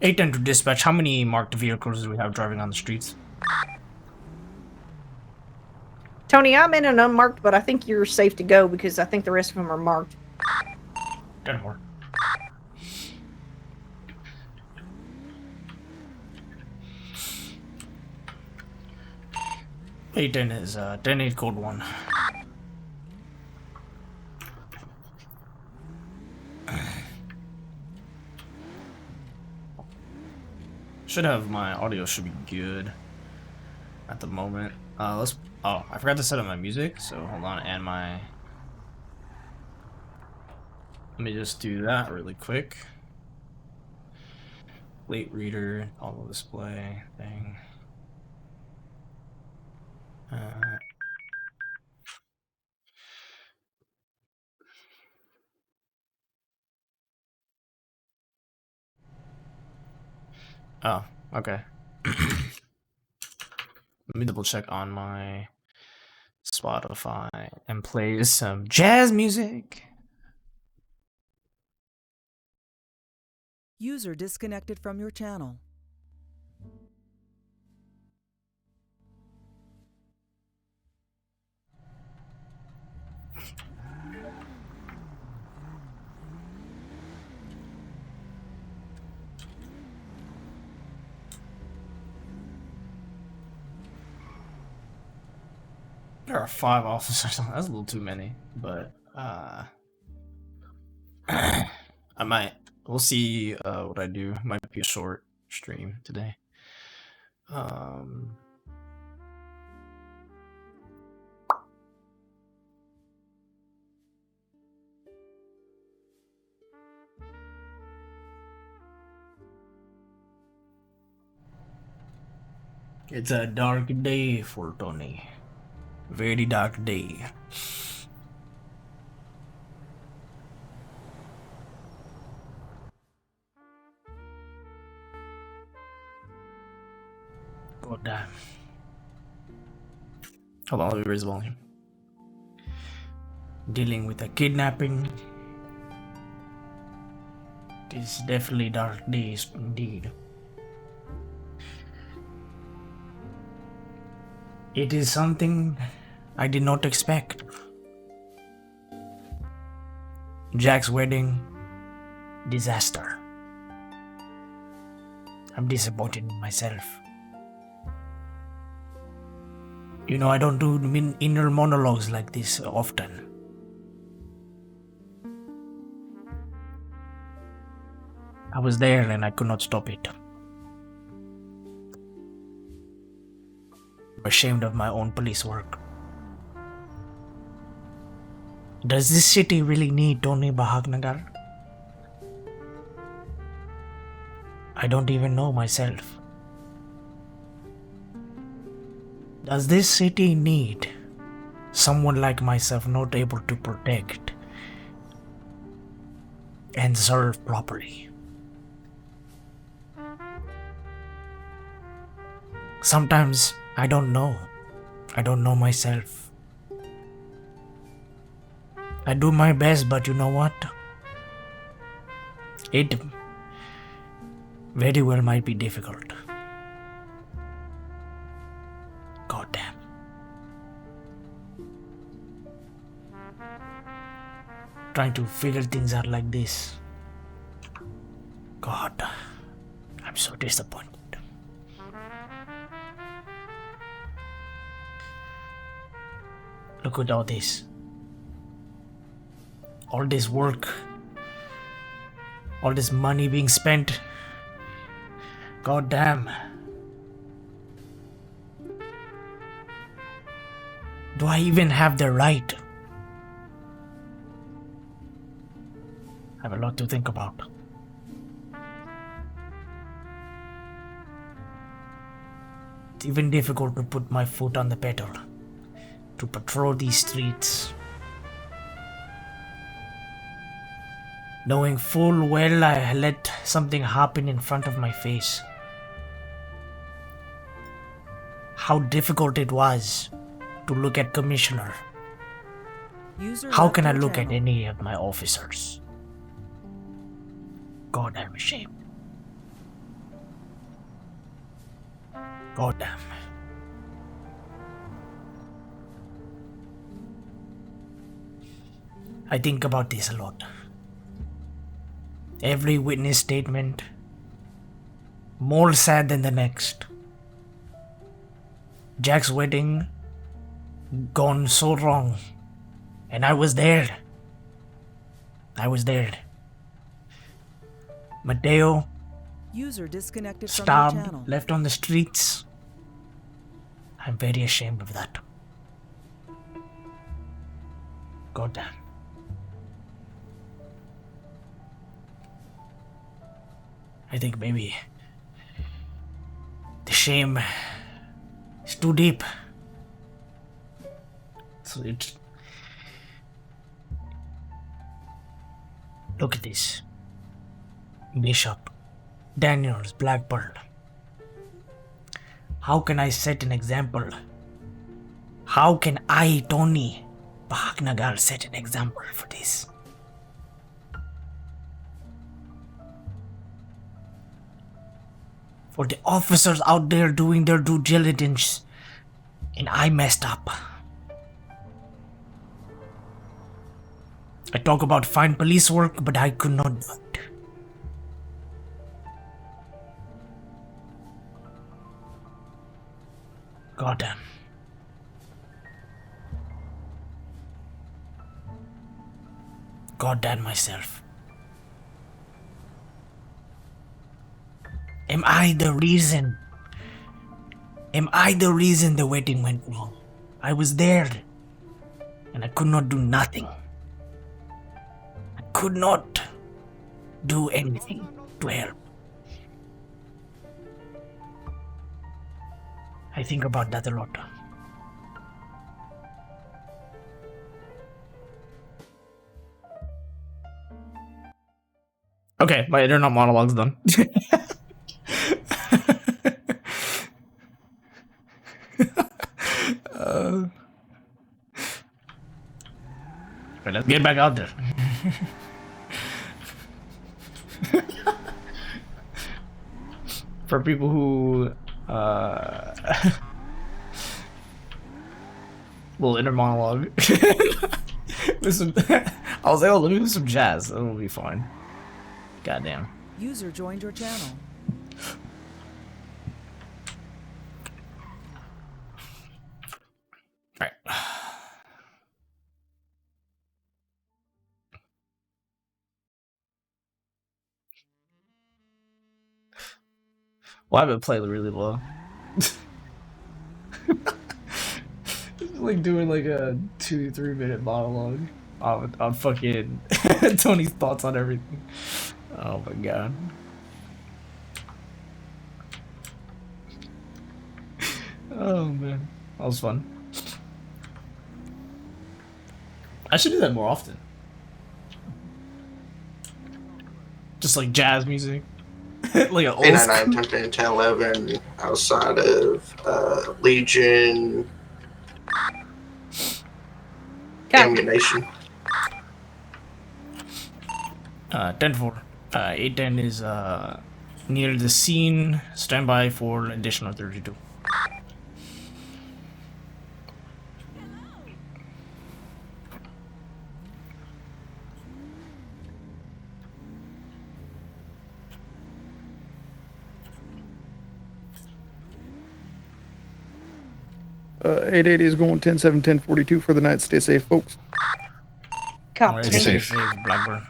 A10 to dispatch. How many marked vehicles do we have driving on the streets? Tony, I'm in an unmarked, but I think you're safe to go because I think the rest of them are marked. 10 more. A10 is 10-8 code 1. Should have my audio should be good at the moment. Oh, I forgot to set up my music, so hold on, and my... Let me just do that really quick. Late reader, auto display thing. Oh, okay. Let me double check on my Spotify and play some jazz music. User disconnected from your channel. There are 5 officers. That's a little too many, but I might. We'll see what I do. Might be a short stream today. It's a dark day for Toni. Very dark day. God damn. Hold on, let me raise the volume. Dealing with a kidnapping. It is definitely dark days indeed. It is something I did not expect. Jack's wedding, disaster. I'm disappointed in myself. You know, I don't do inner monologues like this often. I was there and I could not stop it. I'm ashamed of my own police work. Does this city really need Toni Bahagnagar? I don't even know myself. Does this city need someone like myself not able to protect and serve properly? Sometimes I don't know. I don't know myself. I do my best, but you know what? It very well might be difficult. God damn. Trying to figure things out like this. God, I'm so disappointed. Look at all this. All this work. All this money being spent. God damn. Do I even have the right? I have a lot to think about. It's even difficult to put my foot on the pedal. To patrol these streets. Knowing full well I let something happen in front of my face. How difficult it was to look at Commissioner. How can I look at any of my officers? God, I'm ashamed. Goddamn. I think about this a lot. Every witness statement, more sad than the next. Jack's wedding gone so wrong. And I was there. Mateo User disconnected from your starved, channel. left on the streets. I'm very ashamed of that. Goddamn. I think maybe the shame is too deep. So it's... Look at this. Bishop, Daniels, Black Pearl. How can I set an example? How can I, Toni Bahagnagal, set an example for this? For the officers out there doing their due diligence, and I messed up. I talk about fine police work, but I could not do it. Goddamn. Goddamn myself. Am I the reason? Am I the reason the wedding went wrong? I was there, and I could not do nothing. I could not do anything to help. I think about that a lot. Okay, my internal monologue's done. Right, let's get back out there. For people who little inner monologue. Listen, I was like, oh, let me do some jazz. That'll be fine. Goddamn. User joined your channel. Alright. Well, I've been playing really low. Like doing like a 2-3 minute monologue on fucking Tony's thoughts on everything. Oh my god. Oh man, that was fun. I should do that more often. Just like jazz music. Like an old 899, 10, 10, 11, outside of Legion, Ammunition. 10-4. 810 is near the scene. Stand by for additional 32. Uh, 880 is going 10-7, 1042 for the night. Stay safe, folks. Copy. Alright, stay safe, Blackburn.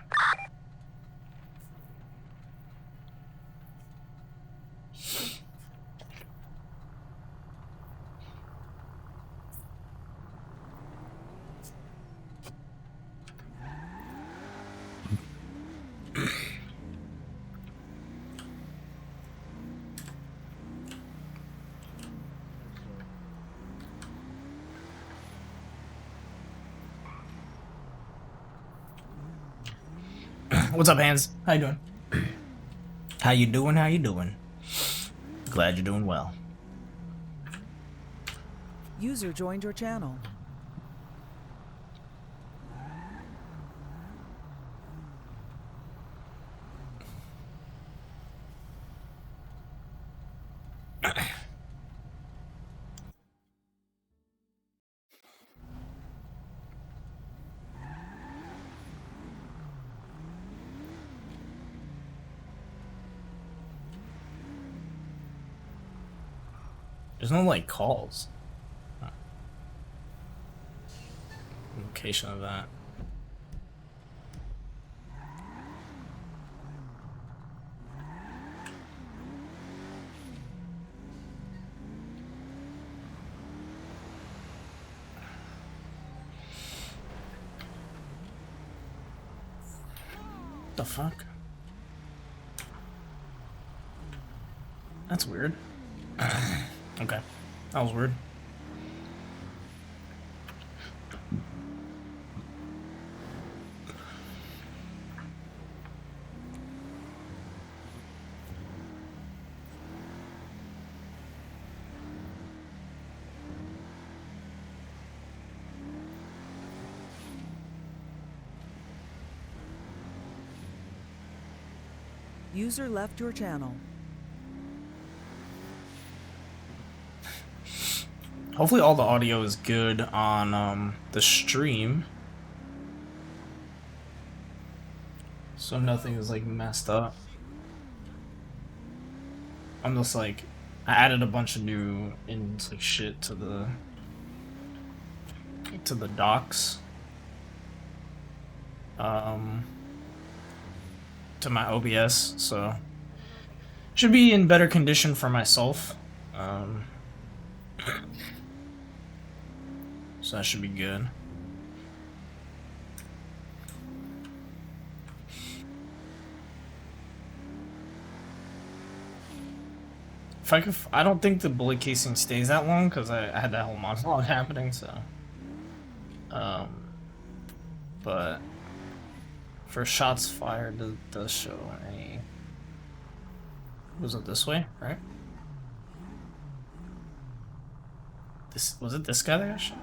What's up, Hands? How you doing? How you doing? How you doing? Glad you're doing well. User joined your channel. There's no like calls. Huh. Location of that. The fuck? That's weird. Okay. That was weird. User left your channel. Hopefully all the audio is good on the stream. So nothing is like messed up. I'm just like, I added a bunch of new like shit to the docs. To my OBS, so should be in better condition for myself. So that should be good. If I could, I don't think the bullet casing stays that long because I had that whole monologue happening. So, but for shots fired, it does show a. Was it this way, right? This was it. This guy that got shot.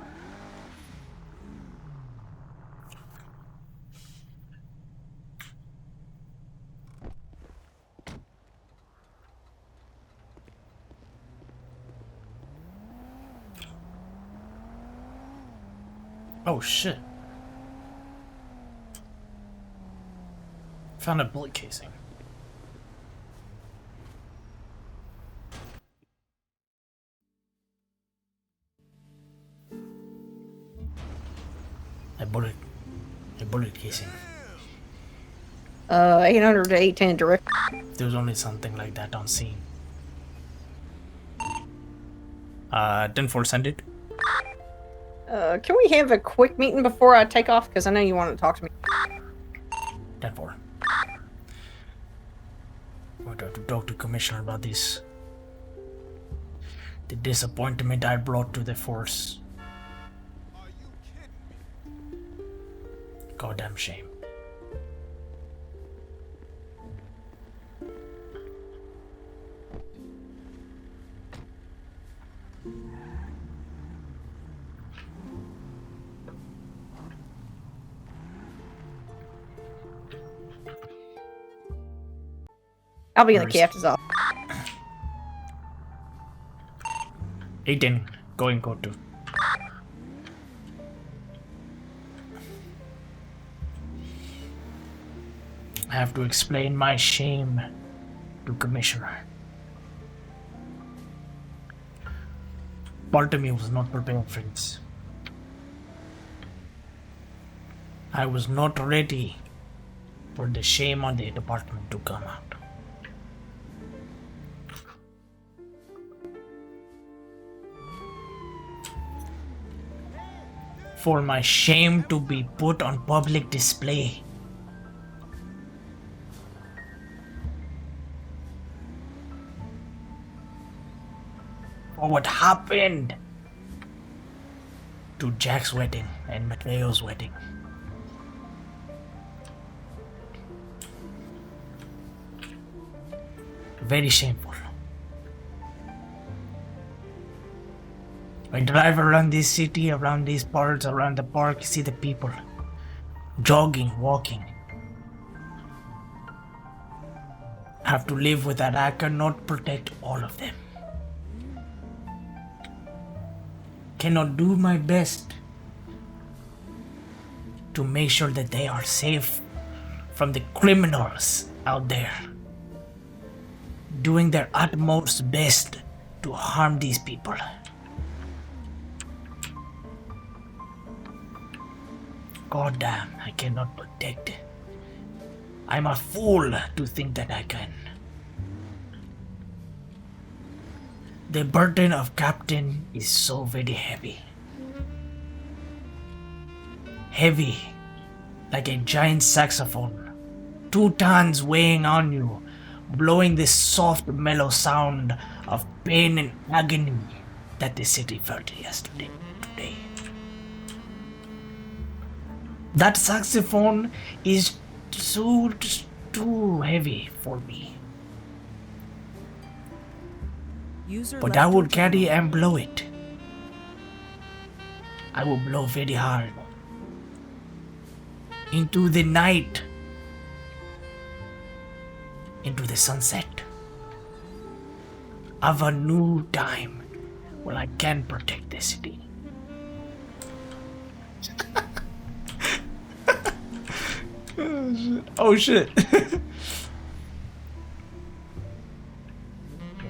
Oh shit. Found a bullet casing. A bullet casing. 800 to 810 direct. There was only something like that on scene. 10-4 send it. Can we have a quick meeting before I take off? Because I know you want to talk to me. 10-4. I want to talk to Commissioner about this. The disappointment I brought to the force. Goddamn shame. I'll be in the captain's office. 18. Going code 2. I have to explain my shame to Commissioner. Part of me was not prepared for this. I was not ready for the shame on the department to come out. For my shame to be put on public display. For what happened to Jack's wedding and Mateo's wedding. Very shameful. I drive around this city, around these parts, around the park, see the people jogging, walking. Have to live with that. I cannot protect all of them. Cannot do my best to make sure that they are safe from the criminals out there. Doing their utmost best to harm these people. God damn, I cannot protect. I'm a fool to think that I can. The burden of captain is so very heavy. Heavy, like a giant saxophone. 2 tons weighing on you, blowing this soft, mellow sound of pain and agony that the city felt yesterday, today. That saxophone is too heavy for me. User But left I your will carry channel. and blow it. I will blow very hard. Into the night. Into the sunset. Of a new time where I can protect the city. Oh shit. Here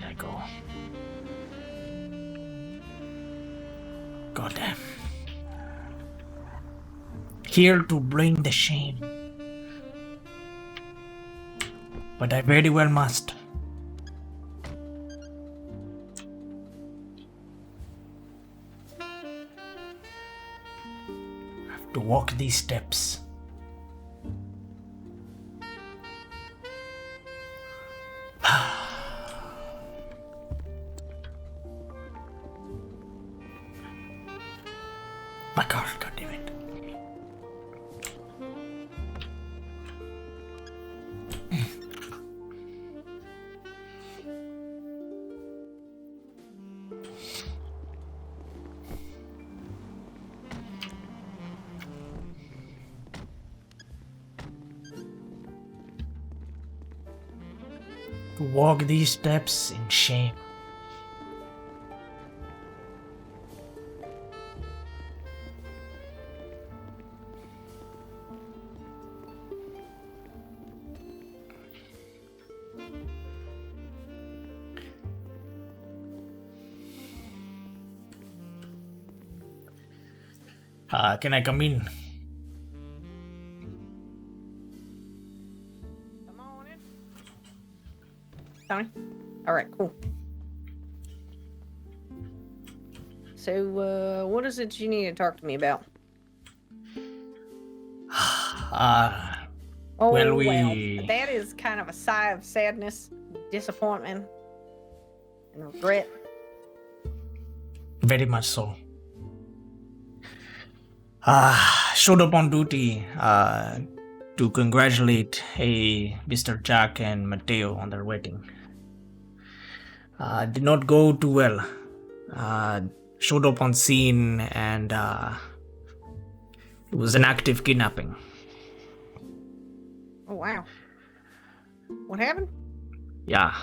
I go. Goddamn. Here to bring the shame. But I very well must. I have to walk these steps. My car, goddammit. To walk these steps in shame. Can I come in? Come on in. Tony? Alright, cool. So, what is it you need to talk to me about? Oh, Well, well, that is kind of a sigh of sadness, disappointment, and regret. Very much so. Showed up on duty to congratulate Mr. Jack and Mateo on their wedding. Did not go too well. Showed up on scene and it was an active kidnapping. Oh, wow. What happened? Yeah,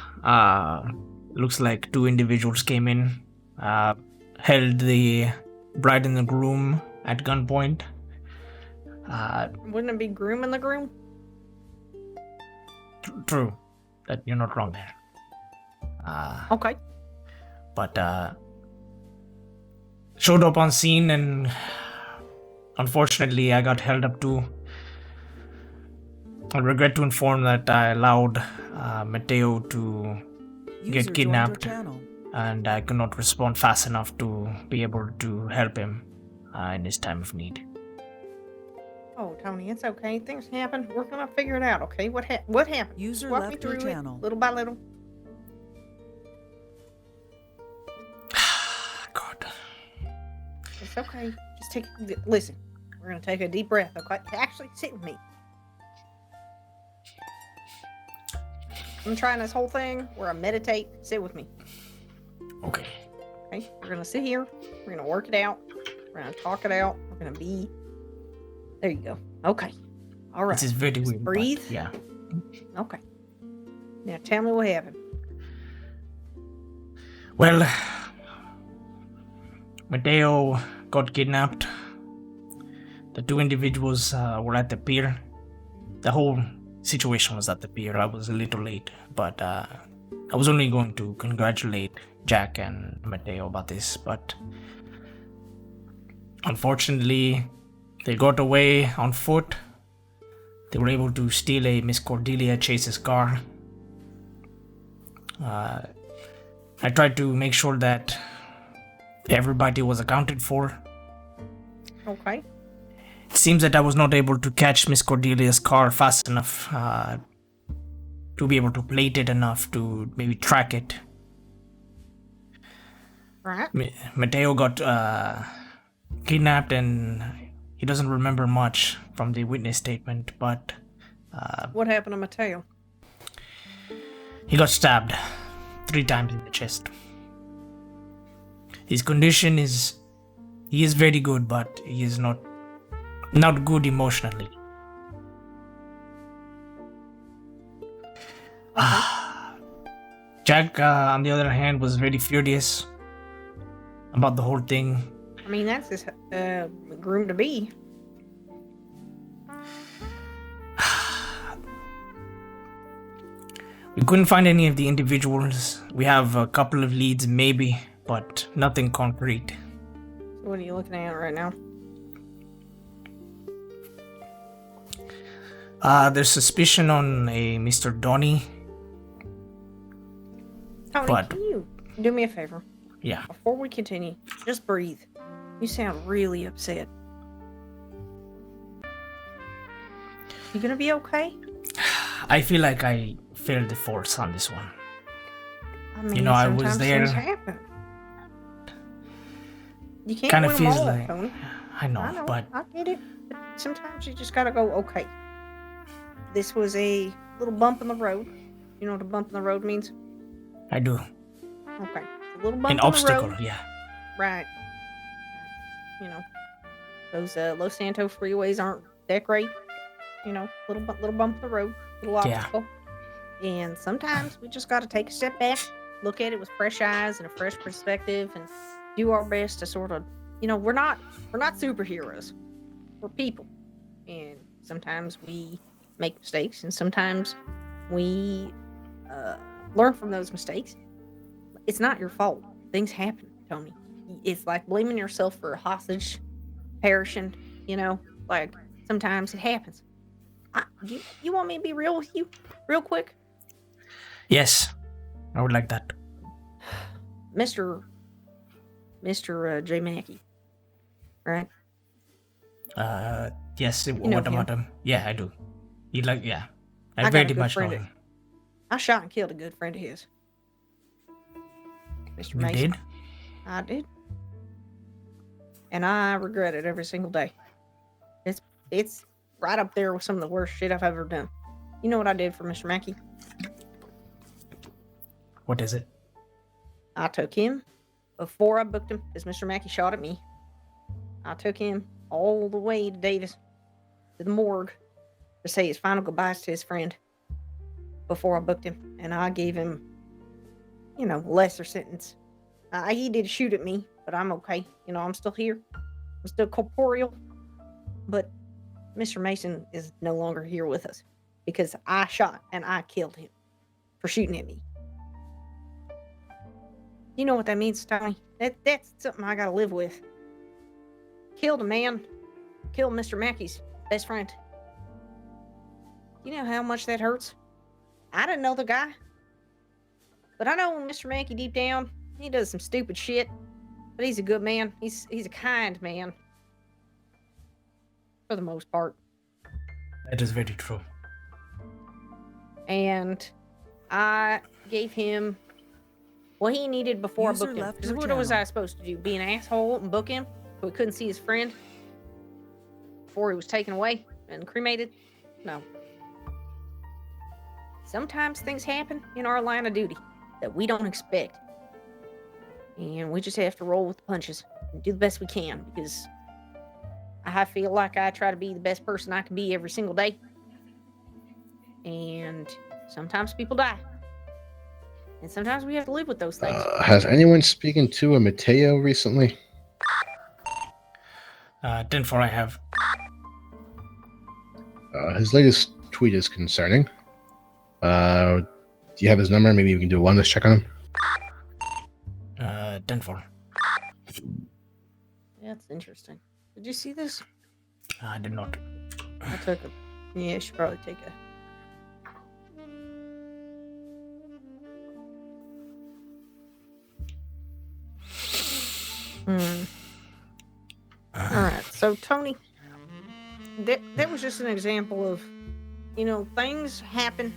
looks like 2 individuals came in, held the bride and the groom at gunpoint. Wouldn't it be grooming the groom? True, that you're not wrong there. Okay. But showed up on scene and unfortunately I got held up too. I regret to inform that I allowed Mateo to User get joined kidnapped your channel. and I could not respond fast enough to be able to help him in his time of need. Oh, Tony, it's okay. Things happen. We're gonna figure it out, okay? What happened? User Walk me left your through it, channel. little by little. God. It's okay. Just listen. We're gonna take a deep breath, okay? Actually, sit with me. I'm trying this whole thing where I meditate. Sit with me. Okay. Okay? We're gonna sit here. We're gonna work it out. We're gonna talk it out. We're gonna be. There you go. Okay. All right. This is very Just weird. but breathe. Yeah. Okay. Now tell me what happened. Well, Mateo got kidnapped. The 2 individuals were at the pier. The whole situation was at the pier. I was a little late, but I was only going to congratulate Jack and Mateo about this, but unfortunately, they got away on foot. They were able to steal a Miss Cordelia Chase's car. I tried to make sure that everybody was accounted for. Okay. It seems that I was not able to catch Miss Cordelia's car fast enough to be able to plate it enough to maybe track it. Right. Mateo got kidnapped and he doesn't remember much from the witness statement, but What happened to Mateo? he got stabbed 3 times in the chest. His condition is... he is very good, but he is not good emotionally. Jack, on the other hand, was very furious about the whole thing. I mean, that's his groom to be. We couldn't find any of the individuals. We have a couple of leads, maybe, but nothing concrete. So what are you looking at right now? There's suspicion on a Mr. Toni. Tony, But- can you do me a favor? Yeah. Before we continue, just breathe. You sound really upset. You gonna be okay? I feel like I failed the force on this one. I mean, I was sometimes there. things happen. You can't Kind of win 'em feels all, like... Tony. I know, I know, but I get it. But sometimes you just gotta go, okay. This was a little bump in the road. You know what a bump in the road means? I do. Okay. A little bump An in obstacle, the road. yeah. Right. You know, those Los Santos freeways aren't that great. You know, little bump in the road, little Yeah. obstacle. And sometimes we just got to take a step back, look at it with fresh eyes and a fresh perspective, and do our best to sort of, we're not superheroes. We're people, and sometimes we make mistakes, and sometimes we learn from those mistakes. It's not your fault. Things happen, Tony. It's like blaming yourself for a hostage perishing, like sometimes it happens. You want me to be real with you real quick? Yes, I would like that. Mr. J. Mackey, right? Yes, know what about him. him? Yeah, I do. Yeah. I I got a very good much know friend him. I shot and killed a good friend of his. Mr. You Mason. did? I did. And I regret it every single day. It's right up there with some of the worst shit I've ever done. You know what I did for Mr. Mackey? What is it? I took him before I booked him, because Mr. Mackey shot at me. I took him all the way to Davis, to the morgue, to say his final goodbyes to his friend before I booked him. And I gave him, lesser sentence. He did shoot at me, but I'm okay. I'm still here. I'm still corporeal. But Mr. Mason is no longer here with us because I shot and I killed him for shooting at me. You know what that means, Tony? That's something I gotta live with. Killed a man. Killed Mr. Mackey's best friend. You know how much that hurts? I didn't know the guy. But I know Mr. Mackey deep down, he does some stupid shit. But he's a good man. He's a kind man. For the most part. That is very true. And I gave him what he needed before User I booked him. left 'Cause your what was channel. I supposed to do? Be an asshole and book him so he couldn't see his friend before he was taken away and cremated? No. Sometimes things happen in our line of duty that we don't expect. And we just have to roll with the punches and do the best we can, because I feel like I try to be the best person I can be every single day. And sometimes people die. And sometimes we have to live with those things. Has anyone speaking to a Mateo recently? 10-4 I have. His latest tweet is concerning. Do you have his number? Maybe we can do a wellness check on him. 10-4. Yeah, it's interesting. Did you see this? I did not. I took a. Yeah, I should probably take a. All right, so Tony, that was just an example of, things happen.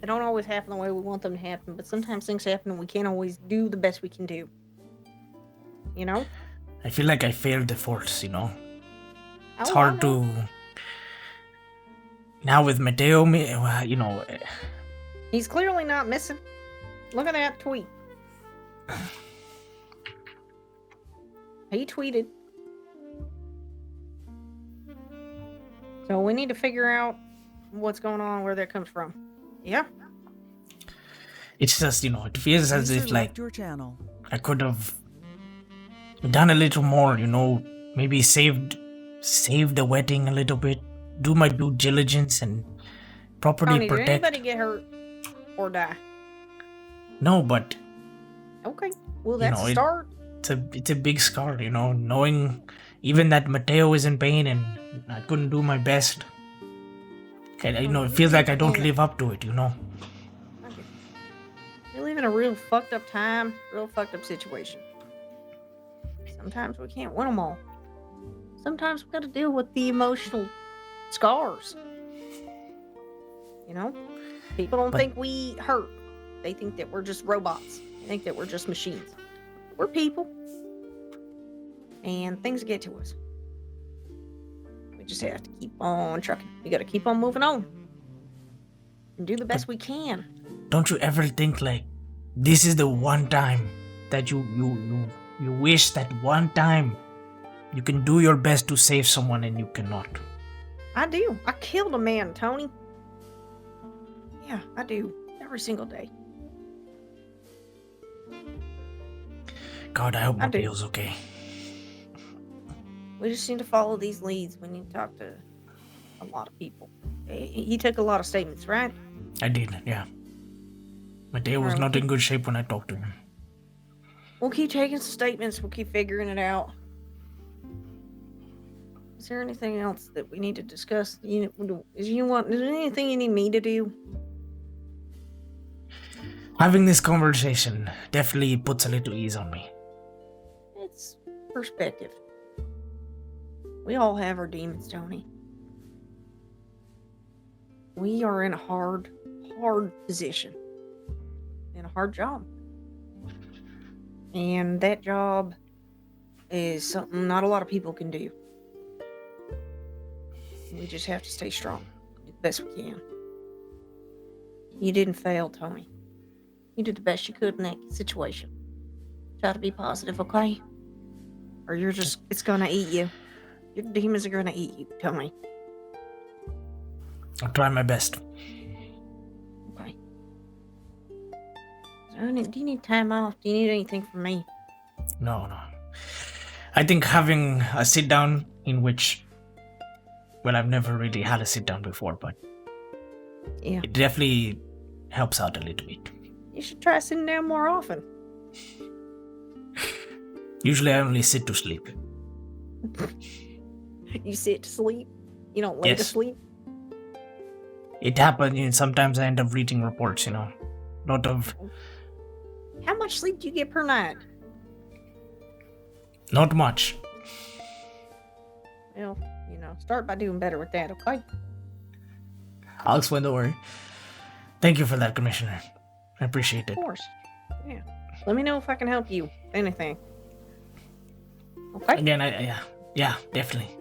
They don't always happen the way we want them to happen, but sometimes things happen and we can't always do the best we can do. I feel like I failed the force, It's Oh, hard I know. to... Now with Mateo, He's clearly not missing. Look at that tweet. He tweeted. So we need to figure out what's going on, where that comes from. Yeah. it's just, it feels as User if like left your channel. I could have done a little more, maybe saved the wedding a little bit, do my due diligence and properly Tony, did protect. anybody get hurt or die? No, but Okay. Well, that's a it- start. it's a big scar, knowing even that Mateo is in pain and I couldn't do my best. Okay, it feels like I don't live up to it, Okay. We live in a real fucked up time, real fucked up situation. Sometimes we can't win them all. Sometimes we got to deal with the emotional scars. People don't But- think we hurt. They think that we're just robots. They think that we're just machines. We're people. And things get to us. We just have to keep on trucking. We got to keep on moving on. And do the best we can. Don't you ever think like this is the one time that you wish that one time you can do your best to save someone and you cannot? I do. I killed a man, Tony. Yeah, I do. Every single day. God, I hope I do. Mateo's okay. We just need to follow these leads. We need to talk to a lot of people. He took a lot of statements, right? I did, yeah. Mateo was Alright, not in good shape when I talked to him. We'll keep taking some statements. We'll keep figuring it out. Is there anything else that we need to discuss? Is there anything you need me to do? Having this conversation definitely puts a little ease on me. It's perspective. We all have our demons, Tony. We are in a hard position. In a hard job. And that job is something not a lot of people can do. We just have to stay strong. Do the best we can. You didn't fail, Tony. You did the best you could in that situation. Try to be positive, okay? Or it's gonna eat you. Your demons are gonna eat you, Tony. I'll try my best. Okay. Do you need time off? Do you need anything from me? No. I think having a sit down in which, well, I've never really had a sit down before, but Yeah. it definitely helps out a little bit. You should try sitting down more often. Usually I only sit to sleep. You sit to sleep. You don't lay to Yes. sleep. It happens, and sometimes I end up reading reports, Lot of, How much sleep do you get per night? not much. Well, start by doing better with that, okay? I'll explain, don't worry. Thank you for that, Commissioner. I appreciate it. Of course. Yeah. Let me know if I can help you. Anything. Okay? Again, yeah, definitely.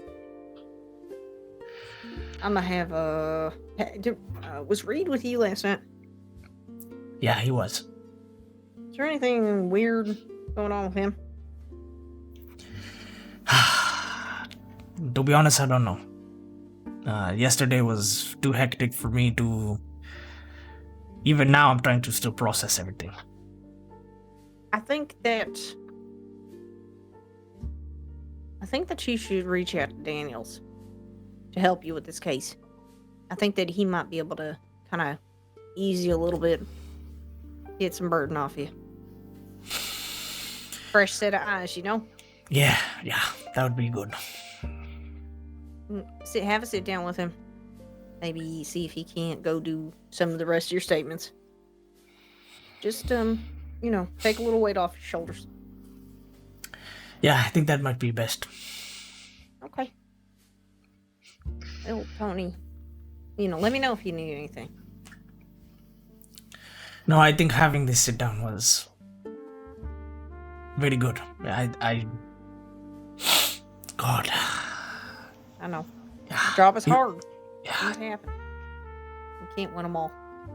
I'm gonna have was Reed with you last night? Yeah, he was. Is there anything weird going on with him? To be honest, I don't know. Yesterday was too hectic for me to... Even now, I'm trying to still process everything. I think that you should reach out to Daniels to help you with this case. I think that he might be able to kind of ease you a little bit get some burden off you. Fresh set of eyes, you know? Yeah, that would be good. Have a sit down with him. Maybe see if he can't go do some of the rest of your statements. Just, take a little weight off your shoulders. Yeah, I think that might be best. Okay. Well, Tony, let me know if you need anything. No, I think having this sit down was very good. God. I know. Yeah. The job is hard. Yeah. Things happen. We can't win them all.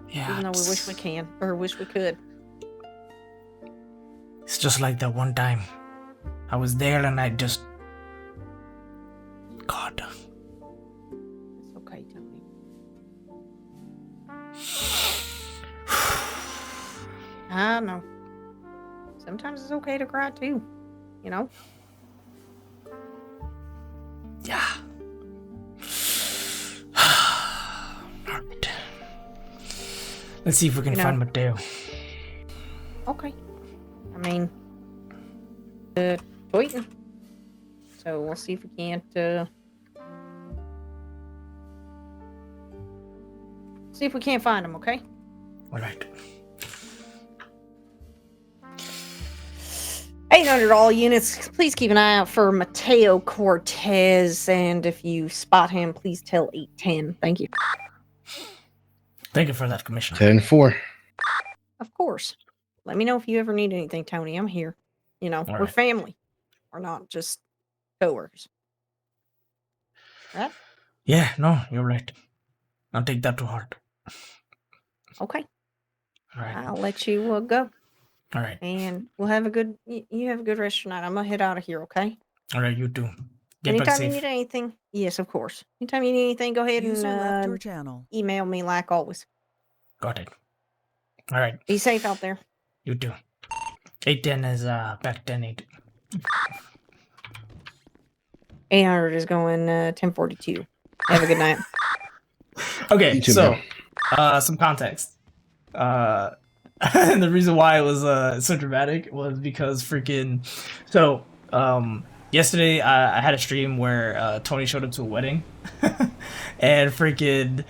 Yeah. Even though we wish we can, or wish we could. It's just like that one time. I was there and I just... God. It's okay, Tony. I know. Sometimes it's okay to cry too, Yeah. Alright. Let's see if we can find Mateo. Okay. I mean, tweeting. So we'll see if we can't, see if we can't find him, okay? Alright. 800 all units. Please keep an eye out for Mateo Cortez, and if you spot him, please tell 810. Thank you. Thank you for that, Commissioner. 10-4. Of course. Let me know if you ever need anything, Tony. I'm here. We're right. family. We're not just coworkers. Right? Yeah, no, you're right. I'll take that to heart. Okay. Alright. I'll let you go. Alright. And we'll have a good, you have a good rest of your night. I'm going to head out of here, okay? Alright, you too. Get back Anytime safe. you need anything, yes, of course. Anytime you need anything, go ahead User left your and channel. email me like always. Got it. Alright, Be safe out there. you too. 810 is back 10-8. 800 is going 1042. Have a good night. Okay, You too, so man. some context. And the reason why it was so dramatic was because freaking yesterday I had a stream where Tony showed up to a wedding and freaking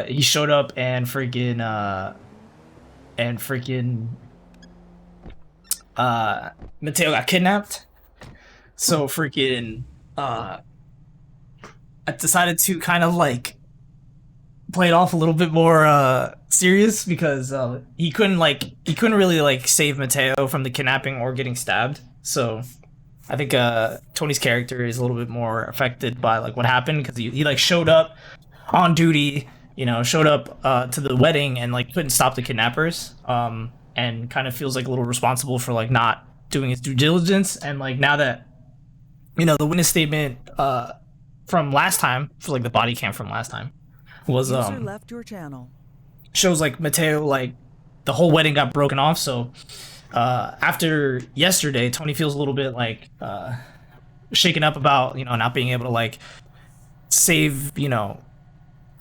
he showed up and freaking Mateo got kidnapped. So freaking I decided to kind of like play it off a little bit more serious because he couldn't really like save Mateo from the kidnapping or getting stabbed. So I think Tony's character is a little bit more affected by like what happened because he like showed up on duty, showed up to the wedding and like couldn't stop the kidnappers, and kind of feels like a little responsible for like not doing his due diligence. And like now that the witness statement from last time, for like the body cam from last time, was User left your channel. shows like Mateo, like the whole wedding got broken off. So after yesterday, Tony feels a little bit like shaken up about not being able to like save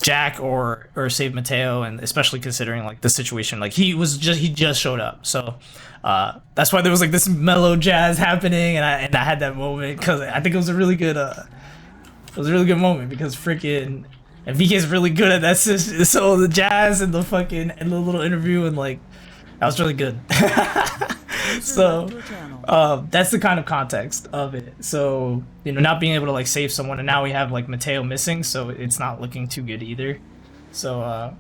Jack or save Mateo, and especially considering like the situation, like he just showed up. So that's why there was like this mellow jazz happening, and I had that moment because I think it was a really good moment because freaking. And VK's really good at that. So the jazz and the little interview and like that was really good. So that's the kind of context of it. So not being able to like save someone, and now we have like Mateo missing, so it's not looking too good either. So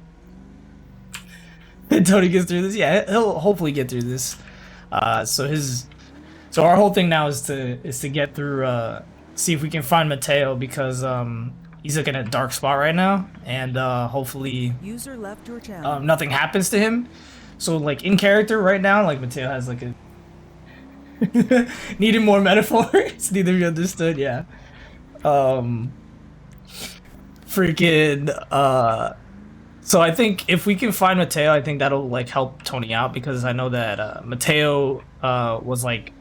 Tony gets through this. Yeah, he'll hopefully get through this. So our whole thing now is to get through. See if we can find Mateo because he's like in a dark spot right now, and hopefully User left your channel. nothing happens to him. So like in character right now, like Mateo has like a needed more metaphors. Neither be understood. Yeah. So I think if we can find Mateo, I think that'll like help Tony out because I know that Mateo was like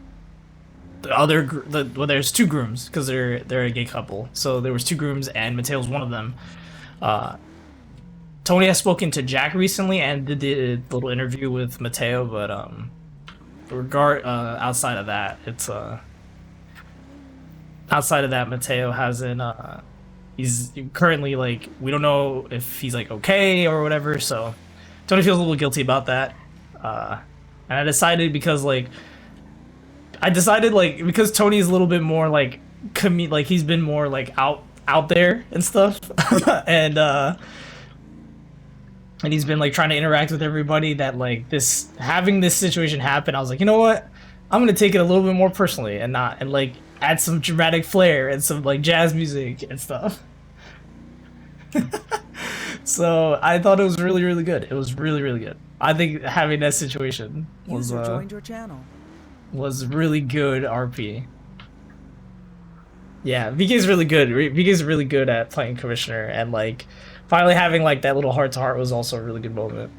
there's two grooms because they're a gay couple. So there was two grooms and Mateo's one of them. Tony has spoken to Jack recently and did the little interview with Mateo, but outside of that, it's outside of that, Mateo hasn't he's currently like, we don't know if he's like okay or whatever, so Tony feels a little guilty about that. And I decided because Tony's a little bit more like like he's been more like out there and stuff and he's been like trying to interact with everybody, that like having this situation happen, I was like, you know what, I'm gonna take it a little bit more personally and like add some dramatic flair and some like jazz music and stuff. So I thought it was really, really good. It was really, really good. I think having that situation was User joined your channel. was really good RP. Yeah, VK's really good. VK's really good at playing Commissioner, and like finally having like that little heart to heart was also a really good moment.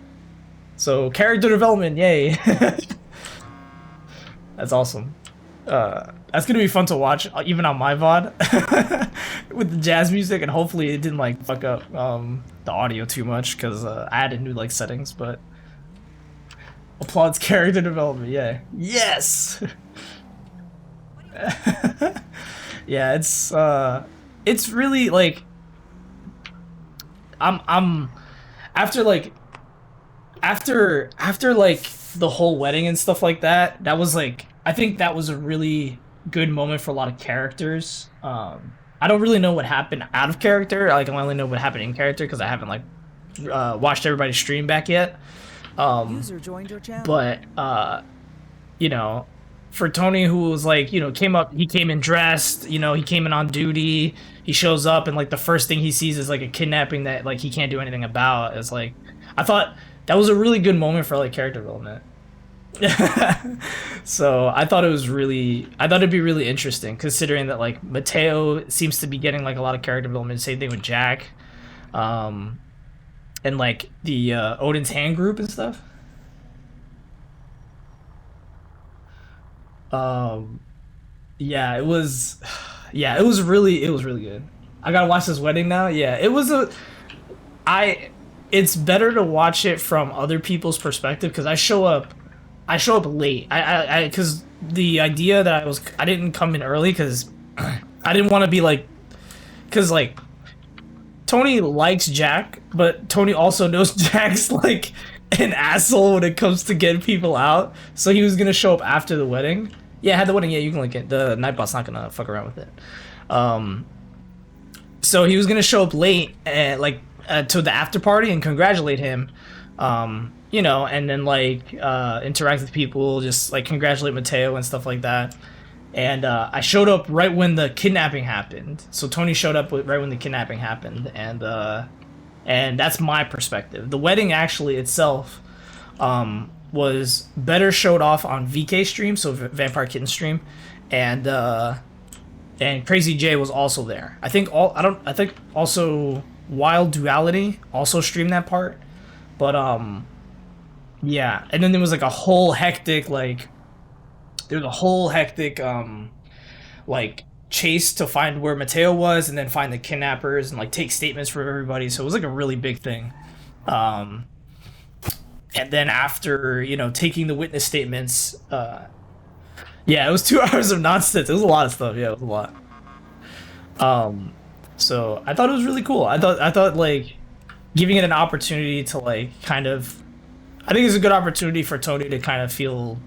So character development, yay. That's awesome. That's gonna be fun to watch even on my VOD with the jazz music, and hopefully it didn't like fuck up the audio too much, because I added new like settings. But applauds character development, yeah. Yes. Yeah, it's really like I'm after like the whole wedding and stuff like that, that was like, I think that was a really good moment for a lot of characters. I don't really know what happened out of character. Like, I only know what happened in character because I haven't like watched everybody's stream back yet. User joined your channel. But you know, for Tony, who was like, you know, he came in dressed, you know, he came in on duty, he shows up, and like the first thing he sees is like a kidnapping that like he can't do anything about. It's like, I thought that was a really good moment for like character development. So I thought it'd be really interesting, considering that like Mateo seems to be getting like a lot of character development. Same thing with Jack, and like the Odin's Hand group and stuff. Yeah, it was really good. I gotta watch this wedding now. Yeah, it's better to watch it from other people's perspective, because I show up late. Because the idea that I didn't come in early because I didn't want to be like, because like Tony likes Jack, but Tony also knows Jack's like an asshole when it comes to getting people out. So he was gonna show up after the wedding. Yeah, I had the wedding. Yeah, you can link it. The Nightbot's not gonna fuck around with it. So he was gonna show up late and to the after party and congratulate him. You know, and then like interact with people, just like congratulate Mateo and stuff like that. And I showed up right when the kidnapping happened. So Tony showed up right when the kidnapping happened, and that's my perspective. The wedding actually itself was better showed off on VK stream, so Vampire Kitten stream, and Crazy J was also there. I think also Wild Duality also streamed that part, but yeah. And then there was like a whole hectic like chase to find where Mateo was, and then find the kidnappers and like take statements from everybody. So it was like a really big thing. And then after, you know, taking the witness statements, yeah, it was 2 hours of nonsense. It was a lot of stuff. Yeah, it was a lot. So I thought it was really cool. I thought like giving it an opportunity to like kind of, I think it's a good opportunity for Tony to kind of feel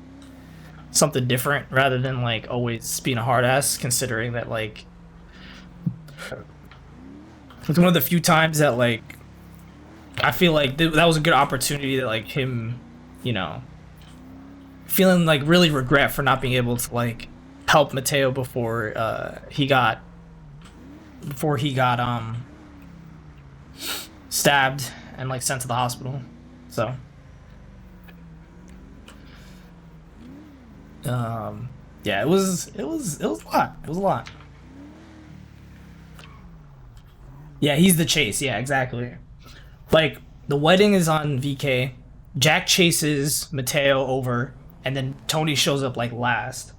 something different rather than like always being a hard ass, considering that like it's one of the few times that like I feel like that was a good opportunity to like him, you know, feeling like really regret for not being able to like help Mateo before he got stabbed and like sent to the hospital. So yeah, it was a lot. It was a lot. Yeah, he's the chase. Yeah, exactly. Like, the wedding is on VK, Jack chases Mateo over, and then Tony shows up like last.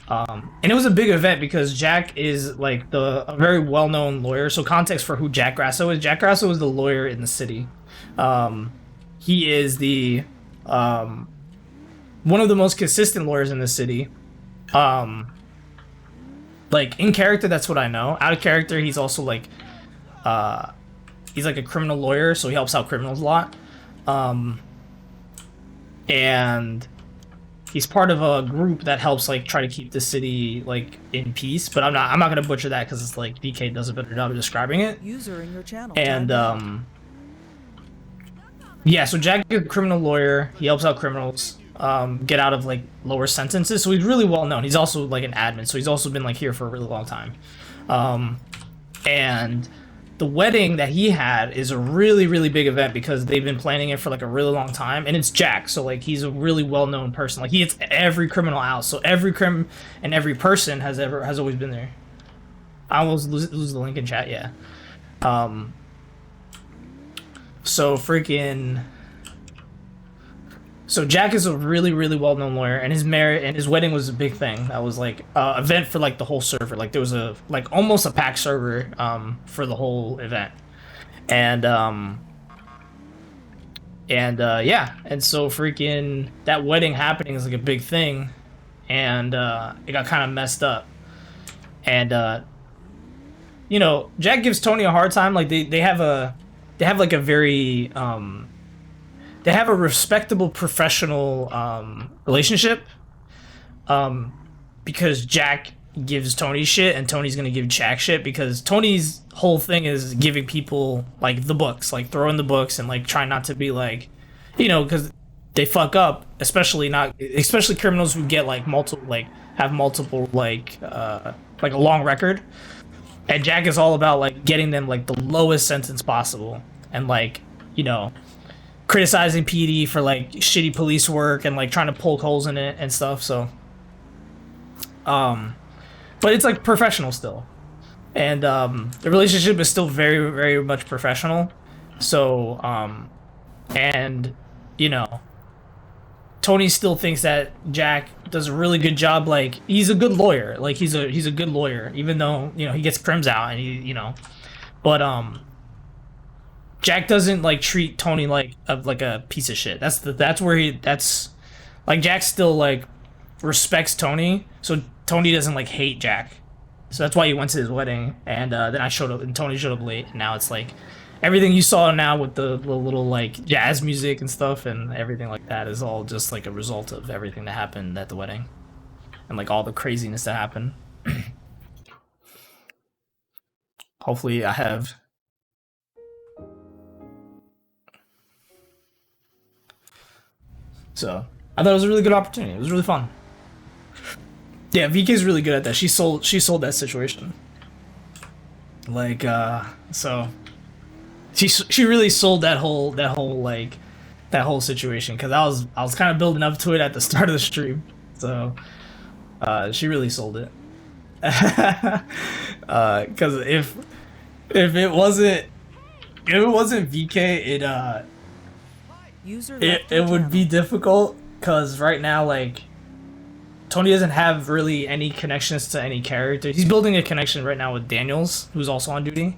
And it was a big event because Jack is like a very well-known lawyer. So context for who Jack Grasso is: Jack Grasso is the lawyer in the city. He is the one of the most consistent lawyers in the city. Like in character, that's what I know. Out of character, he's also like he's like a criminal lawyer, so he helps out criminals a lot. And he's part of a group that helps like try to keep the city like in peace. But I'm not gonna butcher that because it's like VK does a better job of describing it. User in your channel. And yeah, so Jack is a criminal lawyer. He helps out criminals get out of like lower sentences. So he's really well known. He's also like an admin, so he's also been like here for a really long time. And the wedding that he had is a really, really big event because they've been planning it for like a really long time, and it's Jack. So like he's a really well-known person. Like he hits every criminal out. So every crim and every person has always been there. I almost lose the link in chat. Yeah. So freaking. So Jack is a really, really well-known lawyer, and his wedding was a big thing. That was like an event for like the whole server. Like there was a like almost a packed server for the whole event, and yeah, and so freaking that wedding happening is like a big thing, and it got kind of messed up, and you know, Jack gives Toni a hard time. Like they have like a very they have a respectable professional relationship because Jack gives Toni shit and Toni's gonna give Jack shit because Toni's whole thing is giving people like the books, like throwing the books and like trying not to be like, you know, because they fuck up, especially criminals who get like have multiple like a long record, and Jack is all about like getting them like the lowest sentence possible and like, you know, criticizing PD for like shitty police work and like trying to poke holes in it and stuff. So but it's like professional still, and the relationship is still very, very much professional. So and you know, Toni still thinks that Jack does a really good job. Like he's a good lawyer. Like he's a good lawyer, even though, you know, he gets crims out and he, you know, but Jack doesn't like treat Toni like a piece of shit. That's like Jack still like respects Toni, so Toni doesn't like hate Jack. So that's why he went to his wedding, and then I showed up and Toni showed up late, and now it's like everything you saw now with the little like jazz music and stuff and everything like that is all just like a result of everything that happened at the wedding and like all the craziness that happened. Hopefully I have. So I thought it was a really good opportunity. It was really fun. Yeah, VK's really good at that. She sold that situation. Like so she really sold that whole situation, because I was kind of building up to it at the start of the stream. So she really sold it. Cuz if it wasn't VK, it would be difficult, because right now like Toni doesn't have really any connections to any character. He's building a connection right now with Daniels, who's also on duty.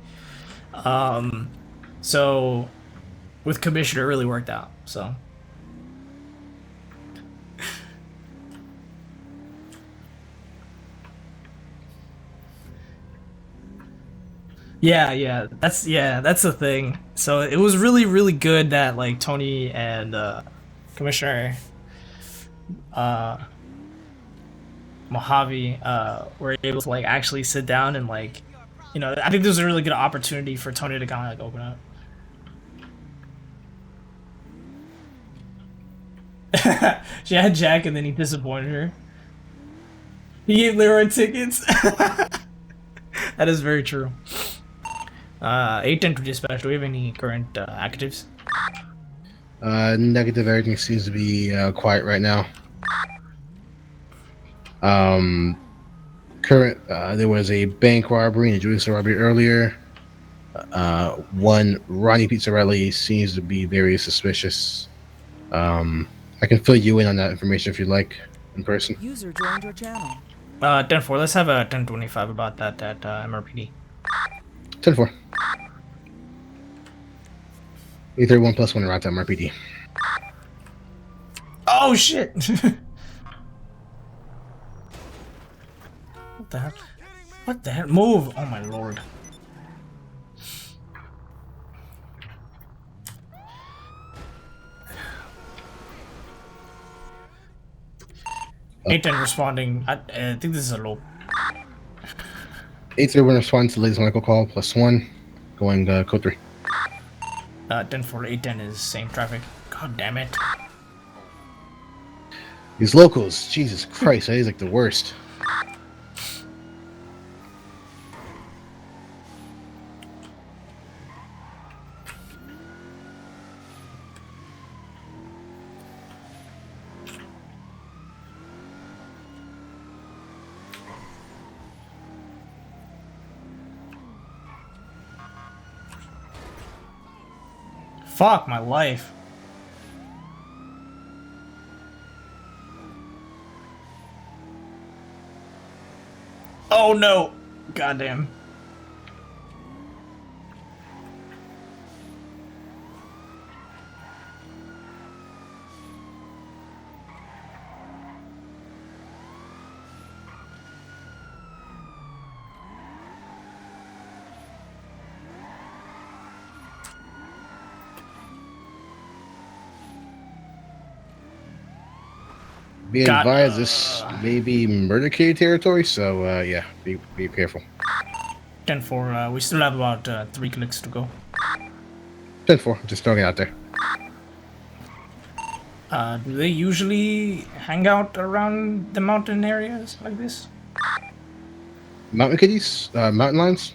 So with Commissioner, it really worked out. So yeah, that's the thing. So it was really, really good that like Toni and Commissioner Mojave were able to like actually sit down and like, you know, I think this was a really good opportunity for Toni to kind of like open up. She had Jack and then he disappointed her. He gave Leroy tickets. That is very true. 810 to dispatch. Do we have any current actives? Negative. Everything seems to be quiet right now. Current. There was a bank robbery and a jewelry store robbery earlier. One Ronnie Pizzarelli seems to be very suspicious. I can fill you in on that information if you'd like, in person. User joined your channel. 10-4. Let's have a 1025 about that MRPD. 10-4. A31 plus 1 around time RPD. Oh shit! What the hell? What the hell? Move! Oh my lord. A10 responding. I think this is a low. A31 responds to latest medical call plus 1. Going code 3. 10 for A10 is same traffic. God damn it. These locals, Jesus Christ, that is like the worst. Fuck my life. Oh no! Goddamn. Be God. advised, this may be murder case territory, so yeah, be careful. 10 for, we still have about 3 clicks to go. 10-4, just throwing it out there. Do they usually hang out around the mountain areas like this? Mountain kitties? Mountain lions?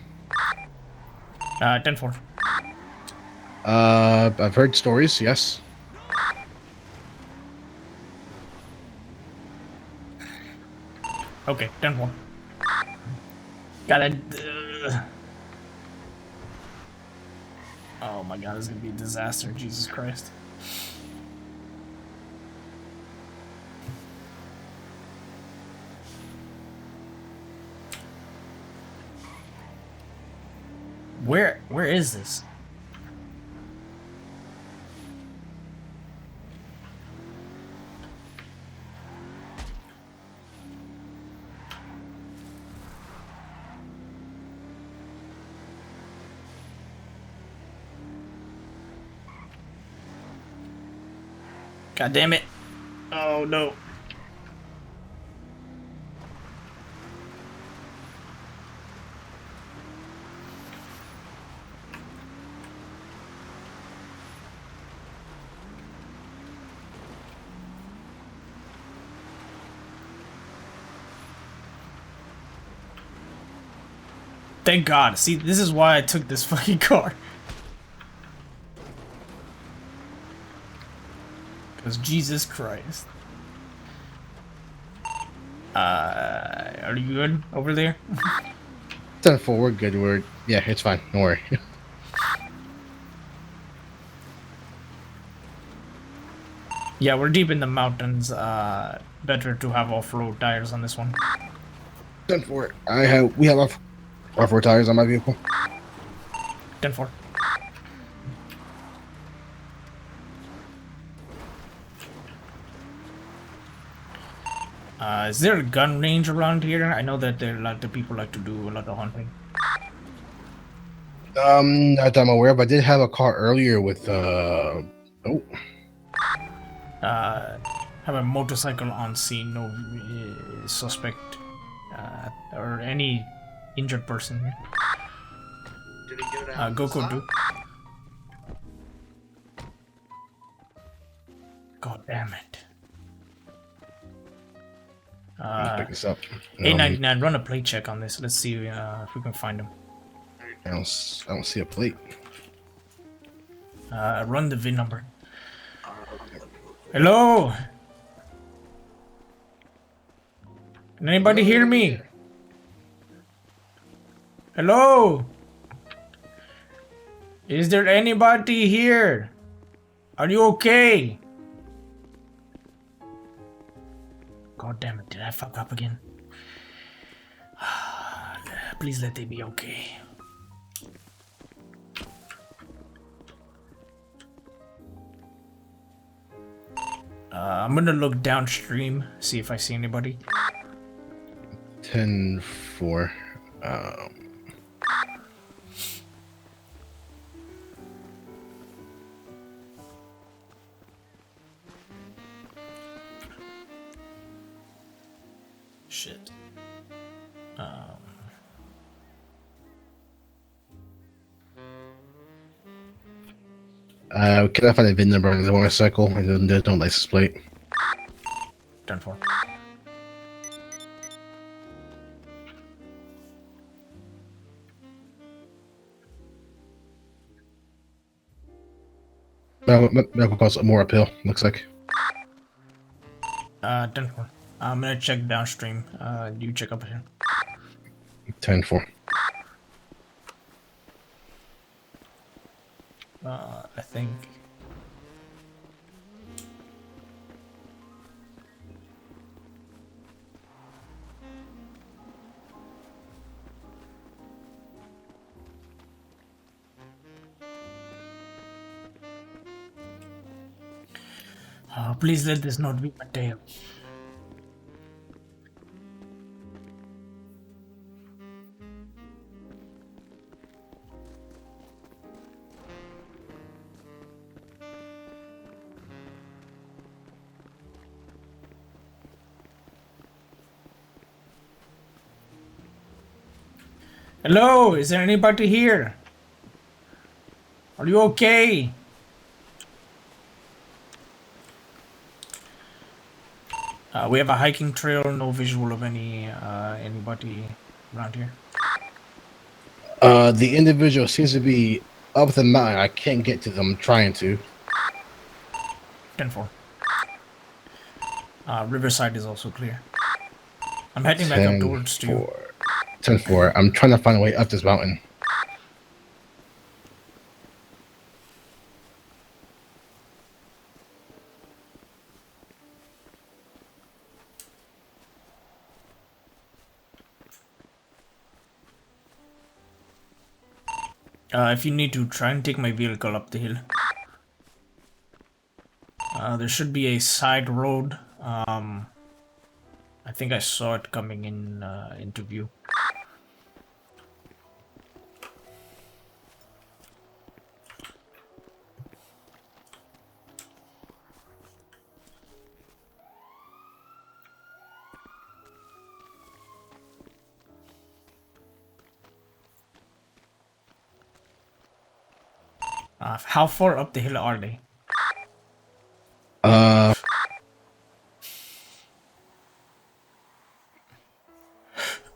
10 for. I've heard stories, yes. Okay, 10 for. Gotta. Oh my god, this is gonna be a disaster. Jesus Christ. Where is this? God damn it. Oh no. Thank God. See, this is why I took this fucking car. Because Jesus Christ. Are you good over there? 10-4, we're good. Yeah, it's fine. Don't worry. Yeah, we're deep in the mountains. Better to have off-road tires on this one. 10-4. We have off-road tires on my vehicle. 10-4. Is there a gun range around here? I know that there the people like to do a lot of hunting. Not that I'm aware of. I did have a car earlier with Have a motorcycle on scene, no suspect or any injured person here. Did he go down? Go code 2. God damn it. pick this up. A99, run a plate check on this. Let's see if we can find him. I don't see a plate. Run the VIN number. Hello? Can anybody hear me? Hello? Is there anybody here? Are you okay? God damn it, did I fuck up again? Please let they be okay. I'm gonna look downstream, see if I see anybody. 10-4. Shit. Can I find a VIN number on the motorcycle? And there's no license plate. 10-4. Medical calls more uphill, looks like. 10-4. I'm gonna check downstream. You check up here. 10-4. I think. Please let this not be Mateo. Hello, is there anybody here? Are you okay? We have a hiking trail, no visual of anybody around here. The individual seems to be up the mountain. I can't get to them. I'm trying to. 10-4. Riverside is also clear. I'm heading back up towards you. 10-4. I'm trying to find a way up this mountain. If you need to, try and take my vehicle up the hill. There should be a side road. I think I saw it coming in into view. How far up the hill are they?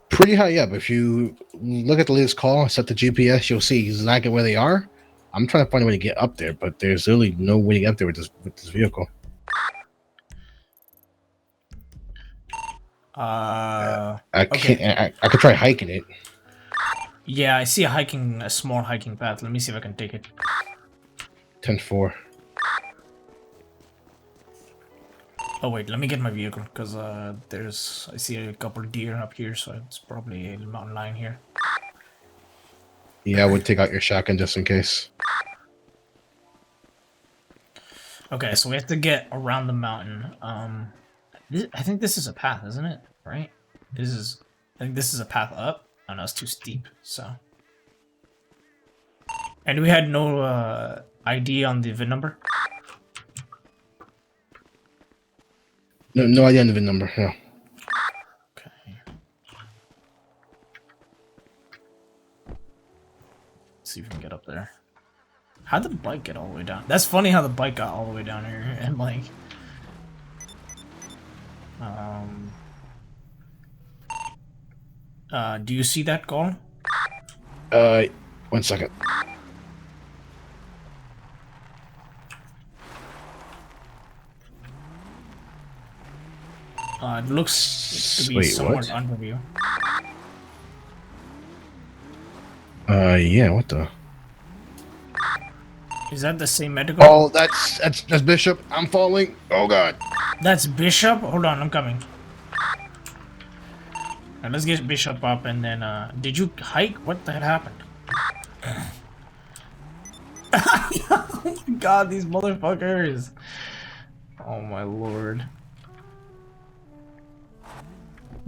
Pretty high up. If you look at the latest call, set the GPS, you'll see exactly where they are. I'm trying to find a way to get up there, but there's really no way to get up there with this vehicle. I can't. I could try hiking it. Yeah, I see a small hiking path. Let me see if I can take it. 10-4. Oh wait, let me get my vehicle because I see a couple of deer up here, so it's probably a mountain lion here. Yeah, I would take out your shotgun just in case. Okay, so we have to get around the mountain. I think this is a path, isn't it? Right? I think this is a path up. Oh no, it's too steep. So, and we had no ID on the VIN number. No idea on the VIN number. No. Okay. Let's see if we can get up there. How'd the bike get all the way down? That's funny how the bike got all the way down here and like. Do you see that call? 1 second. It looks to be Wait, somewhat what? under you. Yeah, what the? Is that the same medical? Oh, that's Bishop. I'm falling. Oh god. That's Bishop? Hold on, I'm coming. Now let's get Bishop up and then, did you hike? What the hell happened? Oh my god, these motherfuckers. Oh my lord.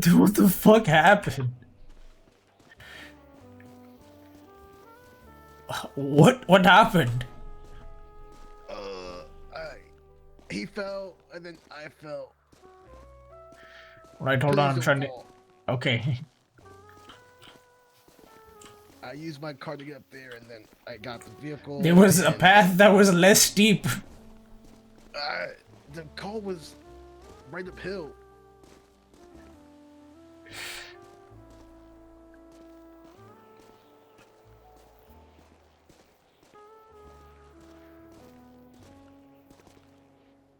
Dude, what the fuck happened? What happened? He fell, and then I fell. Right, hold on, I'm Please trying don't to... fall. Okay. I used my car to get up there, and then I got the vehicle. There was a and path that was less steep. The car was right uphill.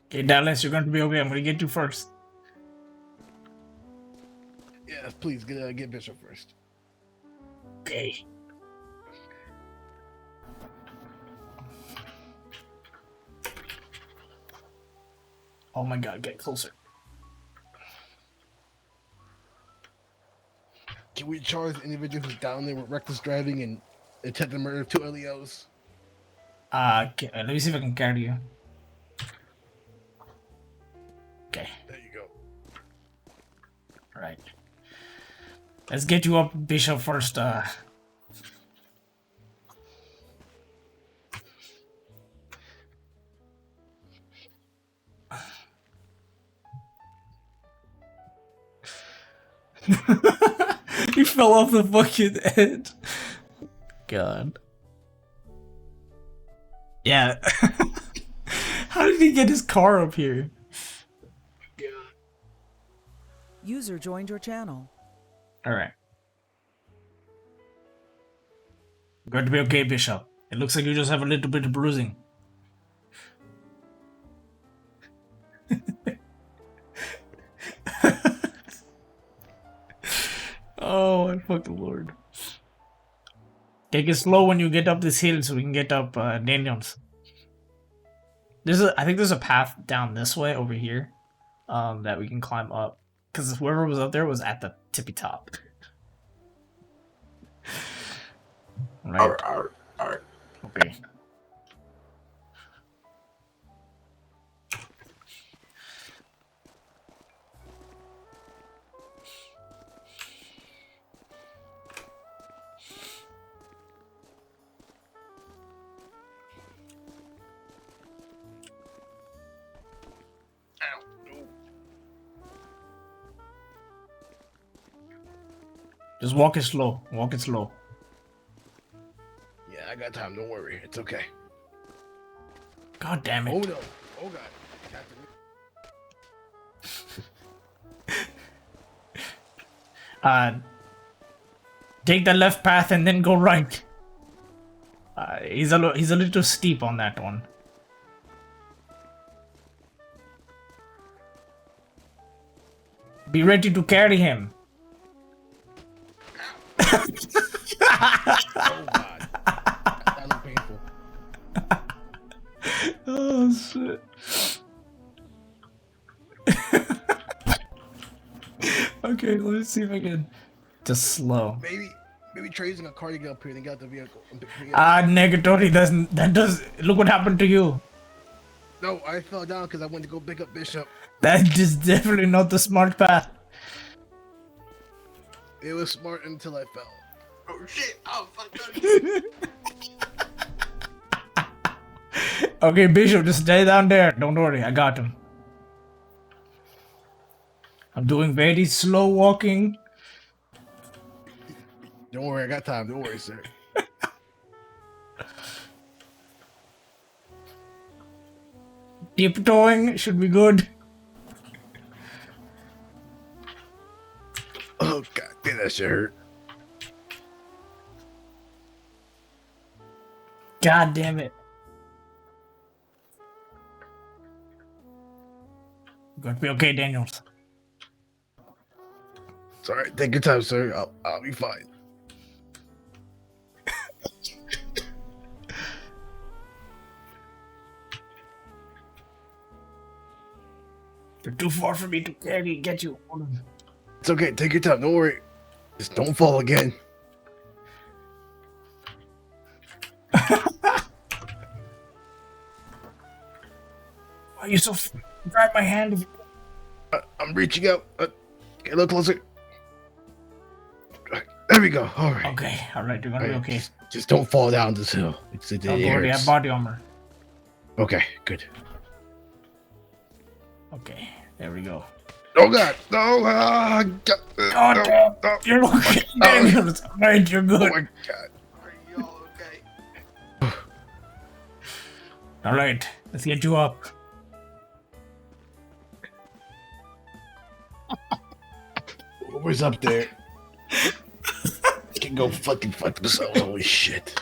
Okay, Dallas, you're going to be okay. I'm going to get you first. Yeah, please get Bishop first. Okay. Oh my god, get closer. Can we charge the individual who's down there with reckless driving and attempted murder of 2 LEOs? Okay, let me see if I can carry you. Okay, There you go. alright. Let's get you up, Bishop, first. He fell off the fucking edge. God. Yeah. How did he get his car up here? User joined your channel. Alright. Going to be okay, Bishop. It looks like you just have a little bit of bruising. Oh my fucking lord. Take it slow when you get up this hill so we can get up Daniels. I think there's a path down this way over here that we can climb up. Because whoever was up there was at the tippy top. Right. Alright. Okay. Just walk it slow. Walk it slow. Yeah, I got time. Don't worry. It's okay. God damn it. Oh no. Oh god. Captain. Take the left path and then go right. He's a little steep on that one. Be ready to carry him. Oh god. That looked painful. Oh shit. Okay, let's see if I can just slow. Maybe Trey's a car to get up here and then get out the vehicle. Negatory does look what happened to you. No, I fell down because I went to go pick up Bishop. That is definitely not the smart path. It was smart until I fell. Oh shit! Oh fuck! Okay, Bishop, just stay down there. Don't worry, I got him. I'm doing very slow walking. Don't worry, I got time. Don't worry, sir. Tiptoeing should be good. Oh god, damn, that shit hurt. God damn it. Going to be okay, Daniels. It's alright. Take your time, sir. I'll be fine. You're too far for me to carry and get you. Hold on. It's okay. Take your time. Don't worry. Just don't fall again. Are you so? Grab my hand. I'm reaching out. Get a little closer. There we go. All right. Okay, all right, you're gonna be okay. Just don't fall down this hill. It Don't worry, I have hurts. body armor. Okay, good. Okay, there we go. Oh God! No! God no, damn, no. you're okay. Daniel, right, you're Oh good. my God! Are y'all okay? All right, let's get you up. Whoever's up there can go fucking fuck themselves. Holy shit!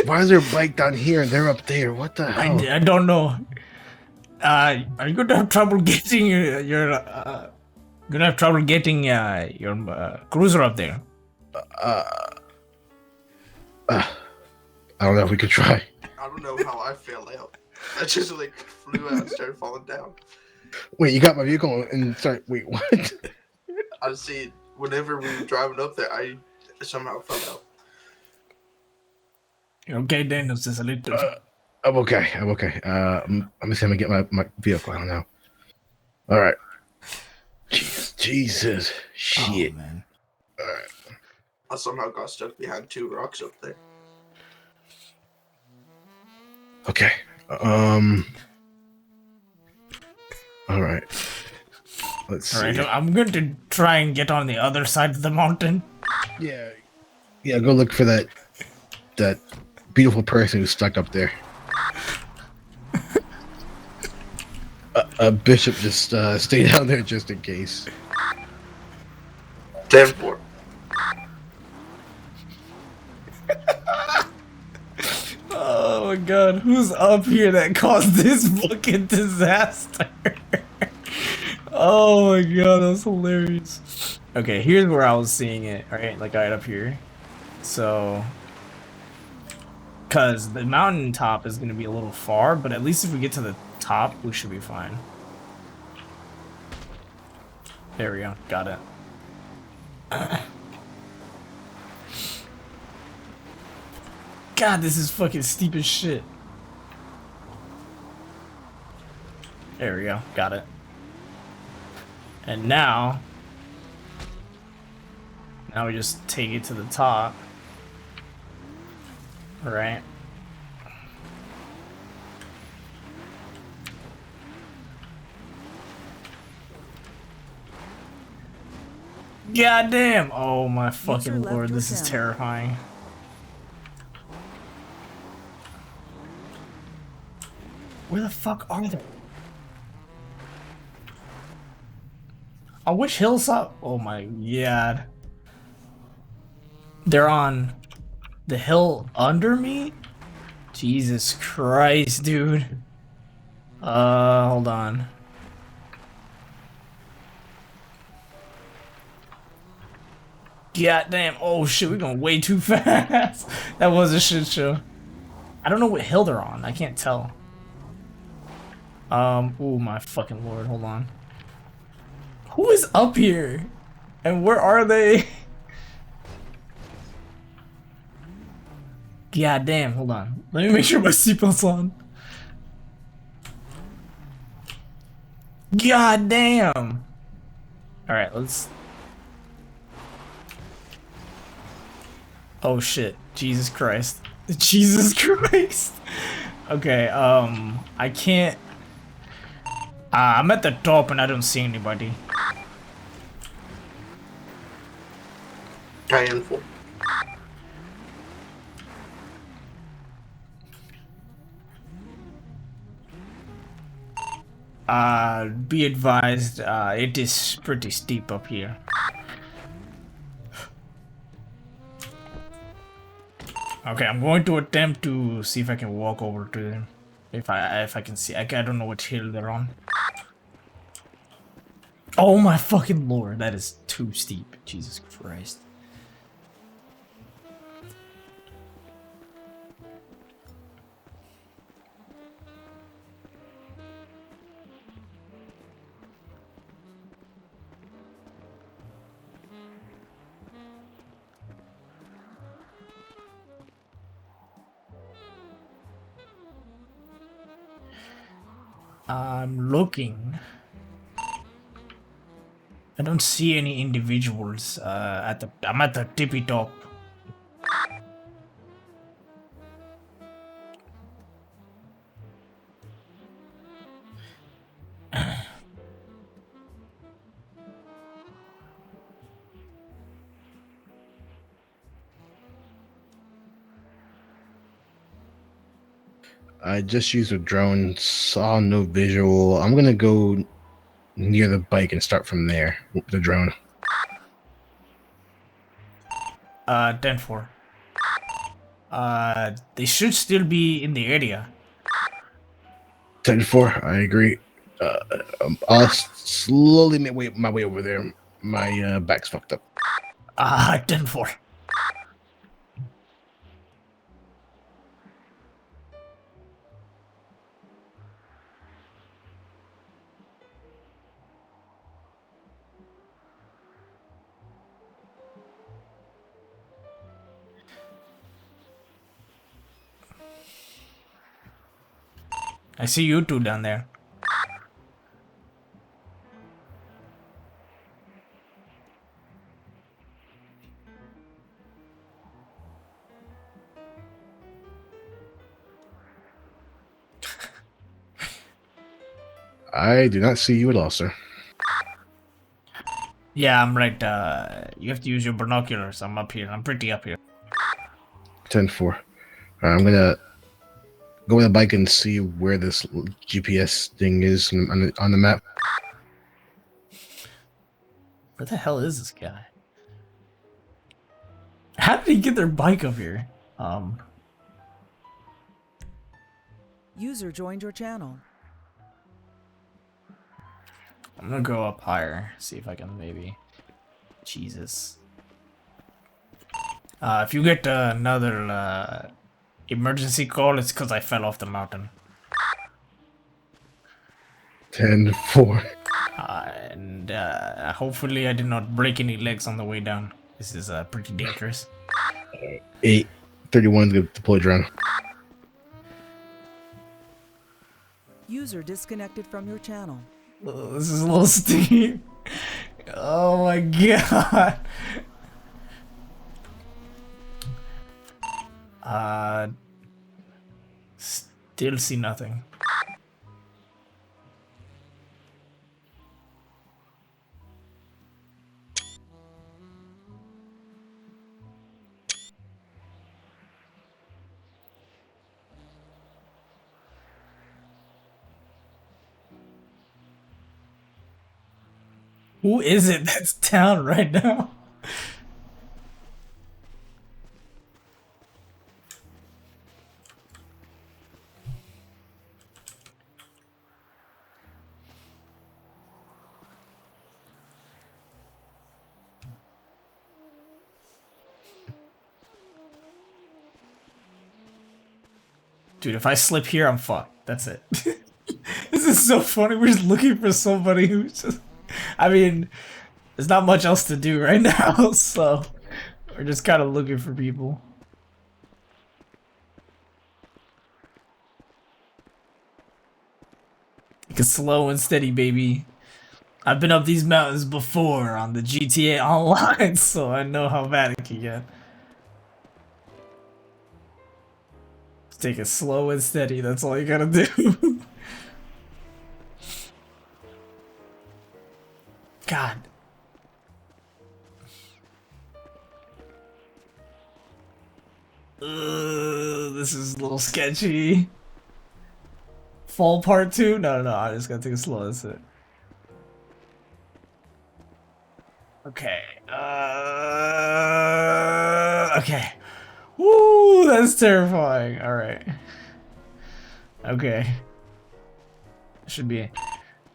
Why is there a bike down here and they're up there? What the hell? I don't know. Are you gonna have trouble getting your cruiser up there? I don't know if we could try. I don't know how I fell out. I just like flew out and started falling down. Wait, you got my vehicle and start. Wait, what? I see. Whenever we were driving up there, I somehow fell out. Okay, Daniel, just a little. I'm okay. I'm okay. I'm just gonna get my vehicle out now. All right. Jesus. Shit. Oh, man. All right. I somehow got stuck behind 2 rocks up there. Okay. All right. Let's see. All right, I'm going to try and get on the other side of the mountain. Yeah. Yeah. Go look for that beautiful person who's stuck up there. Bishop, just stay down there just in case. 10-4. Oh my god, who's up here that caused this fucking disaster? Oh my god, that's hilarious. Okay, here's where I was seeing it, right? Like right up here. So, cause the mountain top is gonna be a little far, but at least if we get to the top, we should be fine. There we go, got it. God, this is fucking steep as shit. There we go, got it. And now we just take it to the top. Right. God damn! Oh my fucking left lord, your this is channel. terrifying. Where the fuck are they? On which hillside? Oh my god. They're on the hill under me? Jesus Christ, dude. Hold on. God damn. Oh shit, we're going way too fast. That was a shit show. I don't know what hill they're on. I can't tell. Oh my fucking lord, hold on. Who is up here? And where are they? God damn, hold on. Let me make sure my seatbelt's on. God damn. Alright, let's... Oh shit. Jesus Christ. Jesus Christ. Okay, I can't... I'm at the top and I don't see anybody. Cayenne 4. Be advised, it is pretty steep up here. Okay, I'm going to attempt to see if I can walk over to them. If I can see, I don't know which hill they're on. Oh my fucking lord, that is too steep. Jesus Christ. I'm looking. I don't see any individuals I'm at the tippy top. I just used a drone, saw no visual. I'm gonna go near the bike and start from there with the drone. 10-4. They should still be in the area. 10-4, I agree. I'll slowly make my way over there. My back's fucked up. 10-4. I see you two down there. I do not see you at all, sir. Yeah, I'm right. You have to use your binoculars. I'm up here. I'm pretty up here. 10-4. I'm gonna go with the bike and see where this GPS thing is on the map. Where the hell is this guy? How did he get their bike up here? User joined your channel. I'm gonna go up higher. See if I can maybe. Jesus. If you get another emergency call, it's because I fell off the mountain. 10-4. And hopefully I did not break any legs on the way down. This is pretty dangerous. 8-31 to deploy drone. User disconnected from your channel. Oh, this is a little steep. Oh my god. Still see nothing. Who is it that's down right now? Dude, if I slip here, I'm fucked. That's it. This is so funny. We're just looking for somebody who's just... I mean, there's not much else to do right now, so we're just kind of looking for people. Take it slow and steady, baby. I've been up these mountains before on the GTA Online, so I know how bad it can get. Just take it slow and steady. That's all you gotta do. God. This is a little sketchy. Fall part 2? No, I just gotta take it slow, that's it. Okay. Okay. Woo, that's terrifying. Alright. Okay. Should be...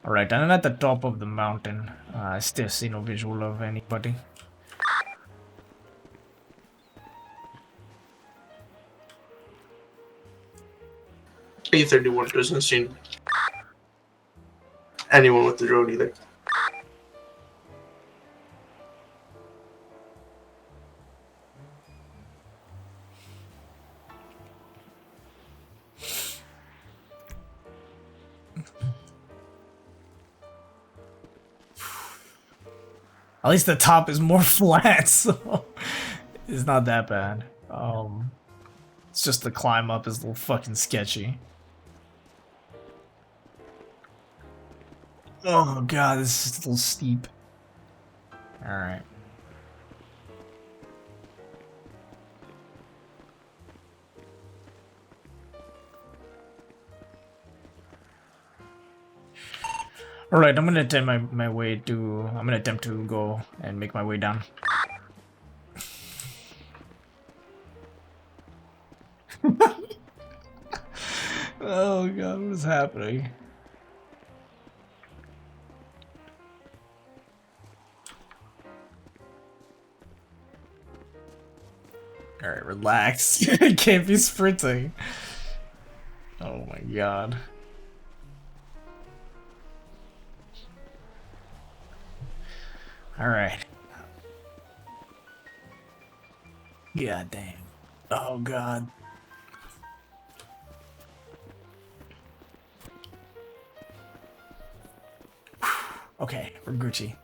Alright, I'm at the top of the mountain. I still see no visual of anybody. A31 doesn't see anyone with the drone either. At least the top is more flat, so it's not that bad. It's just the climb up is a little fucking sketchy. Oh god, this is a little steep. Alright. Alright, I'm gonna attempt my way to... I'm gonna attempt to go and make my way down. Oh god, what is happening? Alright, relax. You can't be sprinting. Oh my god. Alright. God damn. Oh god. Okay, we're Gucci.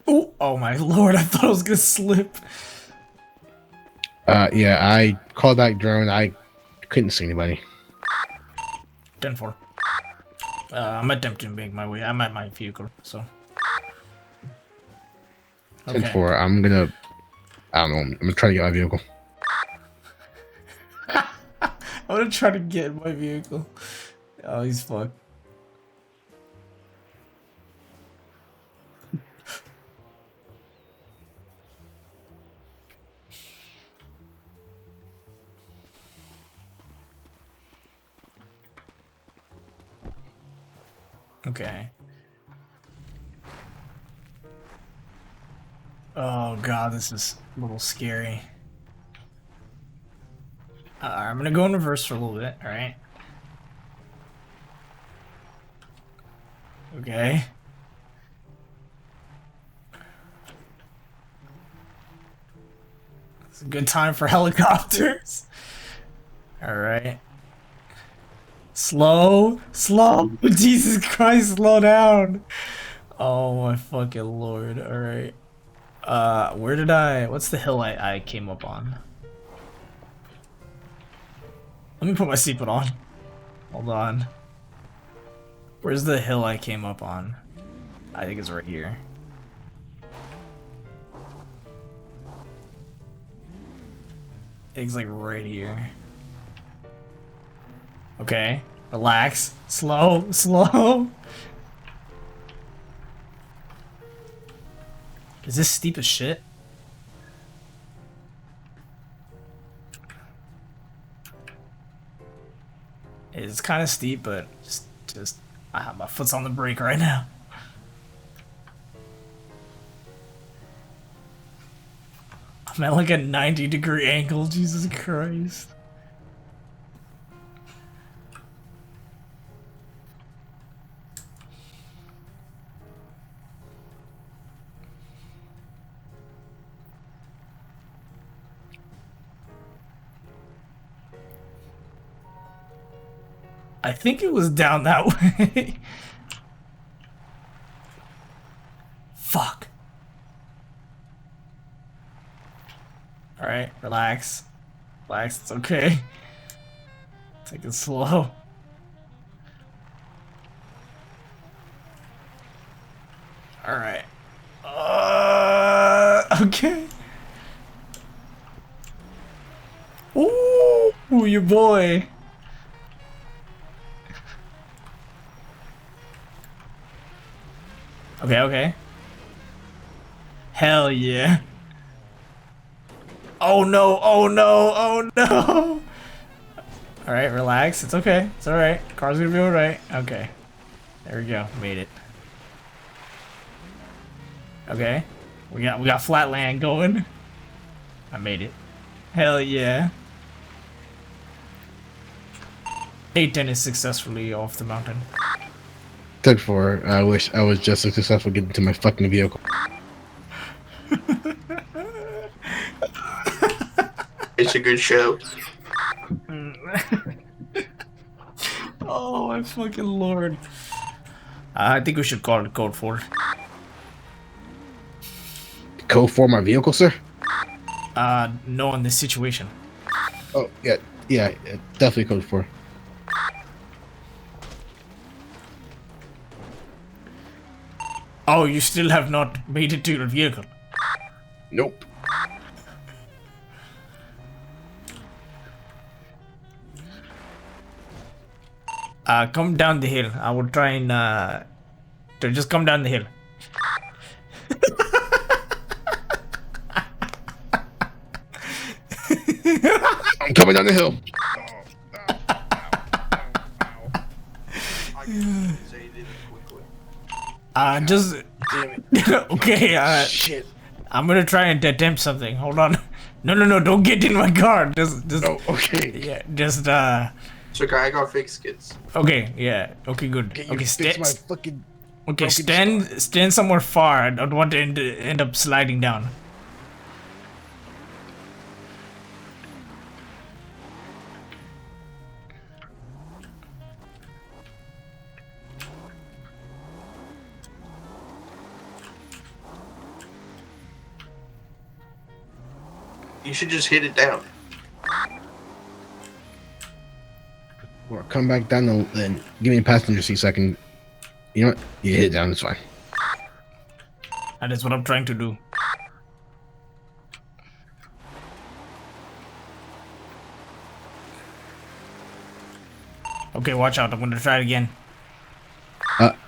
Ooh, oh my lord, I thought I was gonna slip. Yeah, I called back drone. I couldn't see anybody. 10-4. I'm attempting to make my way. I'm at my vehicle, so. 10-4. I'm gonna. I don't know. I'm gonna try to get my vehicle. I'm gonna try to get in my vehicle. Oh, he's fucked. Okay. Oh god, this is a little scary. I'm gonna go in reverse for a little bit, alright? Okay. It's a good time for helicopters. Alright. Slow, slow. Jesus Christ, slow down. Oh my fucking lord. Alright. What's the hill I came up on? Let me put my seatbelt on. Hold on. Where's the hill I came up on? I think it's right here. It's like right here. Okay, relax. Slow, slow. Is this steep as shit? It's kind of steep, but just I have my foot's on the brake right now. I'm at like a 90-degree angle, Jesus Christ. I think it was down that way. Fuck. Alright, relax. Relax, it's okay. Take it slow. Alright. Okay. Ooh, your boy. Okay, okay. Hell yeah. Oh no, oh no, oh no. Alright, relax. It's okay. It's alright. Car's gonna be alright. Okay. There we go. Made it. Okay. We got flat land going. I made it. Hell yeah. 810 is successfully off the mountain. Took 4. I wish I was just as successful getting to my fucking vehicle. It's a good show. Oh my fucking lord. I think we should call it code 4. Code for my vehicle, sir? No, in this situation. Oh, yeah, definitely code 4. Oh, you still have not made it to your vehicle. Nope. Come down the hill. I will try and to just come down the hill. I'm coming down the hill. I can say it quickly. Just Damn it. okay. Shit. I'm gonna try and attempt something. Hold on. No, don't get in my car. Just Oh, okay. yeah, just So, guy, I got fake skits. okay, yeah, okay, good. Can you Okay, fix my fucking... okay, broken stand somewhere far. I don't want to end up sliding down. You should just hit it down. Or come back down and give me a passenger seat so I can... You know what? You hit it down, it's fine. That is what I'm trying to do. Okay, watch out. I'm gonna try it again.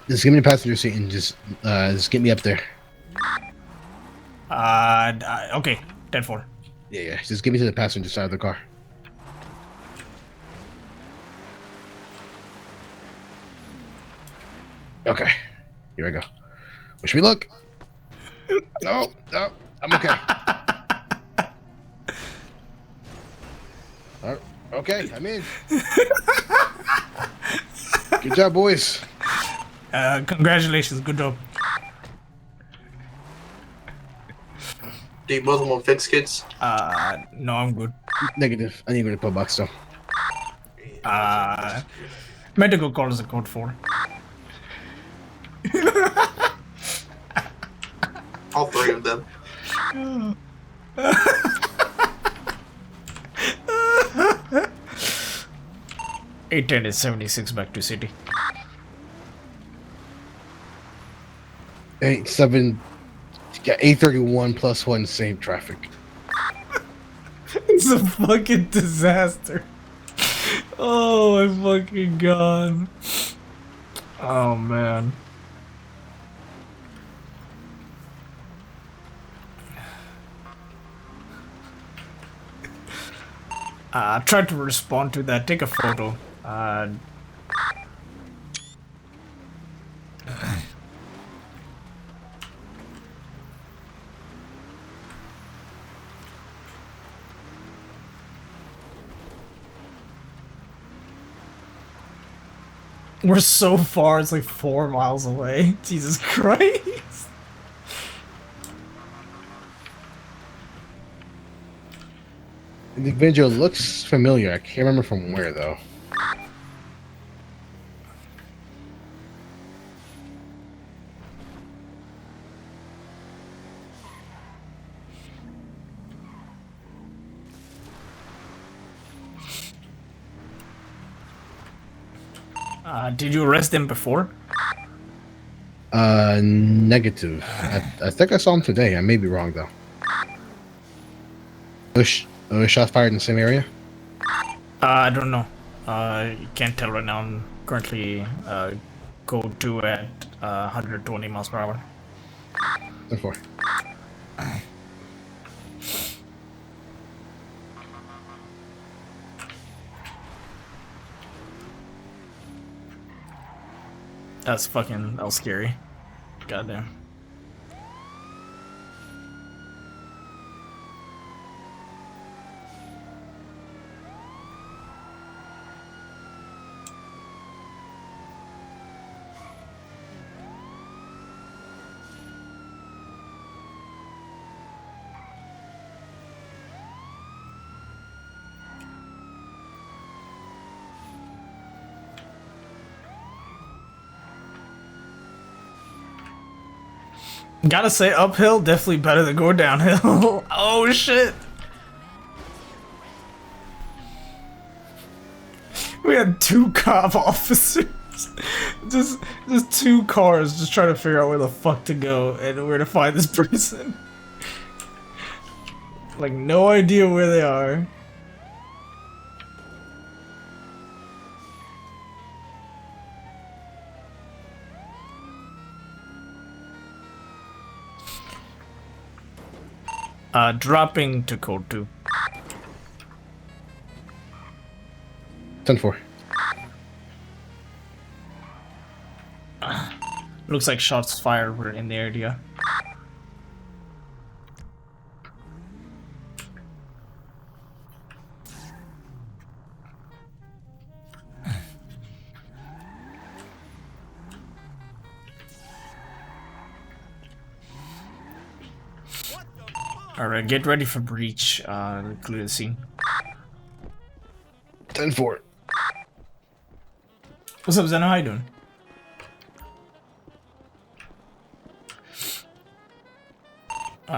Just give me a passenger seat and just get me up there. Okay, 10-4. Yeah. Just get me to the passenger side of the car. Okay. Here I go. Wish me luck. No, I'm okay. Okay, I'm in. Good job, boys. Congratulations, good job. Do you both want fake skits? No, I'm good. Negative. I need to go to the pub box, though. Medical call is a code 4. All 3 of them. 810 is 76 back to city. 831 plus 1 save traffic. It's a fucking disaster. Oh my fucking god. Oh man. I tried to respond to that. Take a photo. We're so far, it's like 4 miles away. Jesus Christ. The individual looks familiar. I can't remember from where, though. Did you arrest them before? Negative. I think I saw him today. I may be wrong, though. Shots fired in the same area? I don't know. Can't tell right now. I'm currently code 2 at 120 miles per hour. 4. That was scary. Goddamn. Gotta say, uphill definitely better than going downhill. Oh shit! We had 2 cop officers, just 2 cars, just trying to figure out where the fuck to go and where to find this person. Like no idea where they are. Dropping to code 2. 10-4. Looks like shots fired were in the area. Alright, get ready for breach. Clear the scene. 10-4. What's up, Zeno? How you doing?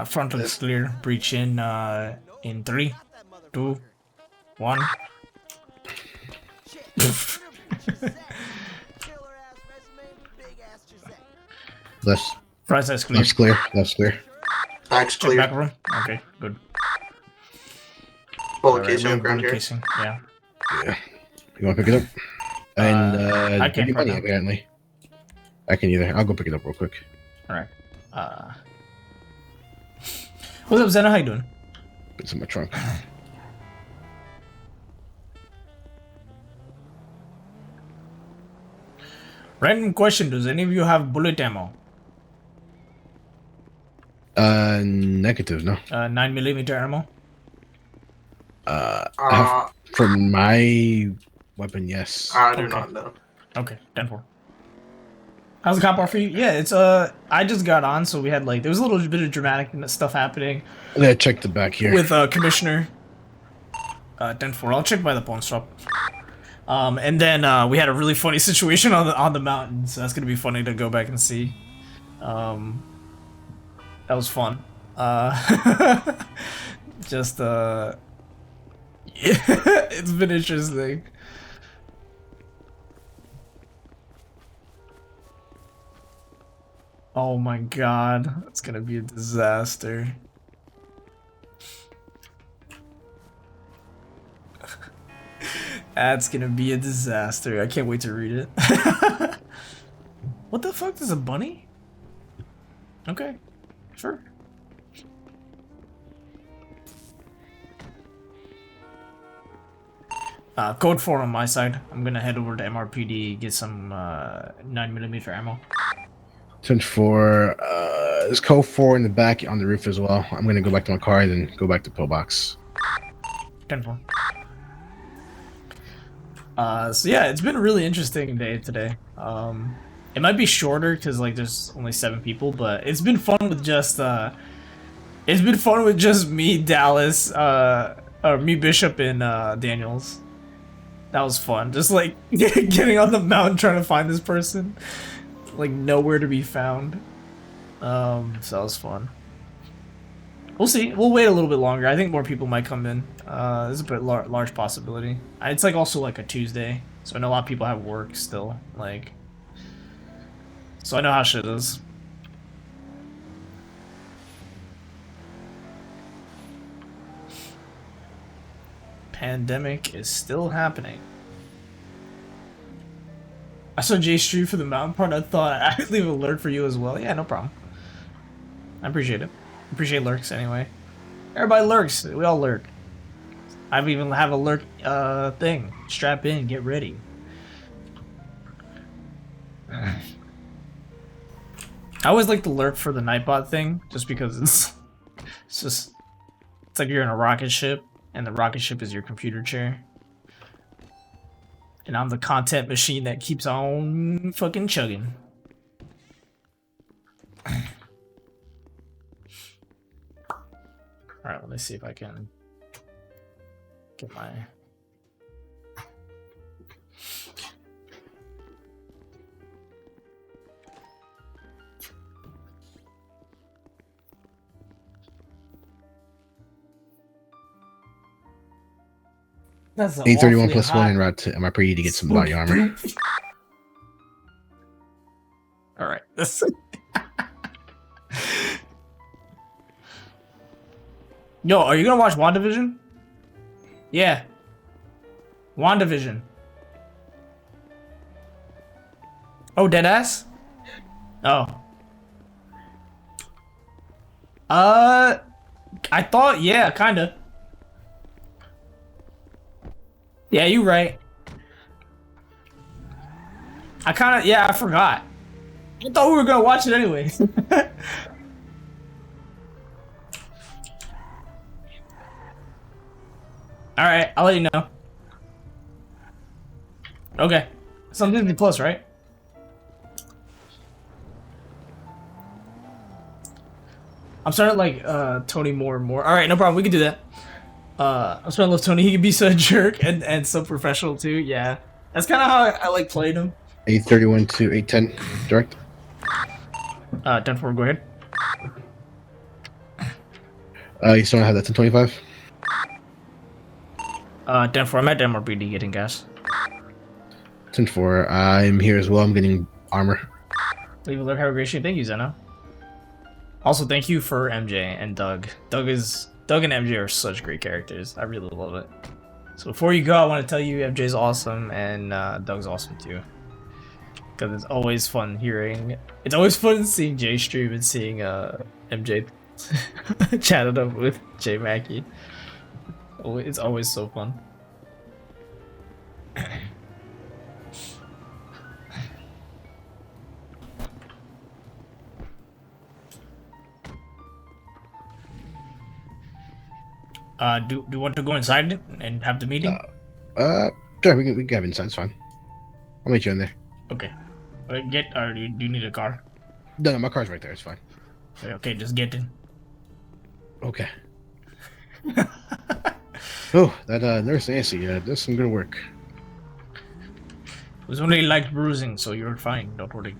Front looks clear. Breach in 3, 2, 1. Left. Right side's clear. Left's clear. Left's clear. Back's Check clear. back room. Okay, good. Bullet Alright, casing on remove ground bullet here. casing. Yeah. Yeah. You want to pick it up? And I can't give me right money now. apparently. I can either. I'll go pick it up real quick. Alright. What's up, Zeno? How you doing? It's in my trunk. Random question: does any of you have bullet ammo? Negative. No. 9mm ammo? I have, from my weapon, yes. I do Okay. not know. Okay, 10-4. How's the cop bar for you? Yeah, it's I just got on, so we had like there was a little bit of dramatic stuff happening I'm gonna check the back here. with Commissioner. 10-4. I'll check by the pawn shop. And then we had a really funny situation on the mountain, so that's gonna be funny to go back and see. That was fun. Just yeah, it's been interesting. Oh my god, it's gonna be a disaster. That's gonna be a disaster. I can't wait to read it. What the fuck? There's a bunny? Okay, sure. Code 4 on my side. I'm gonna head over to MRPD, get some 9mm ammo. 10-4. There's code 4 in the back on the roof as well. I'm gonna go back to my car and then go back to pillbox. 10-4. So yeah, it's been a really interesting day today. It might be shorter because like there's only 7 people, but it's been fun with just me, Dallas, or me, Bishop, and Daniels. That was fun. Just like getting on the mountain trying to find this person, like nowhere to be found. So that was fun. We'll see. We'll wait a little bit longer. I think more people might come in. There's a bit large possibility. It's like also like a Tuesday, so I know a lot of people have work still. Like, so I know how shit is. Pandemic is still happening. I saw Jay Street for the mountain part. I thought I'd leave an alert for you as well. Yeah, no problem. I appreciate it. Appreciate lurks anyway. Everybody lurks. We all lurk. I even have a lurk thing. Strap in, get ready. I always like to lurk for the Nightbot thing, just because it's like you're in a rocket ship, and the rocket ship is your computer chair. And I'm the content machine that keeps on fucking chugging. Alright, let me see if I can get my... That's 831 plus 1 and route to am I pretty to get some body armor. Alright. Yo, are you gonna watch WandaVision? Yeah. WandaVision. Oh, deadass? Oh. I thought, yeah, kinda. Yeah, you right. I forgot. I thought we were gonna watch it anyway. Alright, I'll let you know. Okay. It's on Disney Plus, right? I'm starting to like Tony more and more. Alright, no problem, we can do that. I'm starting to love Tony. He can be so a jerk and so professional too, yeah. That's kinda how I like played him. 831 to 810 direct. 10-4, go ahead. You still don't have that 1025? 10-4, I'm at Denmark BD getting gas. 10-4, I'm here as well. I'm getting armor. Leave a look, have a great stream. Thank you, Zeno. Also, thank you for MJ and Doug. Doug and MJ are such great characters. I really love it. So before you go, I want to tell you MJ's awesome and Doug's awesome too. Because it's always fun seeing Jay stream and seeing MJ chat it up with Jay Mackey. It's always so fun. Do you want to go inside and have the meeting? Sure, we can have inside. It's fine. I'll meet you in there. Okay. Do you need a car? No, my car's right there. It's fine. Okay, just get in. Okay. Oh, that Nurse Nancy does some good work. It was only like bruising, so you're fine. Don't worry.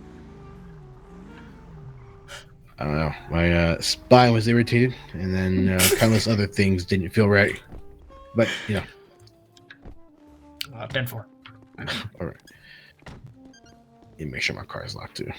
I don't know. My spine was irritated, and then countless other things didn't feel right. But, you know. 10-4. All right. Need to make sure my car is locked, too.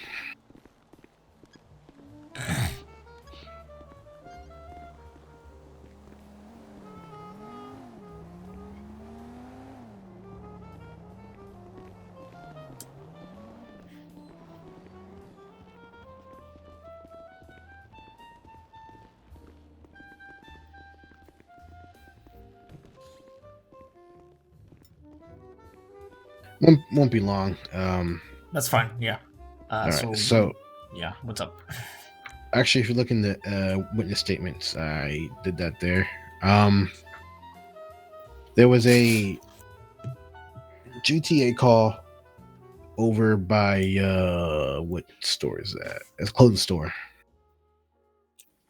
Won't be long. That's fine. Yeah. All right. So yeah, what's up? Actually, if you look in the witness statements, I did that there. There was a GTA call over by what store is that? It's a clothing store.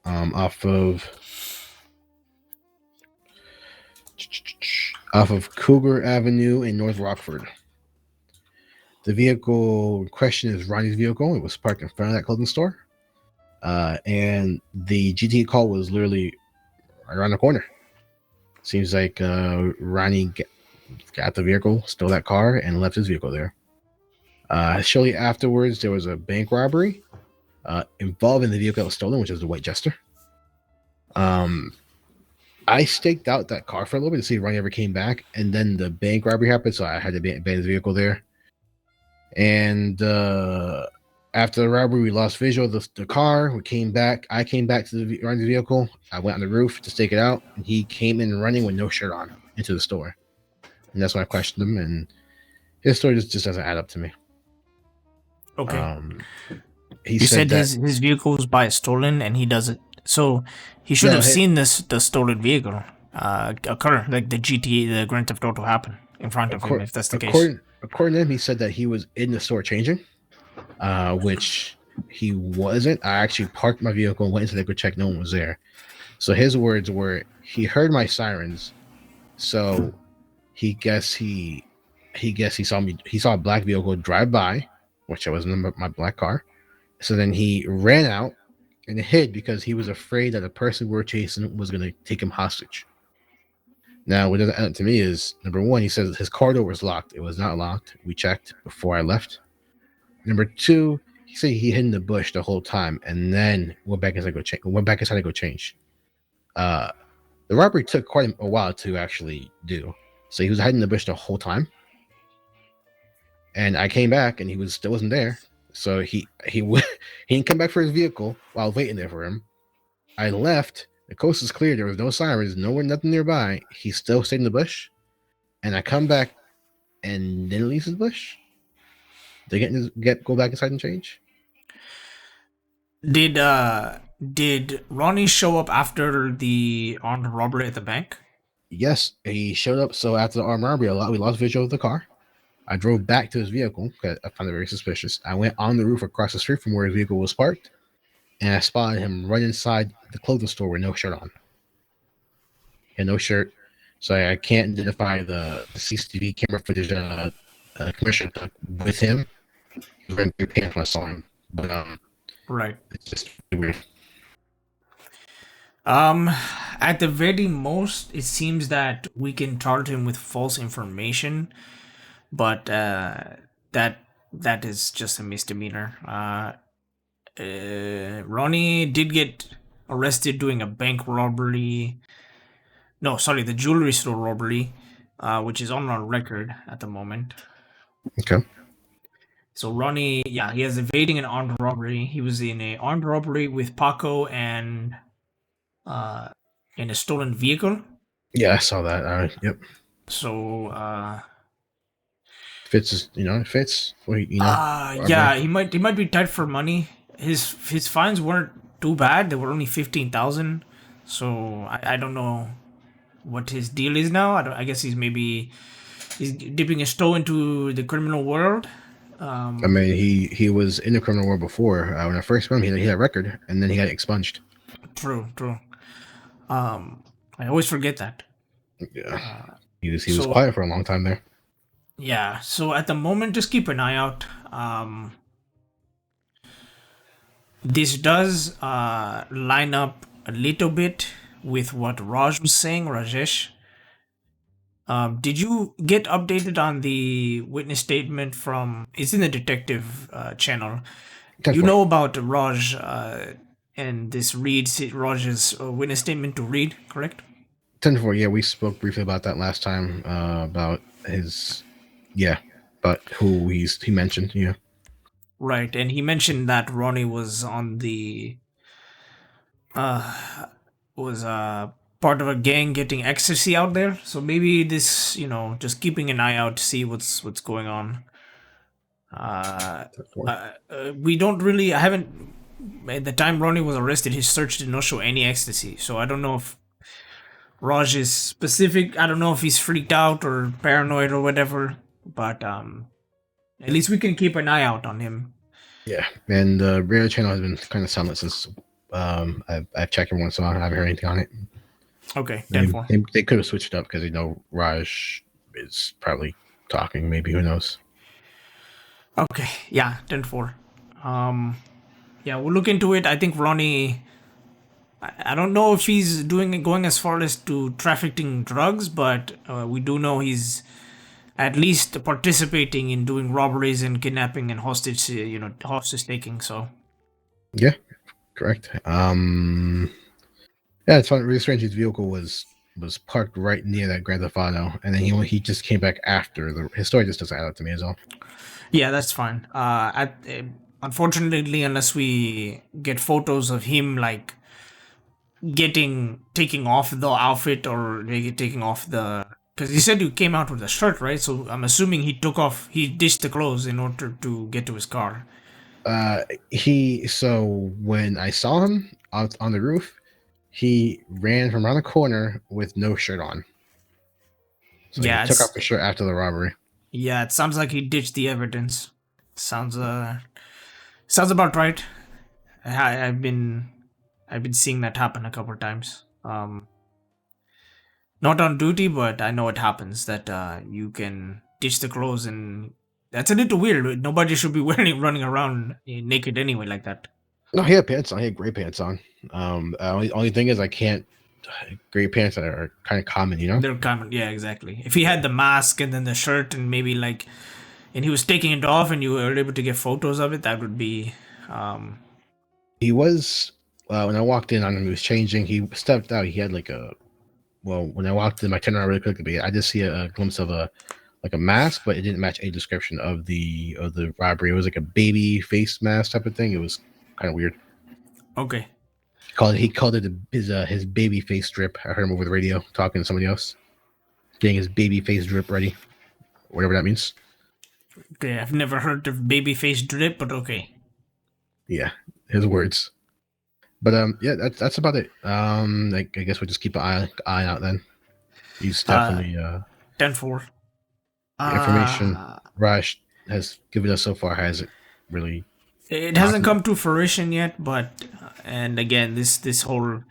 Off of Cougar Avenue in North Rockford. The vehicle in question is Ronnie's vehicle. It was parked in front of that clothing store. And the GTA call was literally right around the corner. Seems like Ronnie got the vehicle, stole that car, and left his vehicle there. Shortly afterwards, there was a bank robbery involving the vehicle that was stolen, which was the white Jester. I staked out that car for a little bit to see if Ronnie ever came back, and then the bank robbery happened, so I had to abandon his vehicle there. And after the robbery, we lost visual of the car. We came back. I came back to Ronnie's vehicle. I went on the roof to stake it out, and he came in running with no shirt on into the store. And that's when I questioned him, and his story just doesn't add up to me. Okay. he You said said that his vehicle was by stolen, and he doesn't. So he should no, have seen the stolen vehicle occur, like the GTA, the Grand Theft Auto happen in front of him. If that's the case. according to him, he said that he was in the store changing, which he wasn't. I actually parked my vehicle and went into the go check. No one was there. So his words were, he heard my sirens, so he guessed he saw me. He saw a black vehicle drive by, which I was in my black car. So then he ran out and hid because he was afraid that the person we were chasing was going to take him hostage. Now, what doesn't add up to me is, number one, he says his car door was locked. It was not locked. We checked before I left. Number two, he said he hid in the bush the whole time and then went back inside to go change. The robbery took quite a while to actually do. So he was hiding in the bush the whole time. And I came back and he still wasn't there. So he didn't come back for his vehicle while I was waiting there for him. I left. The coast was clear. There was no sirens, nothing nearby. He still stayed in the bush. And I come back and then leaves his bush. They go back inside and change. Did Ronnie show up after the armed robbery at the bank? Yes, he showed up. So after the armed robbery, we lost visual of the car. I drove back to his vehicle because I found it very suspicious. I went on the roof across the street from where his vehicle was parked, and I spotted him right inside the clothing store with no shirt on. He had no shirt, so I can't identify the CCTV camera footage commissioner took with him. He was wearing big pants when I saw him, but Right. it's just weird. At the very most, it seems that we can charge him with false information, but that is just a misdemeanor. Ronnie did get arrested doing a bank robbery. No, sorry, the jewelry store robbery, which is on our record at the moment. Okay. So Ronnie, yeah, he is evading an armed robbery. He was in a armed robbery with Paco and in a stolen vehicle. Yeah, I saw that. Yep. So Fits, it fits. yeah, he might be tight for money. His fines weren't too bad. They were only 15,000. So I don't know what his deal is now. I guess he's dipping his toe into the criminal world. I mean, he was in the criminal world before. When I first met him, he had a record, and then he got expunged. True. I always forget that. Yeah, he was quiet for a long time there. Yeah, so at the moment, just keep an eye out. This does line up a little bit with what Raj was saying, Rajesh. Did you get updated on the witness statement from? It's in the detective channel. You know about Raj and this Raj's witness statement to read, correct? 10-4. Yeah, we spoke briefly about that last time. About his, about who he mentioned. Yeah. Right, and he mentioned that Ronnie was on the part of a gang getting ecstasy out there. So maybe this, just keeping an eye out to see what's going on. We don't really. I haven't. At the time Ronnie was arrested, his search did not show any ecstasy. So I don't know if Raj is specific. I don't know if he's freaked out or paranoid or whatever. But at least we can keep an eye out on him. Yeah, and the radio channel has been kind of silent since I've checked it once in a while. I haven't heard anything on it. Okay, 10-4. They could have switched up because Raj is probably talking. Maybe, who knows? Okay, yeah, 10-4. Yeah, we'll look into it. I think Ronnie. I don't know if he's going as far as to trafficking drugs, but we do know he's at least participating in doing robberies and kidnapping and hostage taking. So, yeah, correct. Yeah, it's fun. Really strange. His vehicle was parked right near that Grand Theft Auto, and then he just came back after. His story just doesn't add up to me as well. Yeah, that's fine. Unfortunately, unless we get photos of him like taking off the outfit or taking off the. Because he said he came out with a shirt, right? So I'm assuming he ditched the clothes in order to get to his car. So when I saw him out on the roof, he ran from around the corner with no shirt on. So he Yeah, took off his shirt after the robbery. yeah. It sounds like he ditched the evidence. Sounds sounds about right. I've been seeing that happen a couple of times. Not on duty, but I know it happens that you can ditch the clothes, and that's a little weird. Nobody should be running around naked anyway like that. No, he had pants on. He had gray pants on. Only thing is I can't gray pants that are kind of common, you know. They're common, yeah, exactly. If he had the mask and then the shirt and maybe like, and he was taking it off, and you were able to get photos of it, that would be. He was when I walked in on him, he was changing. He stepped out. He had like a when I walked in, my turnaround really quickly, I did see a glimpse of a mask, but it didn't match any description of the robbery. It was like a baby face mask type of thing. It was kind of weird. Okay. He called it his baby face drip. I heard him over the radio talking to somebody else, getting his baby face drip ready, whatever that means. Okay, I've never heard of baby face drip, but okay. Yeah, his words. But yeah, that's about it. I guess we'll just keep an eye out then. He's definitely 10-4. the information Raj has given us so far hasn't really. It hasn't come to fruition yet, but and again, this whole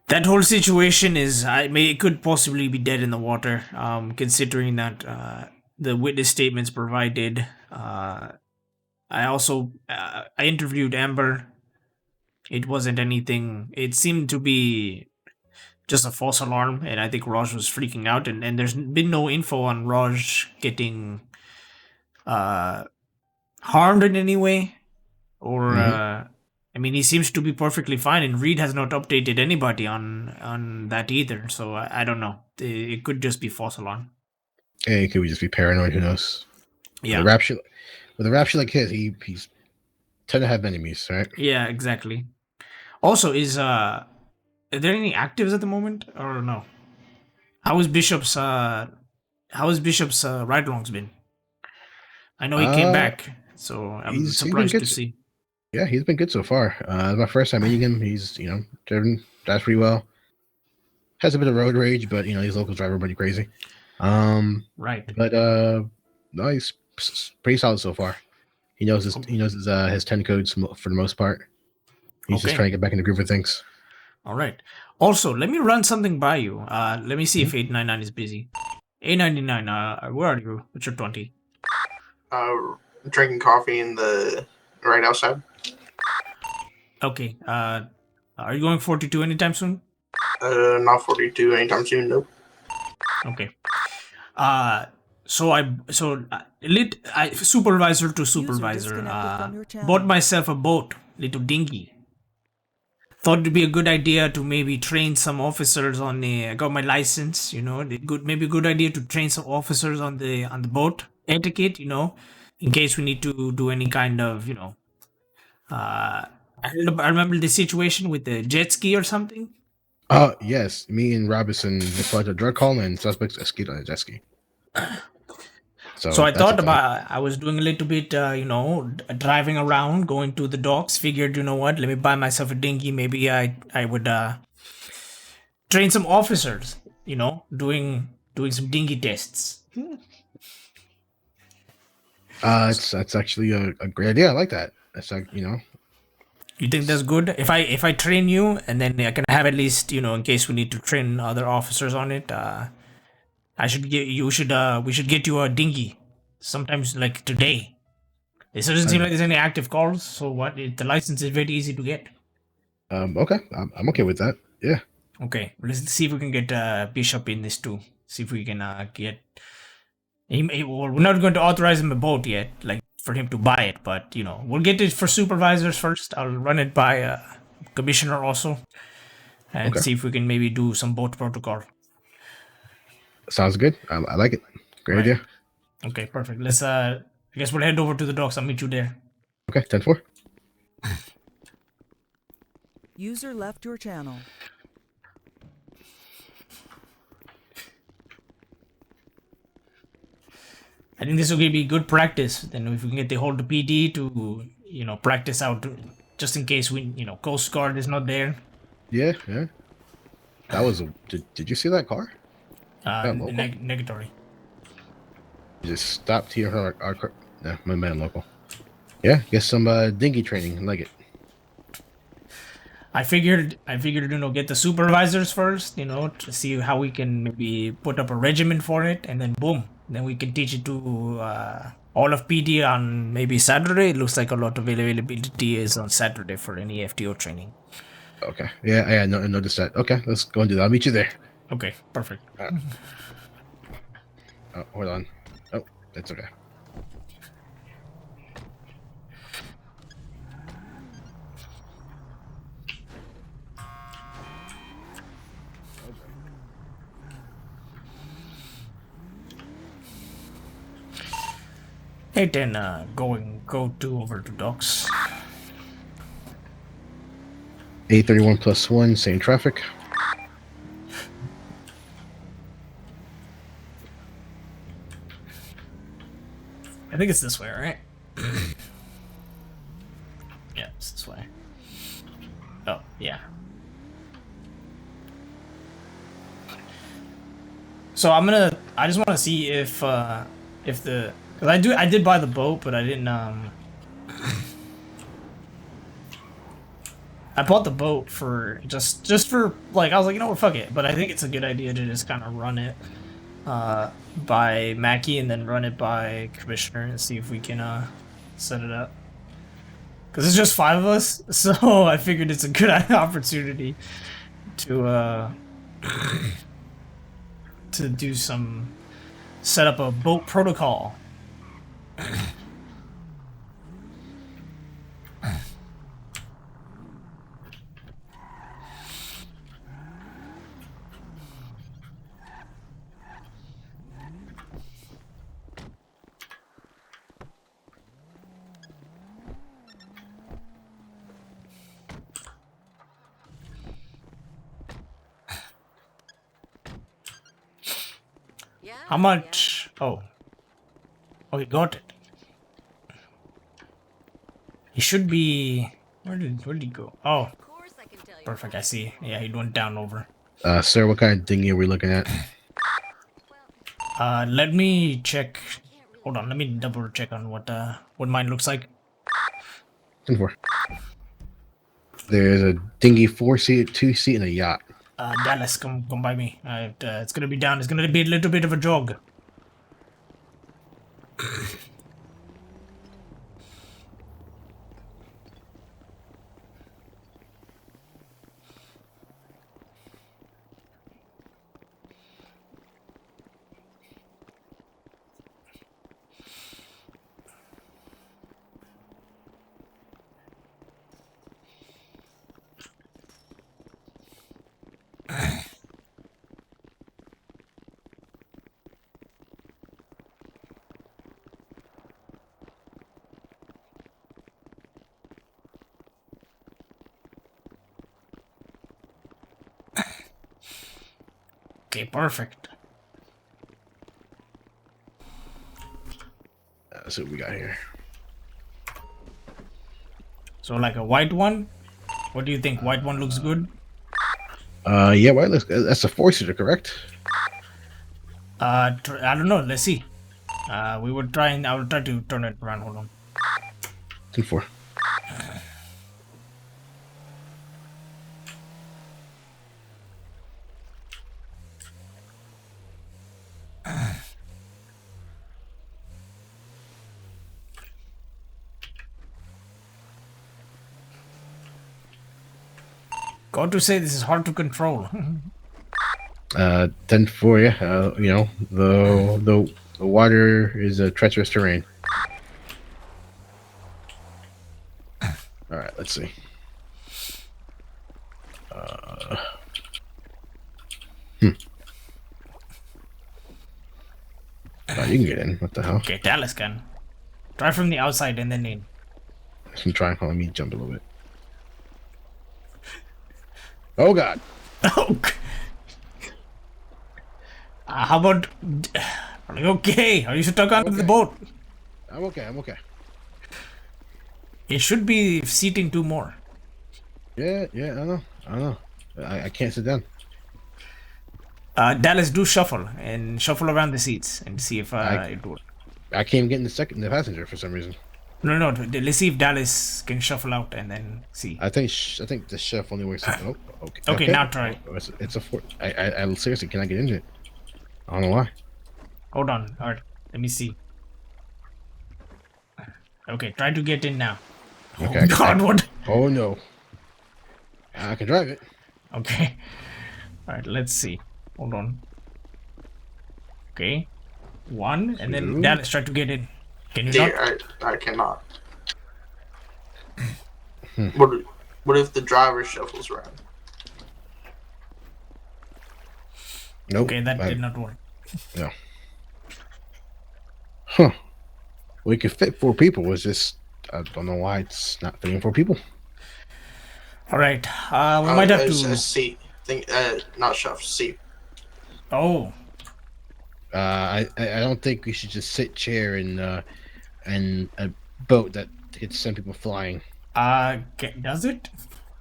that whole situation is it could possibly be dead in the water. Considering that the witness statements provided. I also I interviewed Amber. It wasn't anything. It seemed to be just a false alarm, and I think Raj was freaking out. And there's been no info on Raj getting harmed in any way, or I mean, he seems to be perfectly fine, and Reed has not updated anybody on that either. So I don't know. It could just be false alarm. Hey, could we just be paranoid? Who knows? Yeah. With a rap shit like his, he's tend to have enemies, right? Yeah, exactly. Also, are there any actives at the moment or no? How is Bishop's ride alongs been? I know he came back, so I'm surprised to see. Yeah, he's been good so far. My first time meeting him, he's drives pretty well. Has a bit of road rage, but these locals drive everybody crazy. Right. But no, he's pretty solid so far. He knows his 10 codes for the most part. He's just trying to get back in the groove of things. All right. Also, let me run something by you. Let me see if 899 is busy. 899, where are you? What's your 20? Drinking coffee in the right outside. Okay. Are you going 42 anytime soon? Not 42 anytime soon. Nope. Okay. Supervisor to supervisor, bought myself a boat, little dinghy. Thought it'd be a good idea to maybe train some officers on the. I got my license, maybe a good idea to train some officers on the boat etiquette, in case we need to do any kind of, I remember the situation with the jet ski or something. Yes, me and Robinson deployed a drug call and suspects escaped on a jet ski. So I thought I was doing a little bit, driving around, going to the docks. Figured, let me buy myself a dinghy. Maybe I would train some officers, doing some dinghy tests. That's actually a great idea. I like that. That's like You think that's good? If I train you, and then I can have at least, in case we need to train other officers on it. We should get you a dinghy sometimes, like today. It doesn't seem like there's any active calls, so what? The license is very easy to get. Okay, I'm okay with that. Yeah. Okay, let's see if we can get Bishop in this too. See if we can get. We're not going to authorize him a boat yet, like for him to buy it, but we'll get it for supervisors first. I'll run it by commissioner also, and see if we can maybe do some boat protocol. Sounds good. I like it. Great idea. Okay, perfect. Let's I guess we'll head over to the docks. I'll meet you there. Okay, 10-4. User left your channel. I think this will be good practice. Then if we can get the whole PD to, practice out, just in case Coast Guard is not there. Yeah, yeah. That was a. Did you see that car? Local? Negatory. Just stopped here. Yeah, my man, local. Yeah, get some dinghy training. I like it. I figured, get the supervisors first, to see how we can maybe put up a regimen for it, and then boom, then we can teach it to all of PD on maybe Saturday. It looks like a lot of availability is on Saturday for any FTO training. Okay. Yeah, I noticed that. Okay, let's go and do that. I'll meet you there. Okay, perfect. Oh, hold on. Oh, that's okay. Hey, then go over to docks. 831 plus 1, same traffic. I think it's this way, right? Yeah, it's this way. Oh, yeah. So I just want to see if cause I did buy the boat, but I didn't, I bought the boat for just for like, I was like, fuck it. But I think it's a good idea to just kind of run it, by Mackie and then run it by Commissioner and see if we can, set it up. Cause it's just 5 of us, so I figured it's a good opportunity to, to do set up a boat protocol. How much? Oh, he got it. He should be. Where did he go? Oh, perfect. I see. Yeah, he went down over. Sir, what kind of dinghy are we looking at? Let me check. Hold on. Let me double check on what mine looks like. 10-4. There's a dinghy 4-seat, 2-seat, and a yacht. Dallas, come by me. It's gonna be down. It's gonna be a little bit of a jog. Okay, perfect. Let's see what we got here. So like a white one? What do you think? White one looks good? Yeah, white looks. That's a 4-seater, correct? I don't know. Let's see. I will try to turn it around. Hold on. 10-4. Got to say, this is hard to control. 10-4. Yeah. The water is a treacherous terrain. All right. Let's see. Oh, you can get in. What the hell? Okay, Dallas can. Try from the outside and then in. I'm trying to let me jump a little bit. Oh God. Oh. How about Are you okay? Are you stuck on the Okay. boat? I'm okay. I'm okay. It should be seating 2 more. Yeah, yeah. I know. I know. I can't sit down. Dallas, do shuffle and shuffle around the seats and see if I it works. I can't get in the passenger for some reason. No, no, let's see if Dallas can shuffle out and then see. I think the chef only works. Oh, okay. Okay, now try. Oh, it's a four. I seriously cannot get into it. I don't know why. Hold on. All right, let me see. Okay, try to get in now. Okay. Oh God, what? Oh no. I can drive it. Okay. All right, let's see. Hold on. Okay, 1, and then Two. Dallas try to get in. Can you Dear, not? I cannot. What if the driver shuffles around? Nope. Okay, that did not work. No. Huh. We could fit 4 people. It's just I don't know why it's not fitting 4 people. All right, we might have A to. seat. Not shuffle. Seat. Oh, I don't think we should just sit chair in a boat that could send people flying. does it?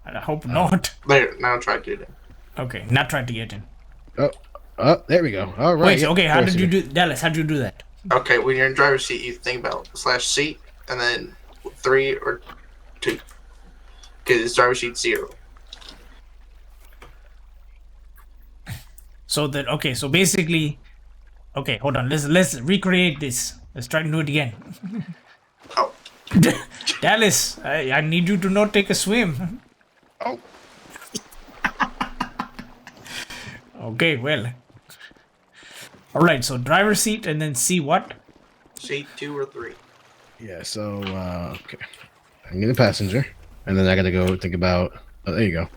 I hope not. There. Now try to get in. Okay, not trying to get in. Oh, there we go. All right. Wait, okay, how did you do, Dallas? How did you do that? Okay, when you're in driver's seat, you think about /seat and then 3 or 2. Because it's driver's seat 0. So that okay, so basically, okay, hold on. Let's recreate this. Let's try to do it again. Oh. Dallas, I need you to not take a swim. Oh. Okay, well. All right, so driver's seat and then see what? Seat 2 or 3. Yeah. So okay, I'm getting a passenger, and then I gotta go think about. Oh, there you go.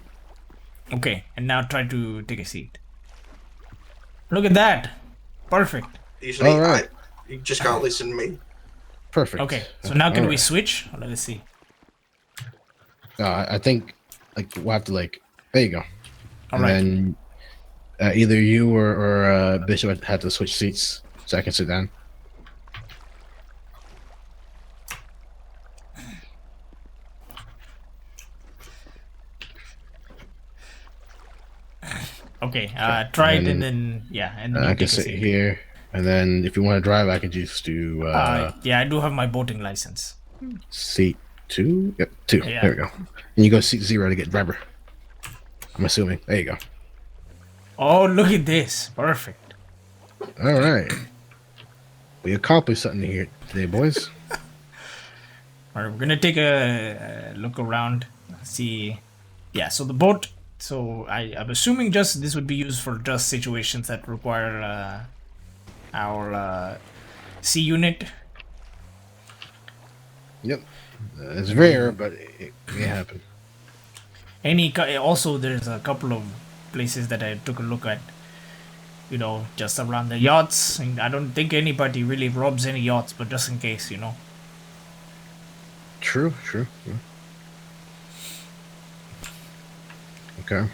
Okay, and now try to take a seat. Look at that. Perfect. Usually, All right. you just gotta listen to me. Perfect. Okay, so now can All we right. switch? Let's see. I think like we'll have to like. There you go. All and right. then either you or Bishop have to switch seats so I can sit down. Okay, try it And and then yeah, and then you I take can a sit seat. here, and then if you want to drive, I can just do Yeah, I do have my boating license. seat 2. Yep, 2. Yeah. There we go. And you go seat 0 to get driver. I'm assuming. There you go. Oh, look at this. Perfect. All right. We accomplished something here today, boys. All right, we're gonna take a look around, see. Yeah, so the boat. So I'm assuming just this would be used for just situations that require our C unit. Yep. It's rare, but it may happen. Also, there's a couple of places that I took a look at. You know, just around the yachts. And I don't think anybody really robs any yachts, but just in case, you know. True. Yeah. Okay.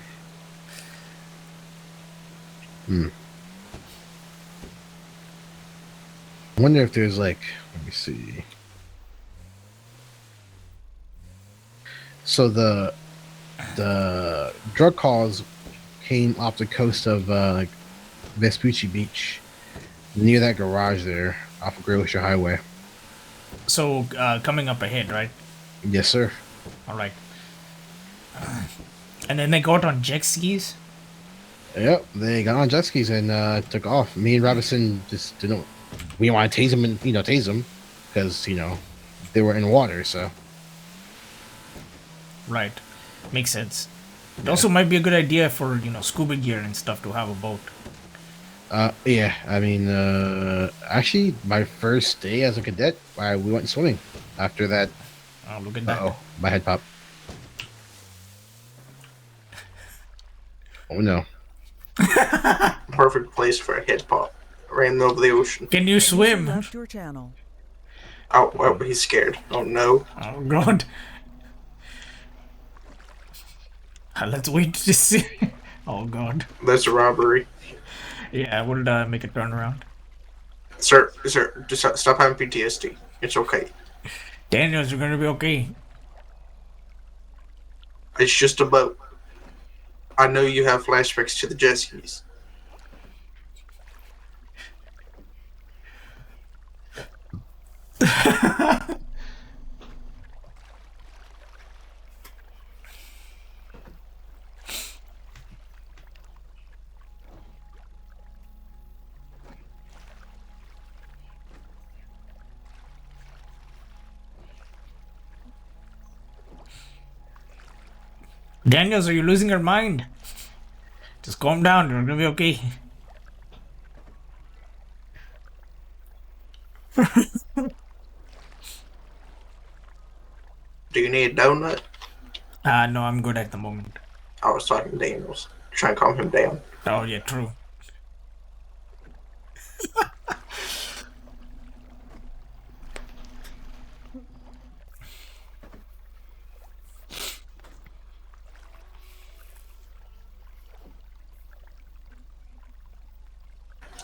I wonder if there's like, let me see. So the drug calls came off the coast of like Vespucci Beach, near that garage there, off of Great Ocean Highway. So coming up ahead, right? Yes, sir. All right. And then they got on jet skis. Yep, they got on jet skis and took off. Me and Robinson just didn't. We didn't want to tase them and tase them because they were in water. So Right. Makes sense. It also might be a good idea for, scuba gear and stuff to have a boat. yeah. I mean, actually, my first day as a cadet, we went swimming. After that, Oh, look at that. oh, my head popped. Oh no. Perfect place for a head pop. Right in the middle of the ocean. Can you User swim? left your channel. Oh, well, he's scared. Oh no. Oh, God. Let's wait to see. Oh, God. That's a robbery. Yeah, I will make a turnaround. Sir, just stop having PTSD. It's okay. Daniels, you're gonna be okay. It's just a boat. I know you have flashbacks to the Jessies. Daniels, are you losing your mind? Just calm down. You're gonna be okay. Do you need a donut? No, I'm good at the moment. I was talking to Daniels, trying to calm him down. Oh yeah, true.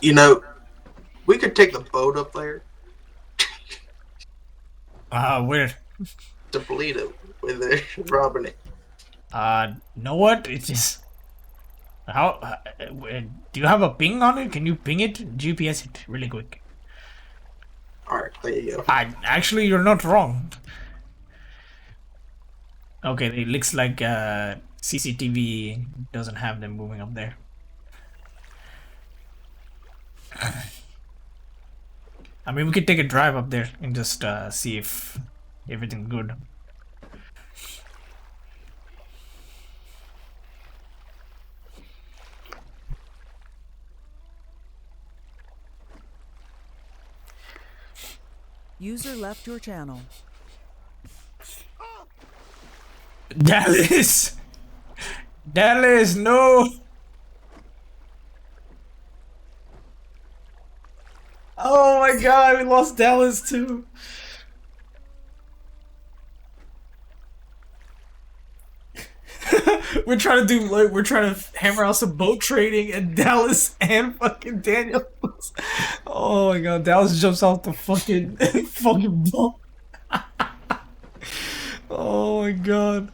You know, we could take the boat up there Where? to Polito with they're robbing it. Know what? It's just how. Do you have a ping on it? Can you ping it? GPS it really quick. All right, there you go. Actually, you're not wrong. Okay, it looks like CCTV doesn't have them moving up there. I mean, we could take a drive up there and just see if everything's good. User left your channel. Dallas! Dallas, no! Oh my god, we lost Dallas too. We're trying to hammer out some boat trading and Dallas and fucking Daniels. Oh my god, Dallas jumps off the fucking fucking boat. Oh my god.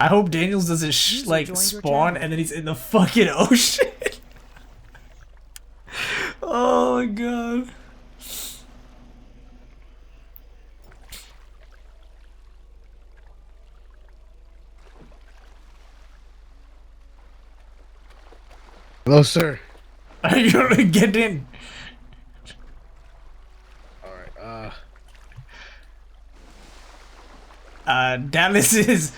I hope Daniels doesn't User like joined your spawn channel. and then he's in the fucking ocean. Oh my god. Hello, sir. You gotta get in. All right. Dallas is.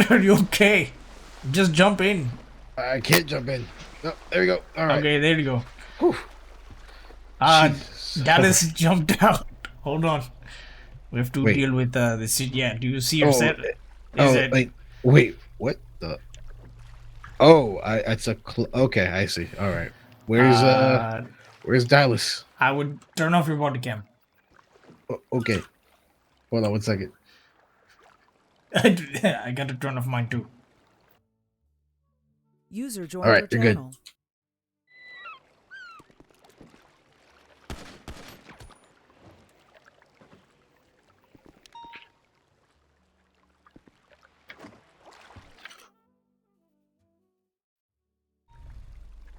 Are you okay? Just jump in. I can't jump in. No, there we go. All right. Okay, there you go. Whew. Jesus. Dallas jumped out. Hold on. We have to Wait. deal with this. Yeah, do you see your Oh, set? Is oh, it? like, wait, what the? Oh, it's a. Okay, I see. All right. Where's Dallas? I would turn off your body cam. Okay. Hold on 1 second. I got to turn off mine too. User joined All right, your you're good. channel.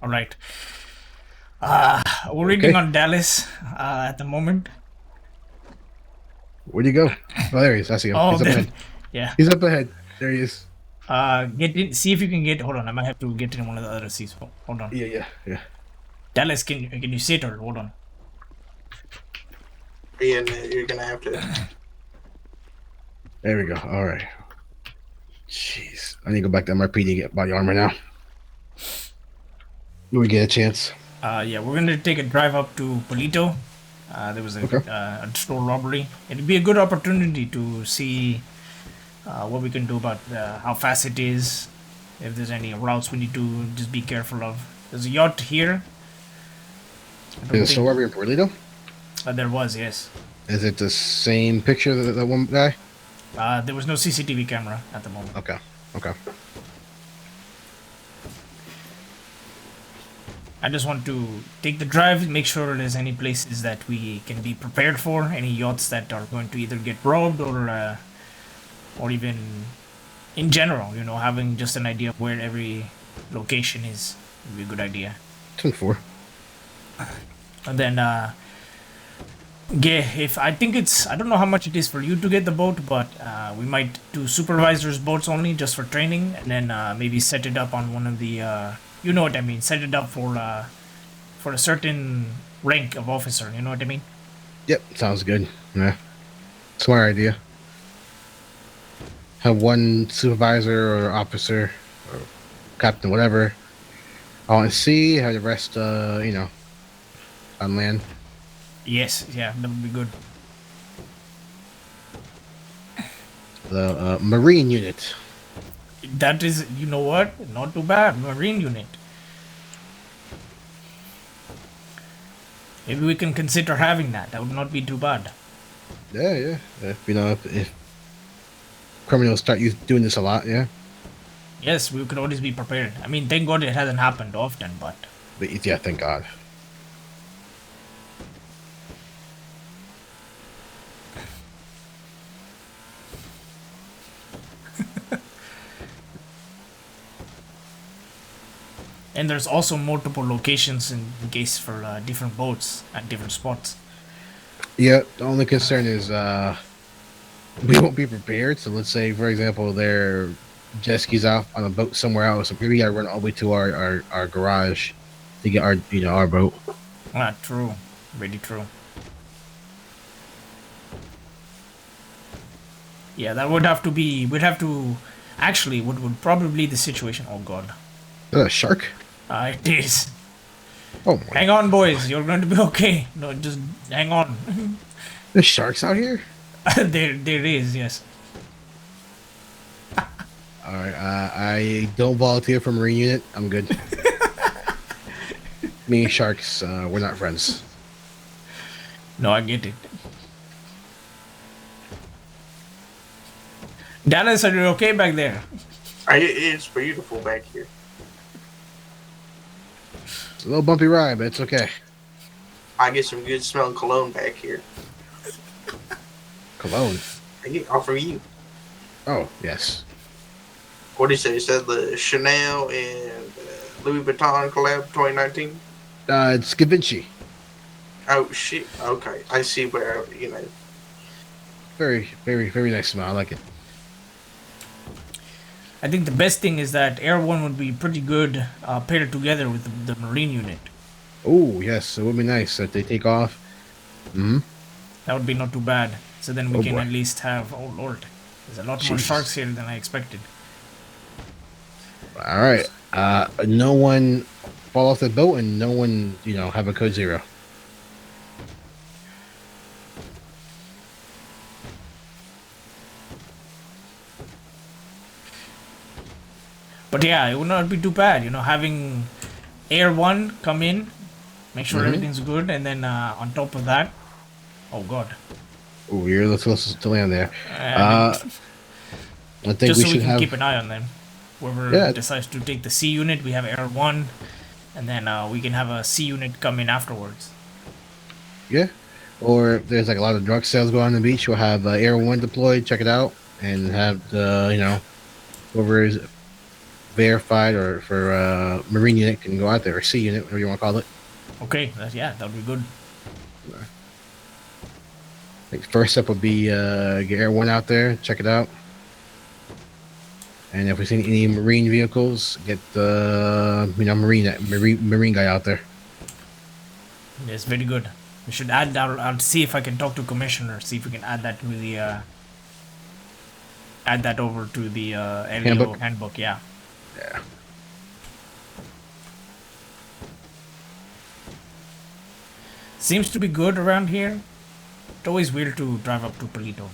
All right. We're reading Okay. on Dallas at the moment. Where'd he go? Oh, there he is. I see him. Oh, He's up then, ahead. yeah. He's up ahead. There he is. Get in. See if you can get. Hold on. I might have to get in one of the other seats. Hold on. Yeah. Dallas, can you sit or hold on? Ian, you're gonna have to. There we go. All right. Jeez. I need to go back to MRP to get body armor now. When we get a chance. Yeah, we're gonna take a drive up to Polito. There was Okay. a store robbery. It'd be a good opportunity to see what we can do about how fast it is. If there's any routes we need to just be careful of. There's a yacht here. I don't There's a think- store robbery in Puerto Rico? there was, yes. Is it the same picture that that one guy? There was no CCTV camera at the moment. Okay. I just want to take the drive, make sure there's any places that we can be prepared for, any yachts that are going to either get robbed or even in general, having just an idea of where every location is would be a good idea. 10-4. And then, if I think I don't know how much it is for you to get the boat, but we might do supervisors' boats only just for training, and then maybe set it up on one of the, you know what I mean, set it up for a certain rank of officer, you know what I mean? Yep, sounds good. Yeah, smart idea. Have one supervisor or officer or captain, whatever, on sea. Have the rest, on land. Yes, yeah, that would be good. The marine unit. That is, you know what? Not too bad. Marine unit. Maybe we can consider having that. That would not be too bad. Yeah. If criminals start doing this a lot, yeah. Yes, we could always be prepared. I mean, thank God it hasn't happened often, but But yeah, thank God. and there's also multiple locations in case for different boats at different spots. Yeah, the only concern is we won't be prepared. So let's say, for example, their jet skis off on a boat somewhere else. So we gotta run all the way to our garage to get our boat. Ah, true. Very true. Yeah, that would have to be. We'd have to. Actually, what would probably the situation? Oh God. Is that a shark? It is. Oh my! Hang on, boys. You're going to be okay. No, just hang on. There's sharks out here. there is. Yes. All right. I don't volunteer for Marine unit. I'm good. Me and sharks, we're not friends. No, I get it. Dallas, are you okay back there? It's beautiful back here. It's a little bumpy ride, but it's okay. I get some good smelling cologne back here. Cologne. I get offer you. Oh yes. What did he say? He said the Chanel and Louis Vuitton collab 2019. It's Givenchy. Oh shit. Okay, I see where Very, very, very nice smell. I like it. I think the best thing is that Air 1 would be pretty good paired together with the Marine unit. Oh yes, it would be nice if they take off. Hmm. That would be not too bad. So then we Oh, can boy. at least have. Oh lord, there's a lot more Jesus. sharks here than I expected. All right. No one fall off the boat, and no one, have a code 0. But yeah, it would not be too bad. Having Air 1 come in, make sure Mhm. everything's good, and then on top of that, oh god. Oh, you're the closest to land there. I I think just we so we should can have. keep an eye on them. Whoever Yeah. decides to take the C unit, we have Air 1, and then we can have a C unit come in afterwards. Yeah. Or if there's like a lot of drug sales going on the beach, we'll have Air 1 deployed, check it out, and have whoever is verified or for Marine unit can go out there, or C unit, whatever you want to call it. Okay, that would be good. Like first step would be get Air 1 out there, check it out. And if we see any Marine vehicles, get the Marine guy out there. Yes, very good. We should add that. I'll see if I can talk to Commissioner, see if we can add that to the add that over to the LEO handbook. Yeah. Yeah. Seems to be good around here. It's always weird to drive up to Polito.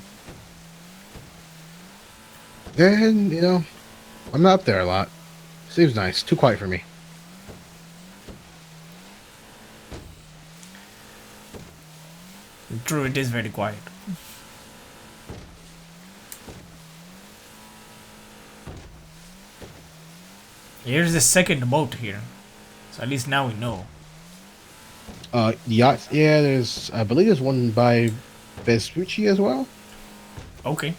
And I'm not up there a lot. Seems nice. Too quiet for me. True, it is very quiet. Here's the second boat here. So at least now we know. Yachts. Yeah, I believe there's one by Vespucci as well. Okay.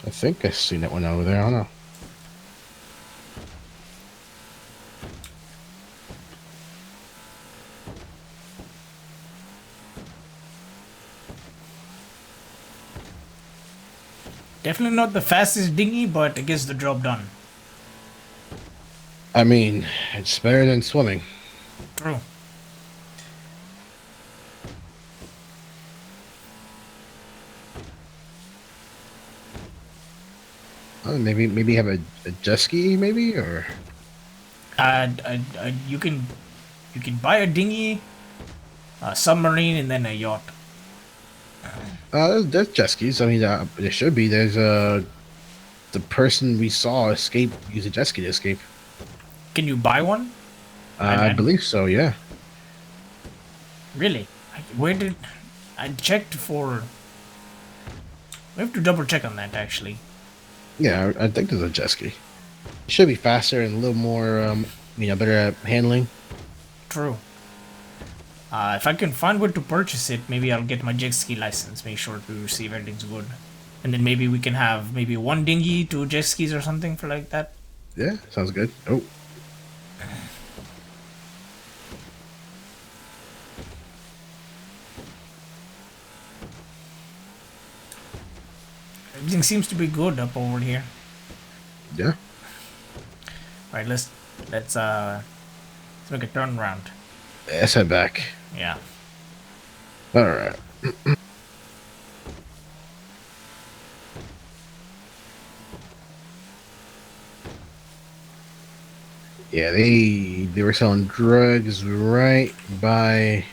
I think I've seen that one over there. I don't know. Definitely not the fastest dinghy, but it gets the job done. I mean, it's better than swimming. True. Maybe have a jet ski, maybe, or You can buy a dinghy, a submarine, and then a yacht. there's jet skis. I mean, there should be. There's the person we saw escape use a jet ski to escape. Can you buy one? I believe so. Yeah. Really? Where did I checked for? We have to double check on that actually. Yeah, I think there's a jet ski. It should be faster and a little more, better at handling. True. If I can find where to purchase it, maybe I'll get my jet ski license. Make sure to see if everything's good, and then maybe we can have maybe one dinghy, two jet skis, or something for like that. Yeah, sounds good. Oh, Everything seems to be good up over here. yeah. All right, let's make a turn around. Let's head back. Yeah. All right. Yeah, they were selling drugs right by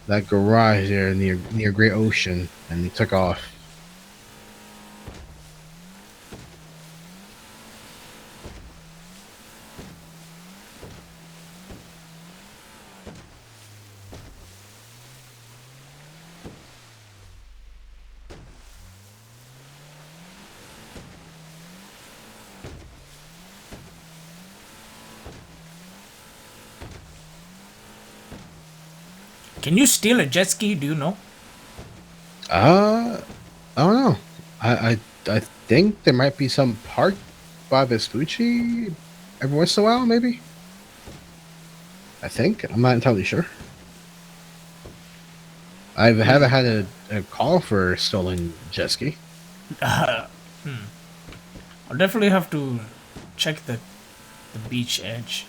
that garage there near Great Ocean, and they took off. Can you steal a jet ski? Do you know? I don't know. I think there might be some parked by Vespucci every once in a while, maybe. I think I'm not entirely sure. I haven't had a call for a stolen jet ski. I'll definitely have to check the beach edge.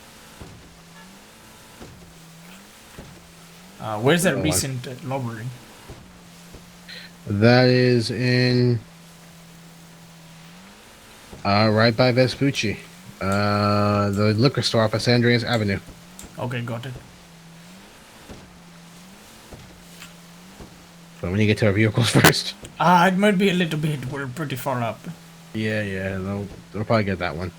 Where's that Oh, recent robbery? That is in right by Vespucci, the liquor store off of San Andreas Avenue. Okay, got it. But when you get to our vehicles first. It might be a little bit. We're pretty far up. Yeah, they'll probably get that one.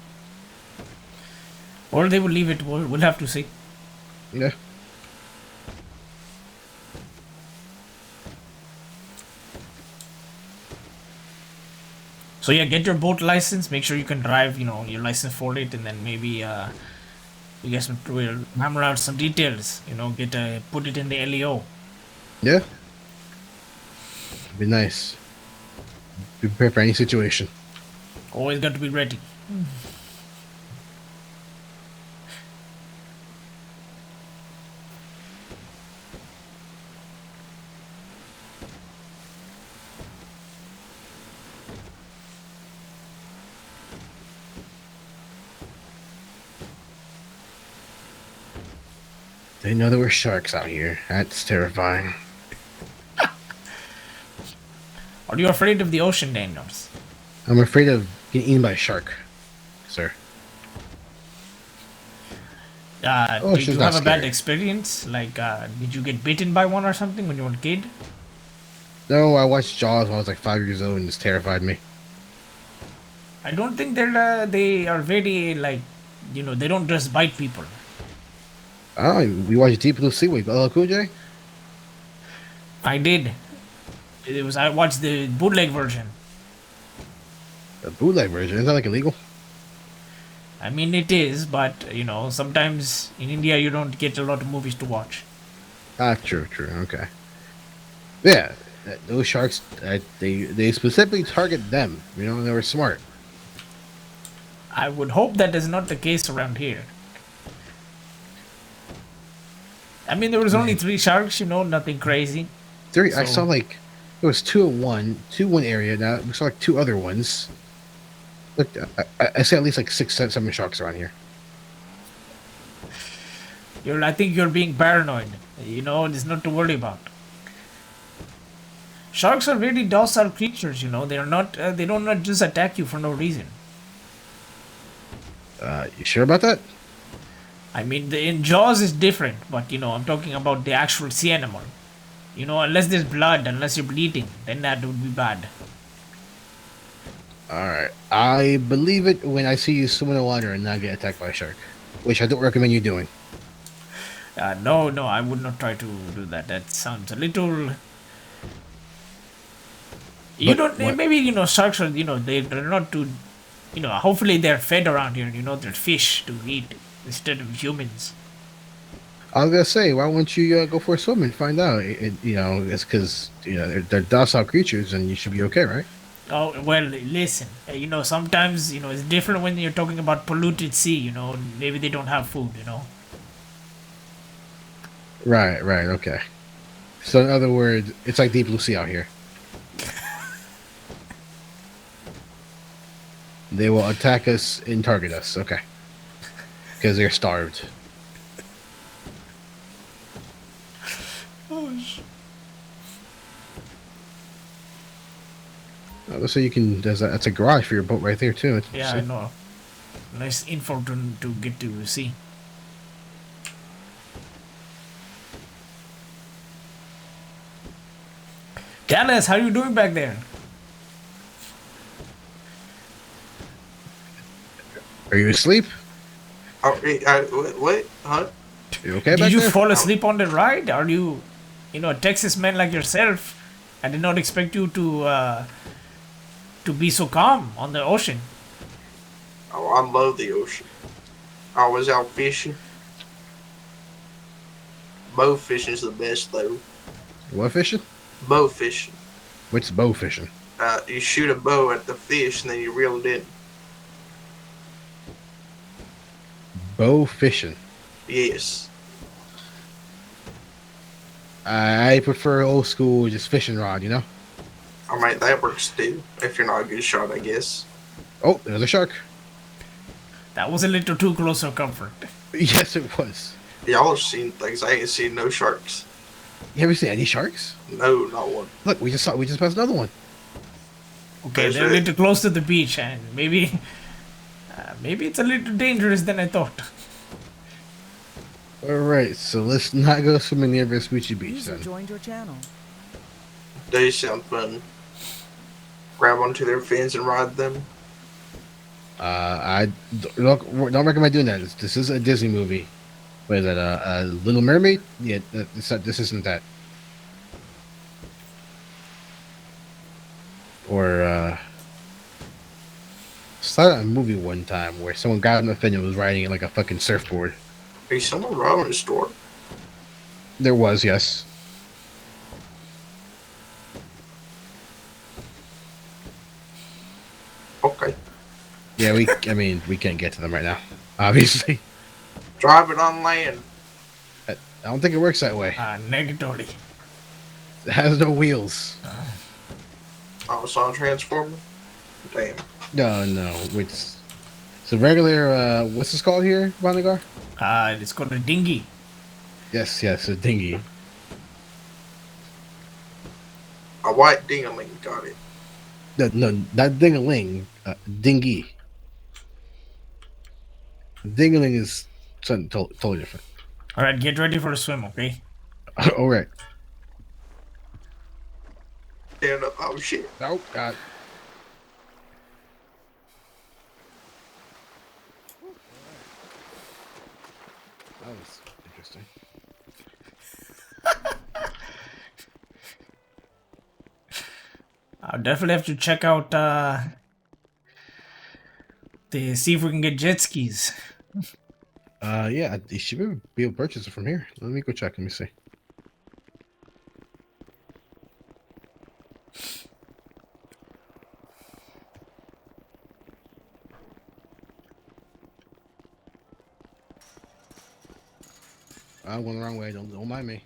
Or they will leave it. We'll have to see. Yeah. So yeah, get your boat license. Make sure you can drive. Your license for it, and then maybe you guys will hammer out some details. Put it in the LEO. Yeah. Be nice. Be prepared for any situation. Always got to be ready. They know there were sharks out here. That's terrifying. Are you afraid of the ocean, Daniels? I'm afraid of getting eaten by a shark, sir. Did she's you not have a bad scary. experience? Like, did you get bitten by one or something when you were a kid? No, I watched Jaws when I was like 5 years old, and it's terrified me. I don't think they are very like, they don't just bite people. Oh, we watched Deep Blue Sea with LL Cool J? I did. I watched the bootleg version. The bootleg version. Is that like illegal? I mean, it is, but sometimes in India you don't get a lot of movies to watch. Ah, true, true. Okay. Yeah, those sharks, they specifically target them. They were smart. I would hope that is not the case around here. I mean, there was only Man. 3 sharks, nothing crazy. Three. I saw So like there was two in one area. Now we saw like two other ones. Look, I see at least like 7 sharks around here. I think you're being paranoid. There's not to worry about. Sharks are really docile creatures. They're not. They don't not just attack you for no reason. You sure about that? I mean, in Jaws is different, but I'm talking about the actual sea animal. Unless there's blood, unless you're bleeding, then that would be bad. All right. I believe it when I see you swim in the water and not get attacked by a shark, which I don't recommend you doing. No, no, I would not try to do that. That sounds a little. You But don't. what? Maybe sharks are. They're not too. Hopefully they're fed around here. They're fish to eat instead of humans. I was gonna say, why won't you go for a swim and find out? It's because they're docile creatures, and you should be okay, right? Oh well, listen. Sometimes it's different when you're talking about polluted sea. Maybe they don't have food. Right, right, okay. So in other words, it's like deep blue sea out here. They will attack us and target us. Okay, because they're starved. So you can. That's a garage for your boat right there too. Yeah, I know. Nice info to get to see. Dallas, how you doing back there? Are you asleep? Oh, what? Huh? You okay Did back you there? fall asleep on the ride? Are you, a Texas man like yourself? I did not expect you to be so calm on the ocean. Oh, I love the ocean. I was out fishing. Bow fishing is the best though. What fishing? Bow fishing. What's bow fishing? You shoot a bow at the fish and then you reel it in. Bow fishing. Yes. I prefer old school, just fishing rod. I mean, that works too. If you're not a good shot, I guess. Oh, there's a shark. That was a little too close for comfort. Yes, it was. Y'all have seen things. I ain't seen no sharks. You ever seen any sharks? No, not one. Look, we just passed another one. Okay, That's they're a right. little close to the beach, and maybe it's a little dangerous than I thought. All right, so let's not go swimming near Vespucci Beach User then. joined your channel. They sound fun. Grab onto their fins and ride them. I don't recommend doing that. This is a Disney movie. What is that? A Little Mermaid? Yeah, this isn't that. Or saw a movie one time where someone got on the fin and was riding it like a fucking surfboard. Hey, someone robbing a store. There was, yes. Okay. Yeah, I mean, we can't get to them right now. Obviously, Drive it on land. I don't think it works that way. Negatory. It has no wheels. I was on Transformer. Damn. No. It's a regular. What's this called here, Bonigar? It's called a dinghy. Yes, a dinghy. A white dingaling got it. No, not dingaling. Dinghy. Dingaling is something totally different. All right, get ready for a swim, okay? All right. Stand up. Oh, shit. Oh God. That was interesting. I'll definitely have to check out to see if we can get jet skis. Yeah, you should be able to purchase it from here. Let me go check. Let me see. I'm going the wrong way. Don't mind me.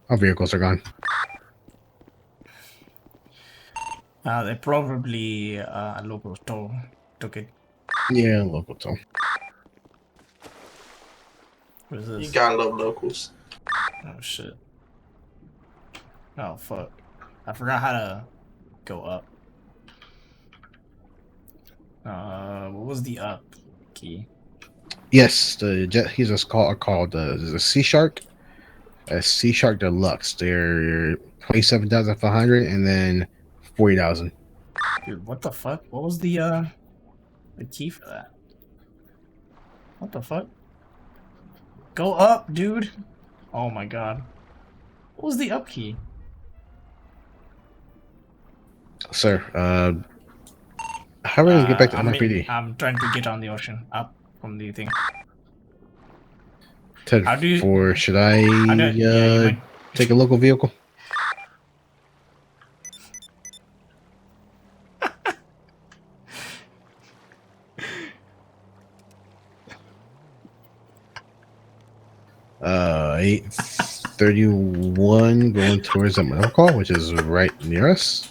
Our vehicles are gone. They probably a local took it. Yeah, local toll. What is You this? gotta love locals. Oh shit. Oh fuck. I forgot how to go up. What was the up key? Yes, the jet skis are called the Sea Shark. A Sea Shark Deluxe. They're 27,500 and then 40,000. Dude, what the fuck? What was the key for that? What the fuck? Go up, dude. Oh my god. What was the up key? Sir, how are we gonna get back to MRPD? I'm trying to get on the ocean. Up from the thing. Ted, How do you- should I yeah, you might. take a local vehicle? Uh, 831 going towards that rental call, which is right near us.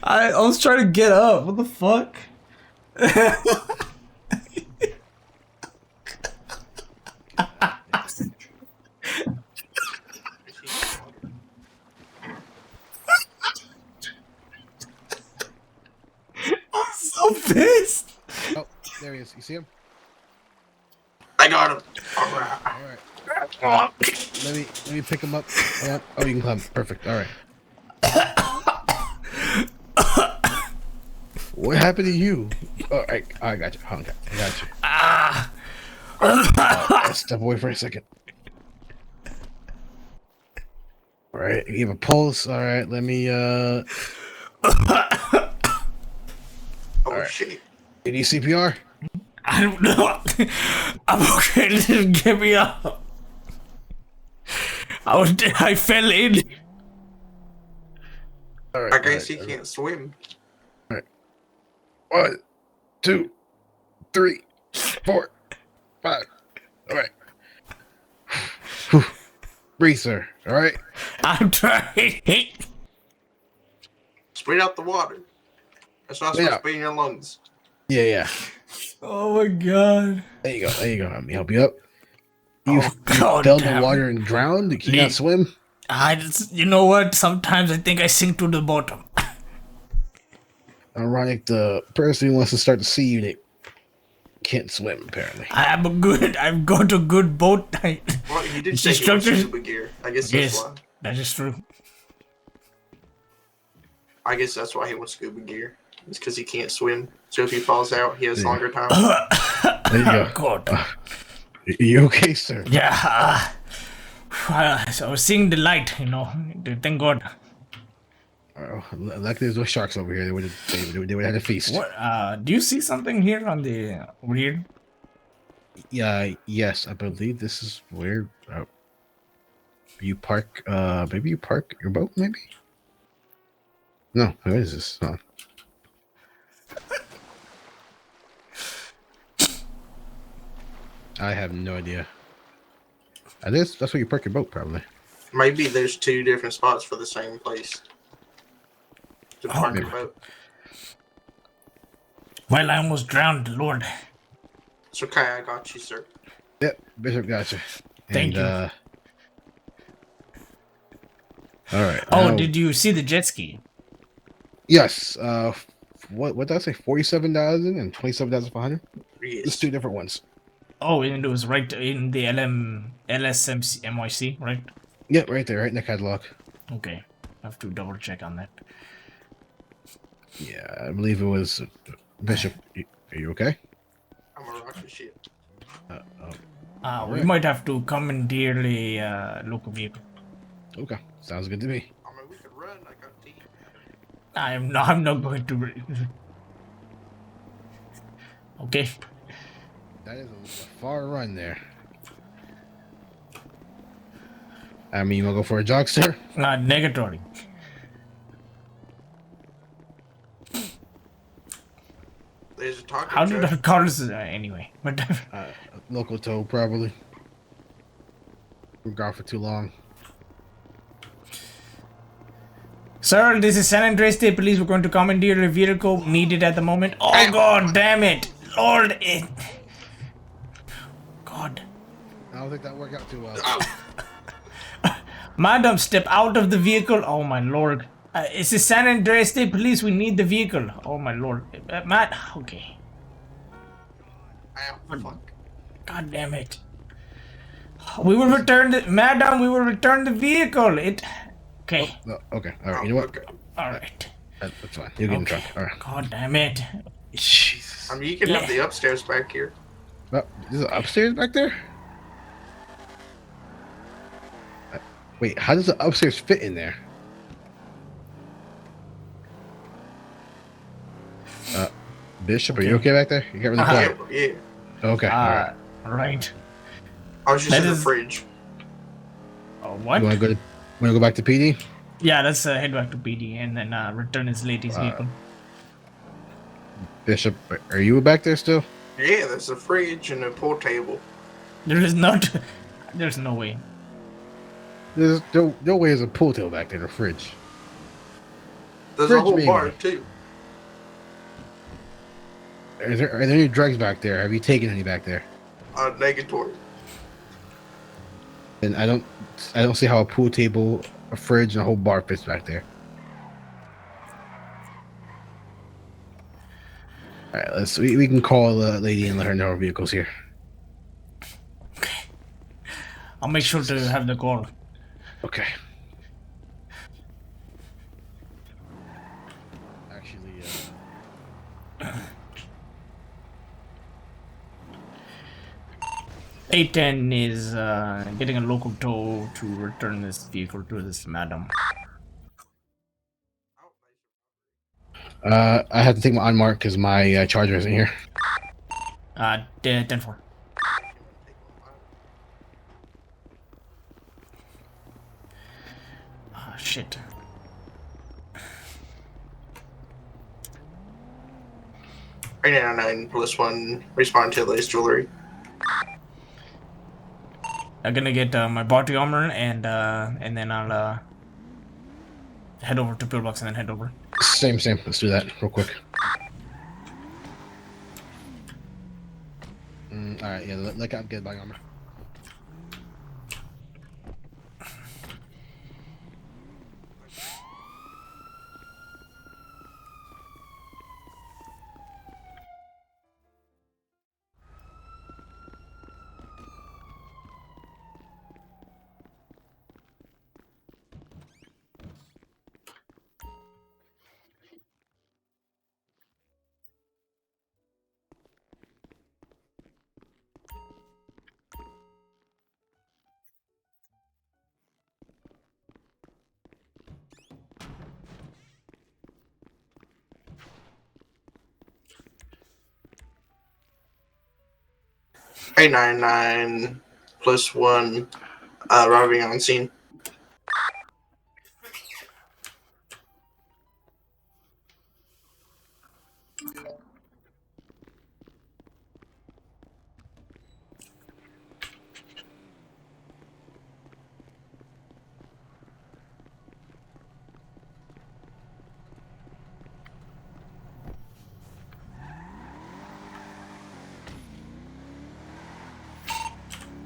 I was trying to get up. What the fuck? I'm so pissed. Oh, there he is. You see him? I got him. All right. All right. Let me pick him up. Oh, you can climb. Perfect. All right. What happened to you? All right, I got you. Okay, I got you. Step away for a second. All right, you have a pulse. All right, let me. Oh right. shit. You need CPR? I don't know. I'm okay. Just get me up. I fell in. All right. I guess he can't swim. 1, 2, 3, 4, 5. All right. Whew. Breathe, sir. All right. I'm trying. Spit out the water. That's not supposed to be in your lungs. Yeah. Oh my god. There you go. Let me help you up. You Oh, God fell in damn the it. water and drowned? You cannot swim? You know what? Sometimes I think I sink to the bottom. Ironic, the person who wants to start to see you, they can't swim, apparently. I've got a good boat type. Well, you did It's say he was instructors- scuba gear. I guess that's Yes, why. that is true. I guess that's why he wants scuba gear. It's because he can't swim. So if he falls out, he has Yeah. longer time. There you go. God. You okay, sir? Yeah. So I was seeing the light, Thank God. Oh, luckily there's no sharks over here. They would have had a feast. What? Do you see something here over here? Yeah, yes, I believe this is where you park. Maybe you park your boat. Maybe. No, what is this? Oh. I have no idea. That's where you park your boat, probably. Maybe there's 2 different spots for the same place. To park your maybe. boat. Well, I almost drowned, Lord. It's okay, I got you, sir. Yep, Bishop, gotcha. Thank you. All right. Oh, now- did you see the jet ski? Yes. What did I say? 47,000 and 27,500. Yes. Just two different ones. Oh, and it was right in the LSMC MYC, right? Yep, right there, right in the catalog. Okay, I have to double check on that. Yeah, I believe it was Bishop. Are you okay? I'm gonna rock this shit. Oh, We Alright. might have to commandeer the local vehicle. okay. Sounds good to me. I mean, we could run like a team. I'm not going to. Okay. That is a far run there. I mean, you want to go for a jog, sir? Negatory. There's a talking How did truck. our cars anyway? But Local tow, probably. We're gone for too long. sir, this is San Andreas State Police. We're going to commandeer a vehicle needed at the moment. Oh God, damn it, Lord! God, I don't think that worked out too well. Madam, step out of the vehicle. Oh my Lord, this is San Andreas State Police. We need the vehicle. Oh my Lord, Matt. Okay. Ow, fuck. God damn it. We will return the madam. We will return the vehicle. Okay. No, okay, all right. You know what? Okay. All right. That's fine. You get in the truck. All right. God damn it. Jesus. I mean, you can have the upstairs back here. Oh, is it upstairs back there? Wait, how does the upstairs fit in there? Bishop, are you okay back there? You got really quiet. Yeah. Okay, all right. Right. I was just That in the is- fridge. What? You want to go back to PD? Yeah, let's head back to PD and then return his latest vehicle. Bishop, are you back there still? Yeah, there's a fridge and a pool table. There is not. There's no way. There's no way there's a pool table back there in the fridge. There's Fridge a whole maybe. bar too. Are there any drugs back there? Have you taken any back there? Negatory. And I don't see how a pool table, a fridge, and a whole bar fits back there. All right, we can call the lady and let her know our vehicle's here. I'll make sure to have the call. Okay. Actually, 810 is getting a local tow to return this vehicle to this madam. I have to take my unmarked because my charger isn't here. 10-4. Shit. Right now, 9+1. Respond to the latest jewelry. I'm gonna get my body armor and then I'll head over to Pillbox and then head over. Same. Let's do that real quick. All right, yeah. Let out get body armor. Hey, 9+1. Arriving on scene.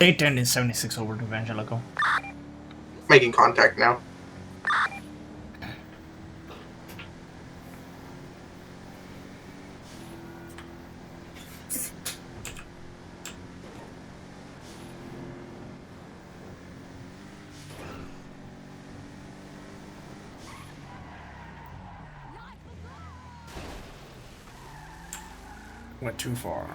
Eight ten is 76 over to Evangelico. Making contact now. Went too far.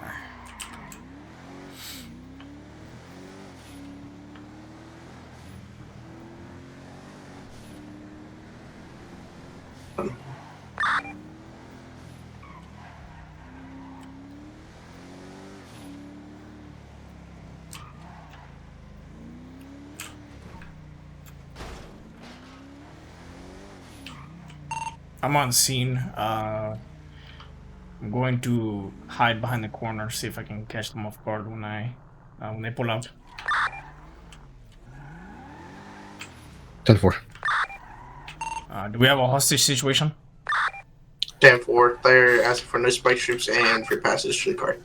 I'm on scene. I'm going to hide behind the corner, see if I can catch them off guard when they pull out. 10-4. Do we have a hostage situation? 10-4. They're asking for no spike strips and free passes to the car.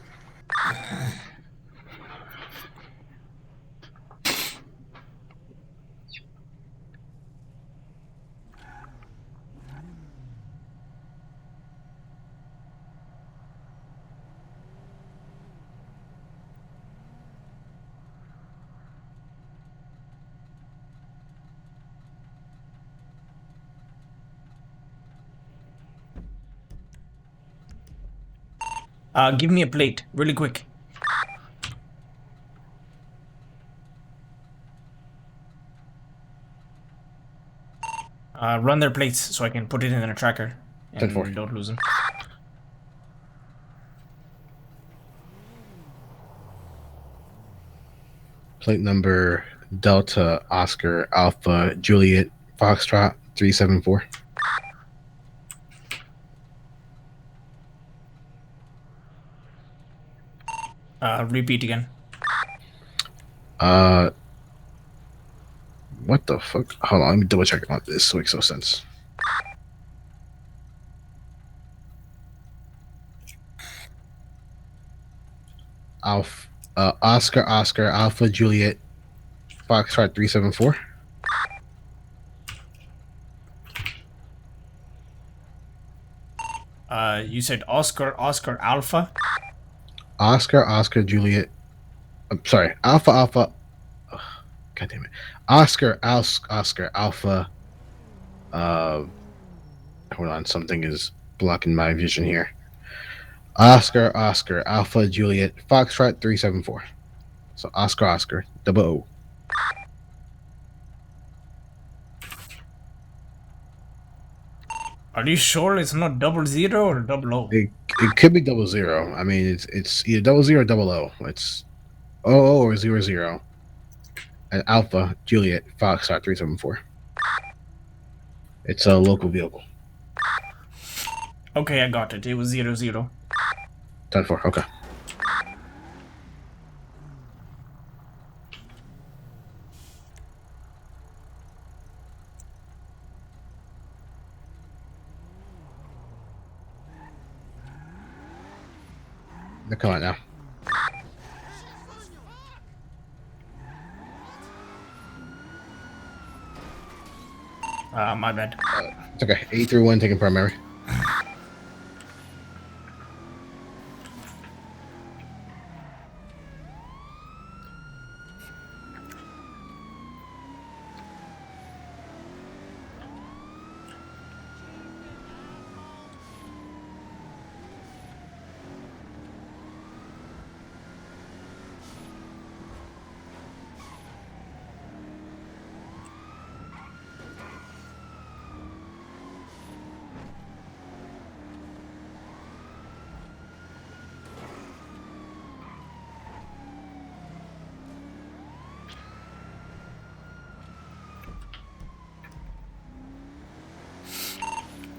Give me a plate, really quick. Run their plates so I can put it in a tracker and 10-4. don't lose them. Plate number Delta Oscar Alpha Juliet Foxtrot 374. Repeat again. What the fuck? Hold on, let me double check on this so it makes no sense. Oscar Alpha Juliet Foxtrot 374. You said Oscar Alpha. Oscar Juliet. I'm sorry, Alpha. Ugh, God damn it. Oscar Alpha. Hold on, something is blocking my vision here. Oscar Alpha Juliet Foxtrot 374. So Oscar double O. Are you sure it's not 00 or 00? It could be 00. I mean, it's either 00 or 00. It's 00 or 00. And Alpha Juliet Foxtrot 374. It's a local vehicle. Okay, I got it. It was 00. 10-4. Okay. They're coming now. My bad. It's okay. 831 taking primary.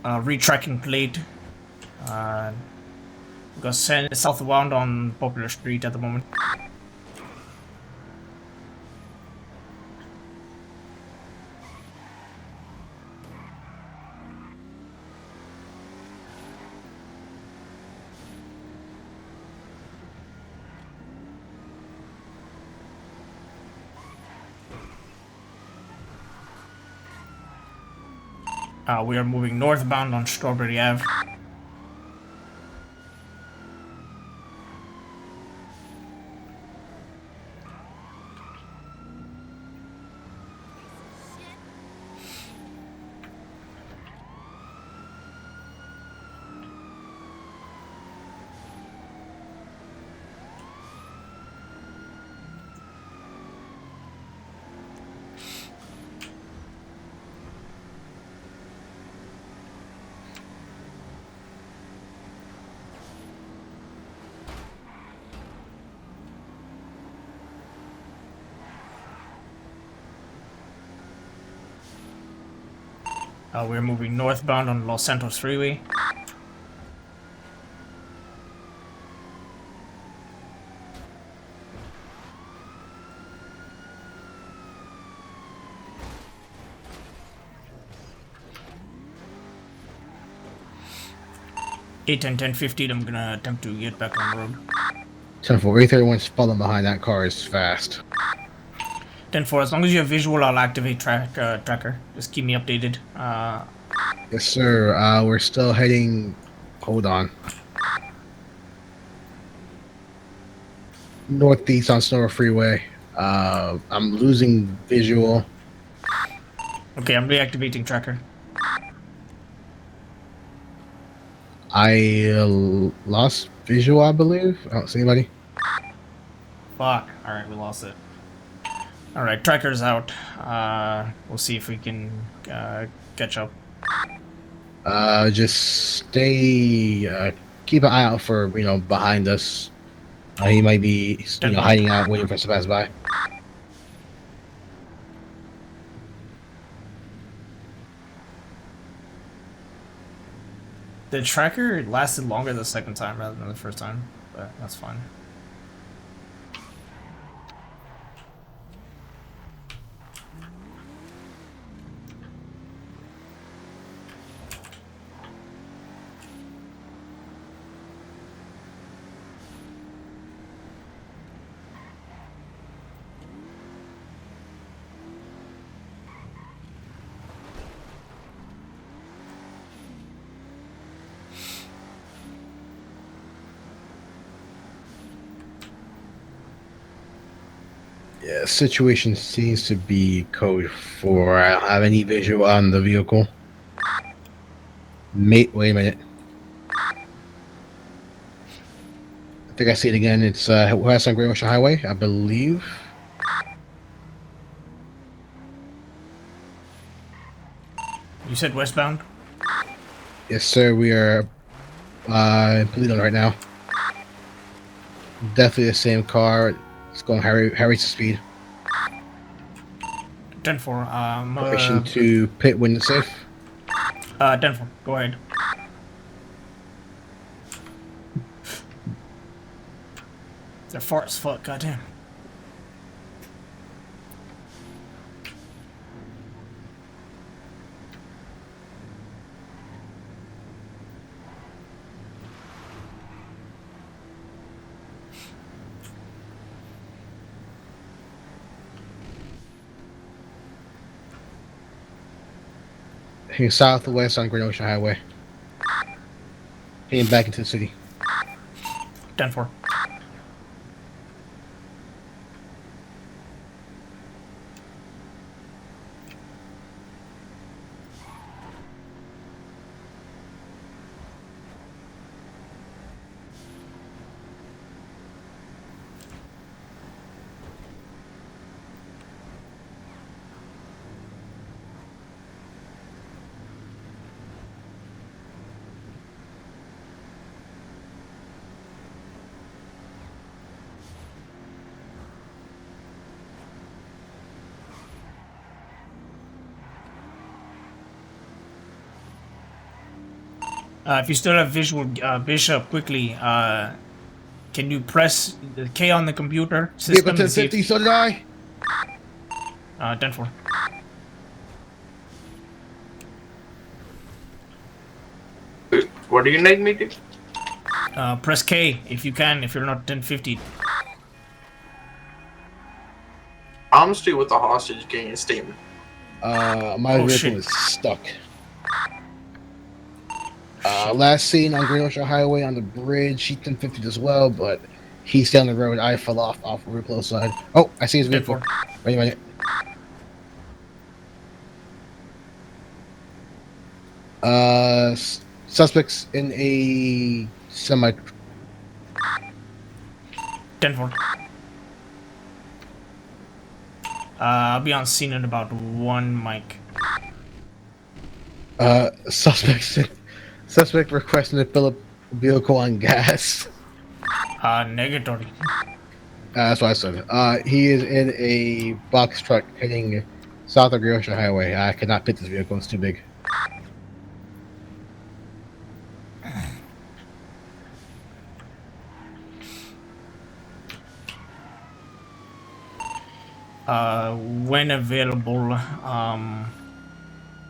Retracking plate. Got sent southbound on Popular Street at the moment. We are moving northbound on Strawberry Ave. We're moving northbound on Los Santos Freeway. Eight 10-10-15. I'm gonna attempt to get back on the road. 10-4. 831's falling behind that car is fast. 10-4. As long as you have visual, I'll activate tracker. Just keep me updated. Yes, sir. We're still heading. Hold on. Northeast on Snow Freeway. I'm losing visual. Okay, I'm reactivating tracker. I lost visual, I believe. I don't see anybody. Fuck. Alright, we lost it. Alright, tracker's out. We'll see if we can catch up. Just stay. Keep an eye out for behind us. He might be hiding out, waiting for us to pass by. The tracker lasted longer the second time rather than the first time, but that's fine. Yeah, situation seems to be code 4. I don't have any visual on the vehicle. Mate, wait a minute. I think I see it again. It's west on Great Ocean Highway, I believe. You said westbound? Yes, sir. We are in Toledo right now. Definitely the same car. It's going Harry's speed. 10-4. Permission to pit when it's safe. 10-4. Go ahead. They're far as fuck. Goddamn. Heading southwest on Great Ocean Highway. Heading back into the city. 10-4. If you still have visual, Bishop, quickly, can you press the K on the computer system? Vehicle 1050, so did I. 10-4. What do you need me to do? Press K if you can, if you're not 1050. I'm still with the hostage gang steam. My Oh, vehicle shit. is stuck. Last seen on Great Ocean Highway on the bridge. He's 1050 as well, but he's down the road. I fell off the real close side. Oh, I see his vehicle. 10-4. Wait a minute. Suspects in a semi. 10-4. I'll be on scene in about 1 mic. Suspect requesting to fill up vehicle on gas. Negatory. That's what I said. He is in a box truck heading south of Great Ocean Highway. I cannot fit this vehicle; it's too big. When available,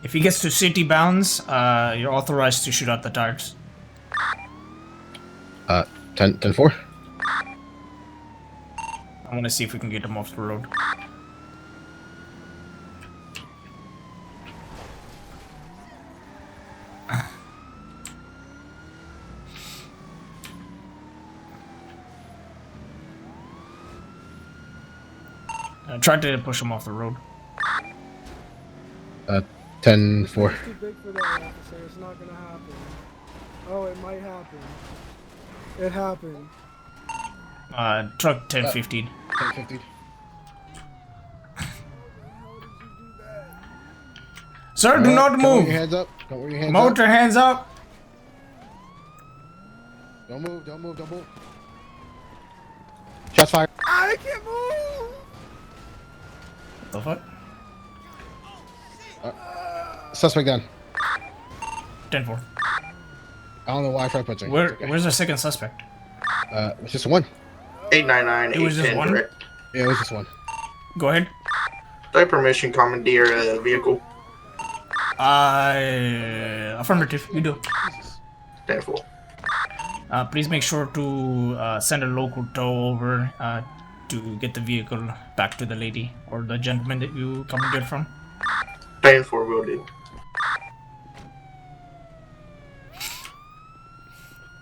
if he gets to city bounds, you're authorized to shoot out the tires. 10-4. I want to see if we can get him off the road. I tried to push him off the road. 10-4. It's too big for that, officer. It's not gonna happen. Oh, it might happen. It happened. Truck 1015. 10-15. Sir, do not Come move. with your hands up. Come with your hands Move up. your hands up. Don't move. Don't move. Don't move. Shots fired. I can't move! The fuck? Suspect down. 10-4. I don't know why I tried punching. Where, It's okay. where's the second suspect? It's just one. 899, It was just 810, one? direct. Yeah, it was just one. Go ahead. Do I have permission commandeer a vehicle? Affirmative, you do. 10-4. Please make sure to send a local tow over to get the vehicle back to the lady or the gentleman that you commandeered from. 10-4 will do.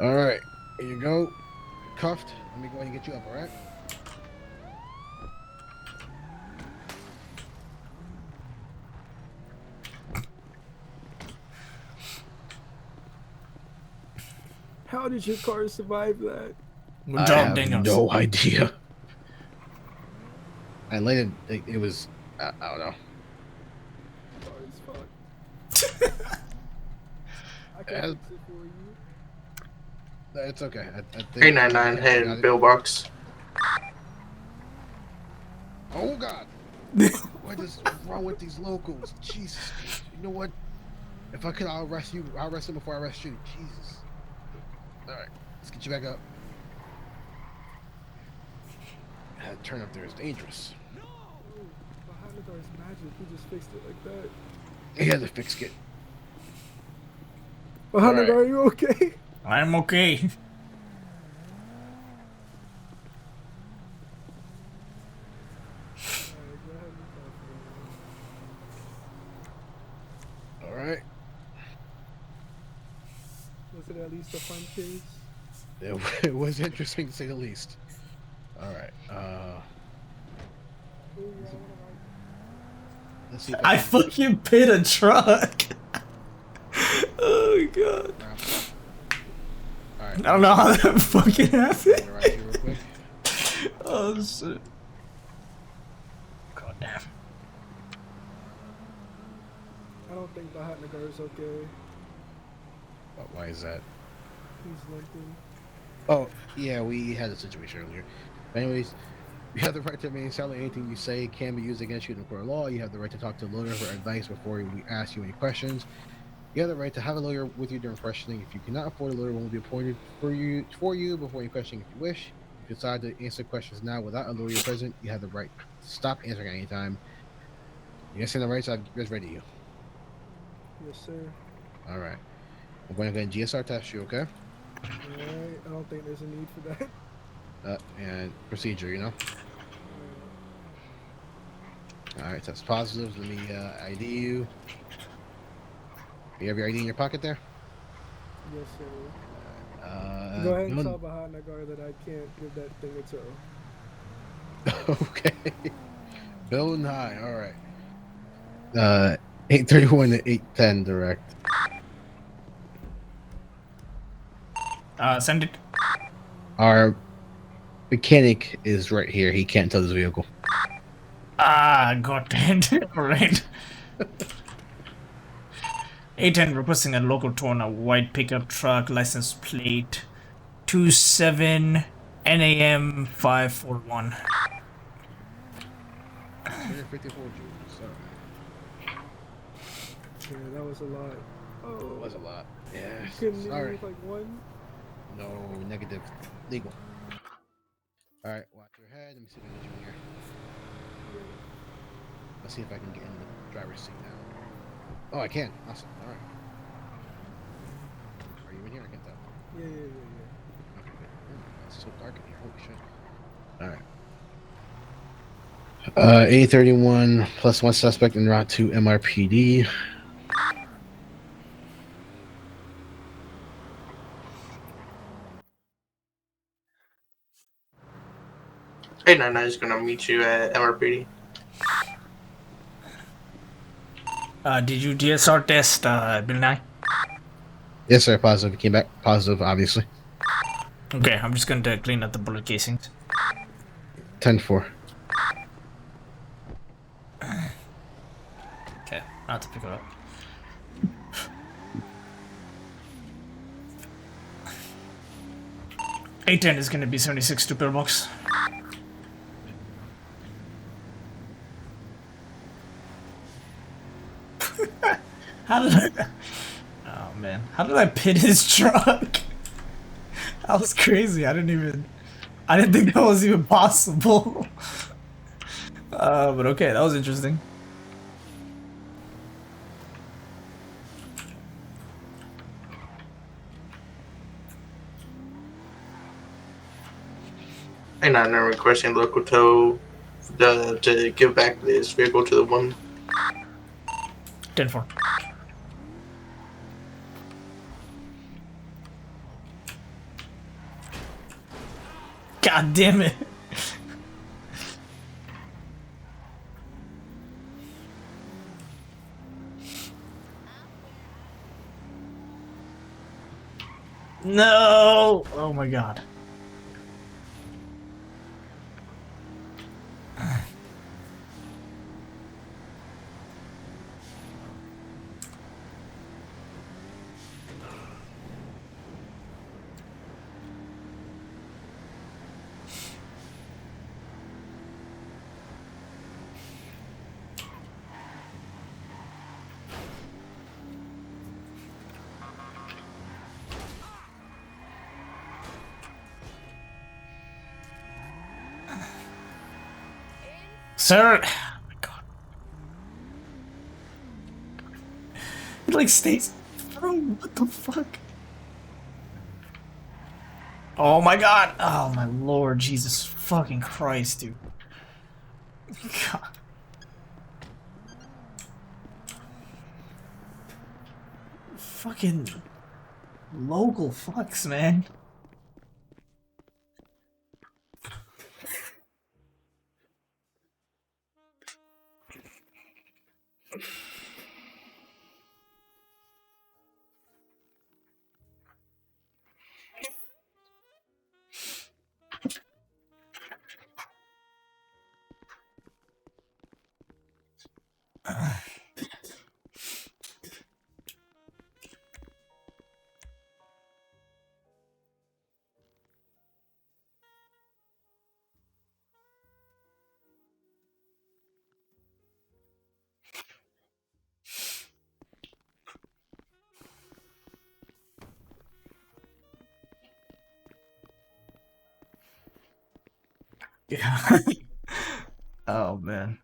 All right. Here you go. Cuffed. Let me go ahead and get you up. All right. How did your car survive that? Good I job, have Daniels. no idea. I landed. It was. I don't know. Car is fucked. I can As- fix it for you. It's okay. I think 899, I head got it. pillbox. Oh God! What is wrong with these locals? Jesus! You know what? If I could, I'll arrest you. I'll arrest him before I arrest you. Jesus! All right, let's get you back up. That turn up there is dangerous. Ooh, behind the door is magic. He just fixed it like that. He has a fix kit. Behind the Alright. door, are you okay? I'm okay. Alright, go ahead and All right. Was it at least a fun chase? It was interesting to say the least. All right. Ooh, you're on one of Let's see. If I can- fucking hit a truck. Oh god. All right. I don't know how that fucking I'm happened. gonna write you real quick. Oh shit. God damn. I don't think behind the door is okay. Why is that? He's limping. Oh, yeah, we had a situation earlier. Anyways, you have the right to remain silent. Anything you say can be used against you in the court of law. You have the right to talk to a lawyer for advice before we ask you any questions. You have the right to have a lawyer with you during questioning. If you cannot afford a lawyer, one will be appointed for you before any questioning if you wish. If you decide to answer questions now without a lawyer present, you have the right to stop answering at any time. You understand the rights I've just read to you. Yes, sir. All right. I'm going to go ahead and GSR test you, okay? Alright, I don't think there's a need for that. And procedure, you know? All right, test positives. Let me ID you. You have your ID in your pocket there? Yes, sir. Uh, Go ahead and Bill- tell behind the guard that I can't give that thing a toe. Okay. Bill and High, all right. 831 to 810 direct. Send it. Our mechanic is right here. He can't tow this vehicle. Ah, god damn it. Alright. 810 requesting a local tow on a white pickup truck, license plate 27 NAM 541. 154 joules. Sorry. Yeah, that was a lot. Oh, It was a lot. Yeah. couldn't Sorry. leave like one. No, negative. Legal. All right, watch your head. Let me see if I can get you in here. Let's see if I can get in the driver's seat now. Oh, I can. Awesome. All right. Are you in here? I get that. Yeah. Okay, good. Oh my God, it's so dark in here. Holy shit. All right. A31 plus one suspect en route to MRPD. Hey, Nine is gonna meet you at MRPD. Did you DSR test Bill Nye? Yes, sir. Positive. Came back positive, obviously. Okay, I'm just going to clean up the bullet casings. 10-4. Okay, I'll have to pick it up. A10 is going to be 76 to pillbox. How did I... Oh, man. How did I pin his truck? That was crazy. I didn't think that was even possible. But okay, that was interesting. Hey, Nine, I'm requesting local tow to give back this vehicle to the woman. 10-4. God damn it. No! Oh my god. Sir! Oh my god. It like stays through. What the fuck? Oh my god. Oh my lord. Jesus fucking Christ, dude. God. Fucking local fucks, man. Yeah. Oh man.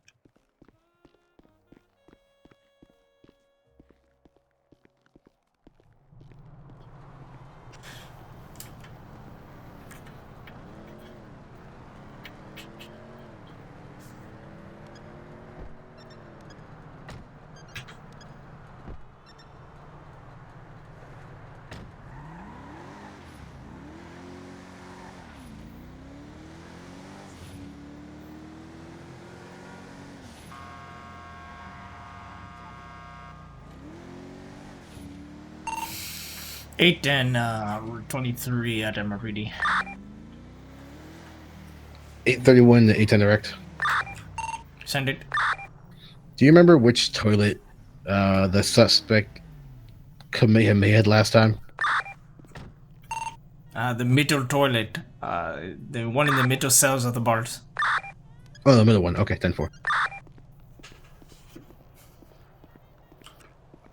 Eight and Route 23 at MRPD. 831 to 810 direct. Send it. Do you remember which toilet the suspect had last time? The middle toilet. The one in the middle cells of the bars. Oh, the middle one. Okay, 10-4.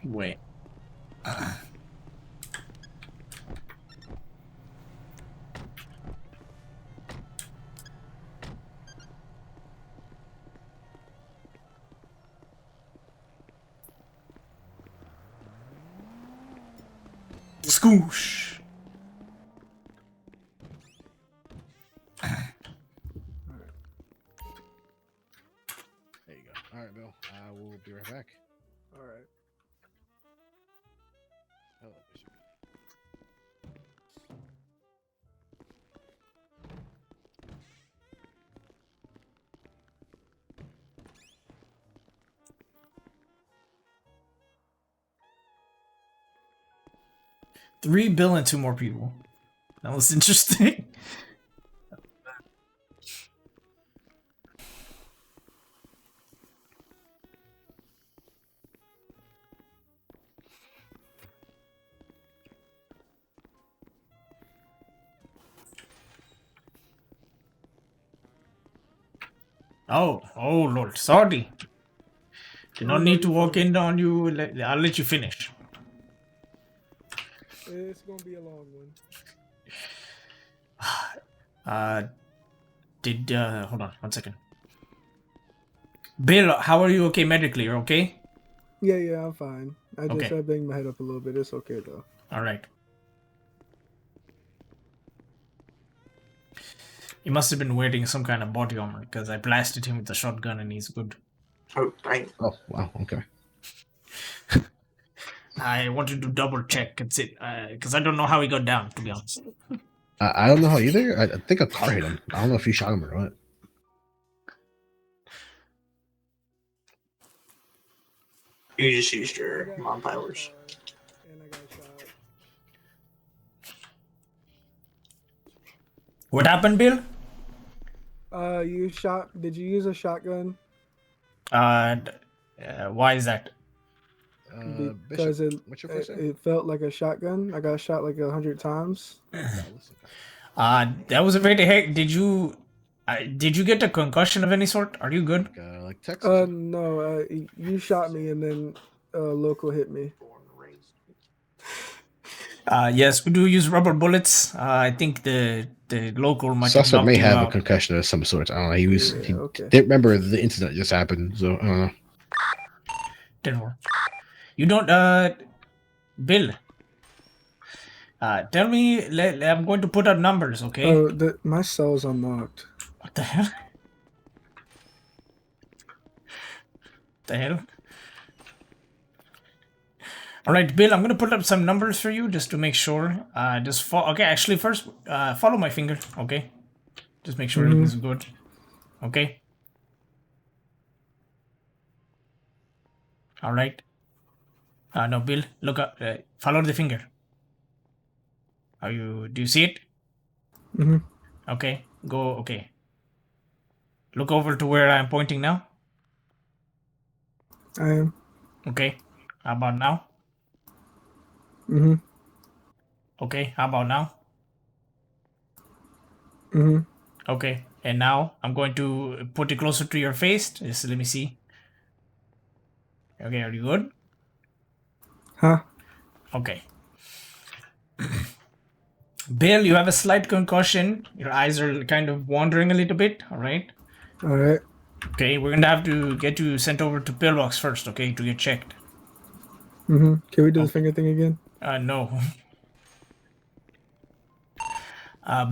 Wait. Scoosh. There you go. All right, Bill. I will be right back. All right. Oh, it should be- 3 Bill and 2 more people. That was interesting. Oh Lord, sorry. Did not Oh, no, need to you're walk fine. in on you. I'll let you finish. It's gonna be a long one. Hold on 1 second. Bill, how are you? Okay, medically, you're okay? Yeah, I'm fine. I Okay. banged my head up a little bit. It's okay though. All right. He must have been wearing some kind of body armor because I blasted him with the shotgun and he's good. Oh, dang. Oh, wow. Okay. I wanted to double check because I don't know how he got down, to be honest. I don't know how either. I think a car hit him. I don't know if he shot him or what. You just used I your got mom hit by a powers. car, and I got shot. What happened, Bill? You shot. Did you use a shotgun? Why is that? Because Bishop, what's your first name? it felt like a shotgun. I got shot like 100 times. Dallas, okay. That was a very heck. Did you get a concussion of any sort? Are you good? Like Texas. No. You shot me, and then local hit me. Born and raised. Yes, we do use rubber bullets. I think the local might have Suspect knocked may you have a out. concussion of some sort. I don't know. He Yeah, okay. didn't remember the incident that just happened, so I don't know. Didn't work. You don't, Bill. Tell me. I'm going to put up numbers, okay? Oh, my cell's unlocked. What the hell? The hell? All right, Bill. I'm gonna put up some numbers for you just to make sure. Okay. Actually, first, follow my finger, okay? Just make sure everything's good. Okay. All right. No, Bill. Look up. Follow the finger. Do you see it? Mhm. Okay. Go. Okay. Look over to where I'm pointing now. I am. Okay. How about now? Mhm. Okay. How about now? Mhm. Okay. And now I'm going to put it closer to your face. Just let me see. Okay. Are you good? Huh? Okay. Bill, you have a slight concussion. Your eyes are kind of wandering a little bit. All right. All right. Okay. We're gonna have to get you sent over to pillbox first. Okay, to get checked. Mhm. Can we do the Okay. finger thing again? No.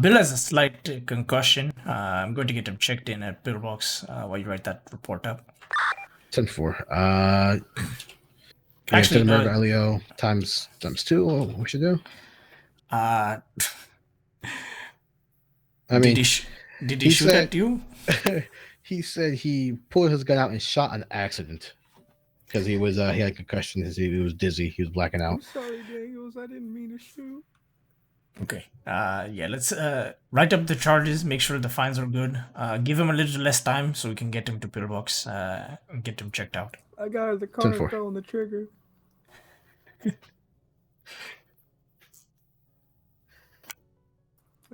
Bill has a slight concussion. I'm going to get him checked in at pillbox while you write that report up. 10-4. Actually, Valio times 2. What we should do? uh, I mean, did he shoot said- at you? he said he pulled his gun out and shot an accident because he had a concussion. He was dizzy. He was blacking I'm out. sorry, Daniels. I didn't mean to shoot. Okay. Yeah. Let's write up the charges. Make sure the fines are good. Give him a little less time so we can get him to pillbox and get him checked out. I got out of the car 10-4. and fell on the trigger.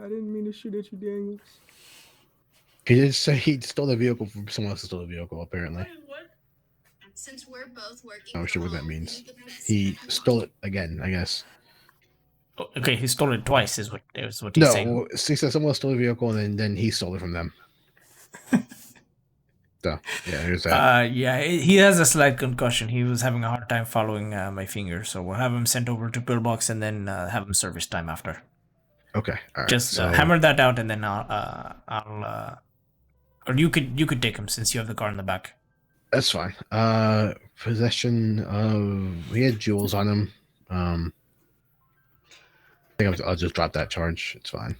I didn't mean to shoot at you, Daniels. He did say he stole the vehicle from someone else. Stole the vehicle apparently. Since we're both working, I'm not sure from what that home, means. maybe the best He time stole it again, I guess. Oh, okay, he stole it twice. Is what he's saying. No, he said someone else stole the vehicle and then he stole it from them. So yeah, here's that. Yeah, he has a slight concussion. He was having a hard time following my finger, so we'll have him sent over to pillbox and then have him service time after. Okay, all right. Just So hammer that out, and then or you could take him since you have the car in the back. that's fine. Possession of he had jewels on him. I think I'll just drop that charge. It's fine.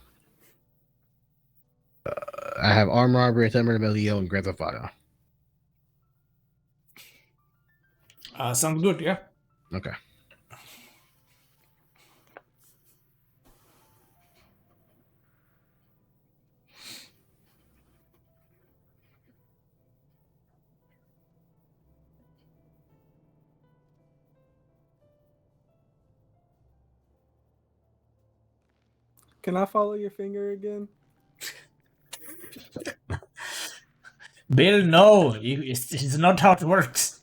I have armed robbery, attempted murder, LEO, and grand theft auto. Sounds good. Yeah. Okay. Can I follow your finger again? Bill, no, it's not how it works.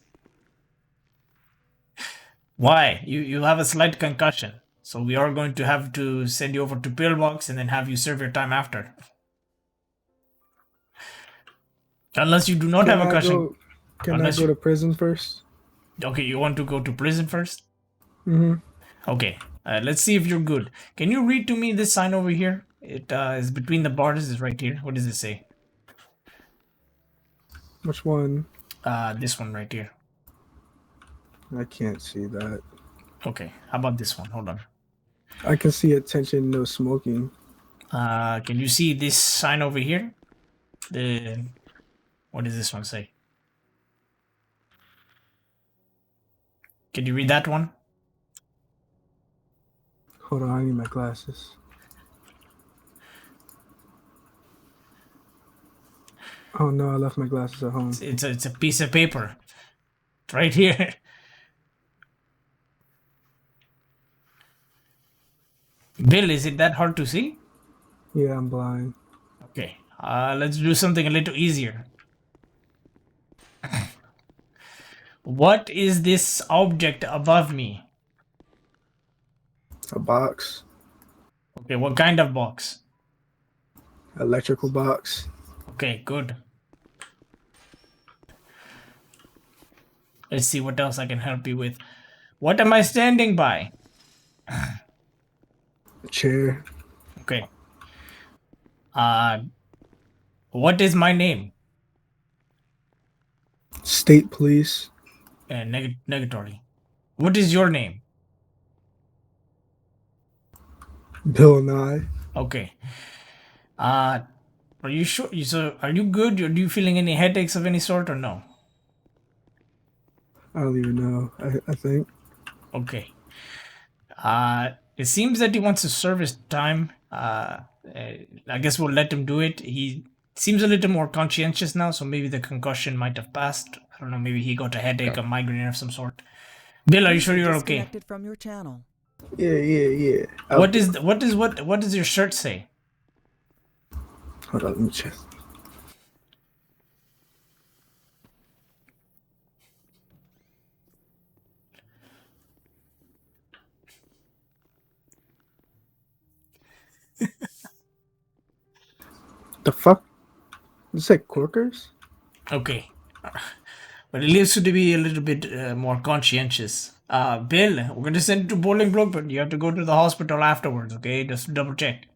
Why? You have a slight concussion, so we are going to have to send you over to pillbox and then have you serve your time after. Unless you do not have a concussion. Can I Unless go you- to prison first? Okay, you want to go to prison first? Mm-hmm. Okay, let's see if you're good. Can you read to me this sign over here? It is between the bars. Is right here. What does it say? Which one? This one right here. I can't see that. Okay, how about this one? Hold on. I can see attention, no smoking. Can you see this sign over here? What does this one say? Can you read that one? Hold on, I need my glasses. Oh no, I left my glasses at home. It's a piece of paper. It's right here. Bill, is it that hard to see? Yeah, I'm blind. Okay, let's do something a little easier. What is this object above me? A box. Okay, what kind of box? Electrical box. Okay, good. Let's see what else I can help you with. What am I standing by? A chair. Okay. What is my name? State police. Negatory. What is your name? Bill Nye. Okay. Are you sure? Are you good? Are you feeling any headaches of any sort or no? I don't even know. I think. Okay. It seems that he wants to serve his time. I guess we'll let him do it. He seems a little more conscientious now, so maybe the concussion might have passed. I don't know. Maybe he got a headache, a migraine of some sort. Bill, are you sure you're okay? Disconnected from your channel. Yeah. What does your shirt say? Hold on, let me check. The fuck? You say Corkers? Okay. But it leaves you to be a little bit more conscientious. Bill, we're going to send you to Bolingbroke, but you have to go to the hospital afterwards, okay? Just double check.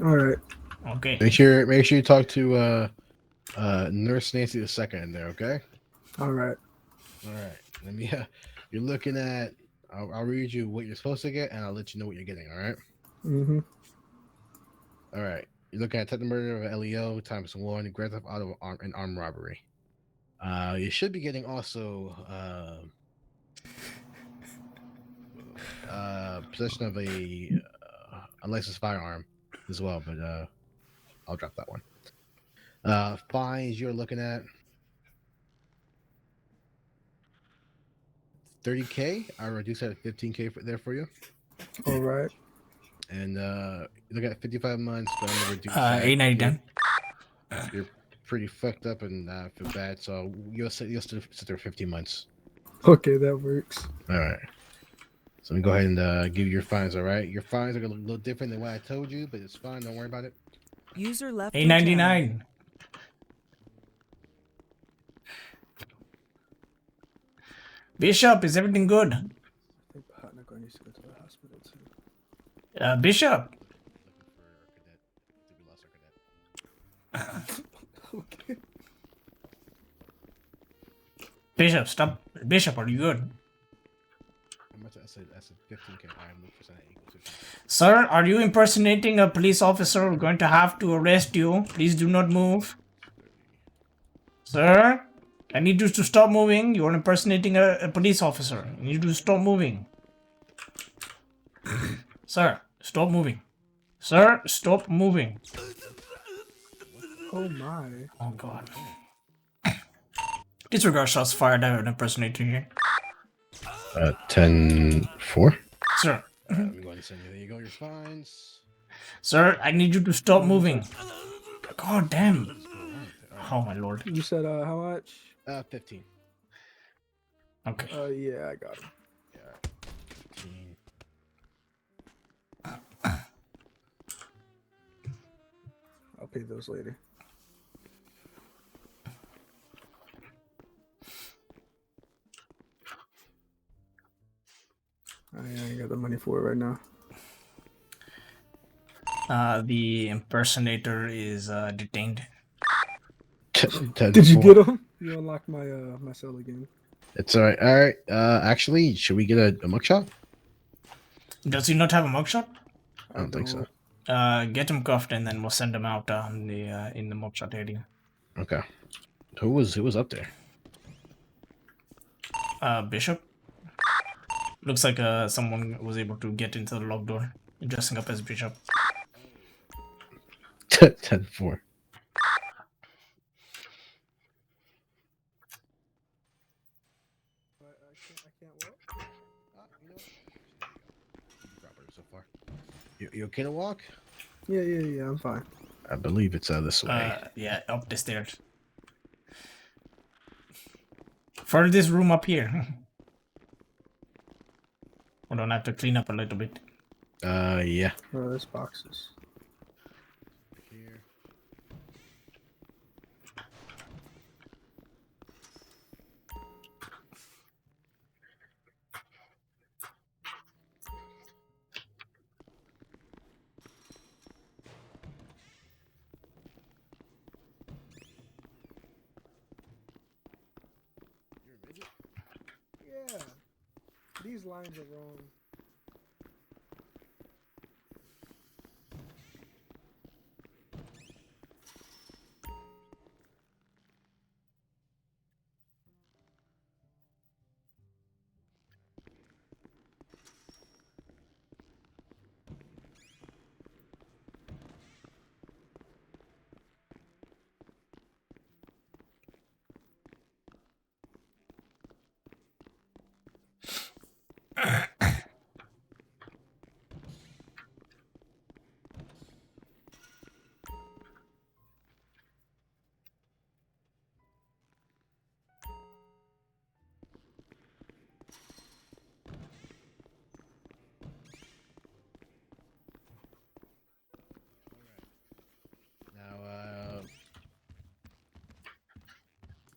Alright. Okay. Make sure you talk to Nurse Nancy the second in there. Okay. Alright. All right. Let me. You're looking at. I'll read you what you're supposed to get, and I'll let you know what you're getting. All right. Mm-hmm. All right. You're looking at attempted murder of LEO times 1, grand theft auto and armed robbery. You should be getting also possession of a unlicensed firearm as well, but I'll drop that one. Fines you're looking at $30K. I reduced that at $15K there for you. Alright. And you look at 55 months, but I'm gonna reduce $8.99. You're pretty fucked up and feel bad, so you'll sit there 15 months. Okay, that works. All right. So let me go ahead and give you your fines. All right. Your fines are gonna look a little different than what I told you, but it's fine. Don't worry about it. User left your channel. $8.99. Bishop, is everything good? I think Patnagar needs to go to the hospital too. Bishop. Okay. Bishop, stop. Bishop, are you good? I said 15k. I'm looking for something equal to 15K. Sir, are you impersonating a police officer? We're going to have to arrest you. Please do not move. Sir, I need you to stop moving. You're impersonating a police officer. I need you to stop moving. Sir, stop moving. Sir, stop moving. Oh my. Oh god. Disregard shots fired at an impersonator here. 10-4. Sir. I'm going to send you. There you go. Your fines. Sir, I need you to stop moving. God damn. Oh my lord. You said how much? 15. Okay. Yeah, I got him. Yeah. 15. I'll pay those later. I ain't got the money for it right now. The impersonator is detained. 10-4. Did you get him? You unlocked my my cell again. It's all right. All right. Actually, should we get a mugshot? Does he not have a mugshot? I don't think so. Get him cuffed and then we'll send him out in the mugshot area. Okay. Who was up there? Bishop. Looks like someone was able to get into the locked door, dressing up as Bishop. 10-4. I can't walk. So far. You okay to walk? Yeah, I'm fine. I believe it's this way. Yeah, up the stairs. Furthest room up here. Hold on, I have to clean up a little bit. Yeah. Oh, there's boxes. Here. Yeah. These lines are wrong.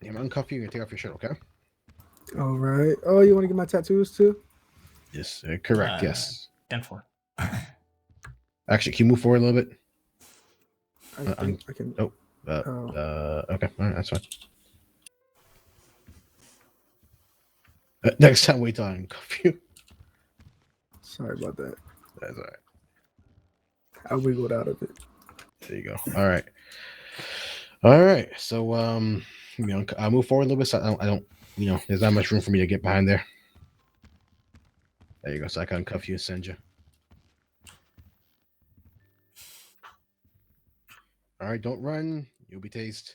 I'm gonna uncuff you and take off your shirt, okay? All right. Oh, you want to get my tattoos too? Yes, correct. Yes. 10-4. Actually, can you move forward a little bit? I can. Oh. Okay. All right. That's fine. Next time, wait till I uncuff you. Sorry about that. That's all right. I wiggled out of it. There you go. All right. All right. So, I'll move forward a little bit. So I don't, there's not much room for me to get behind there. There you go. So I can uncuff you and send you. All right. Don't run. You'll be tased.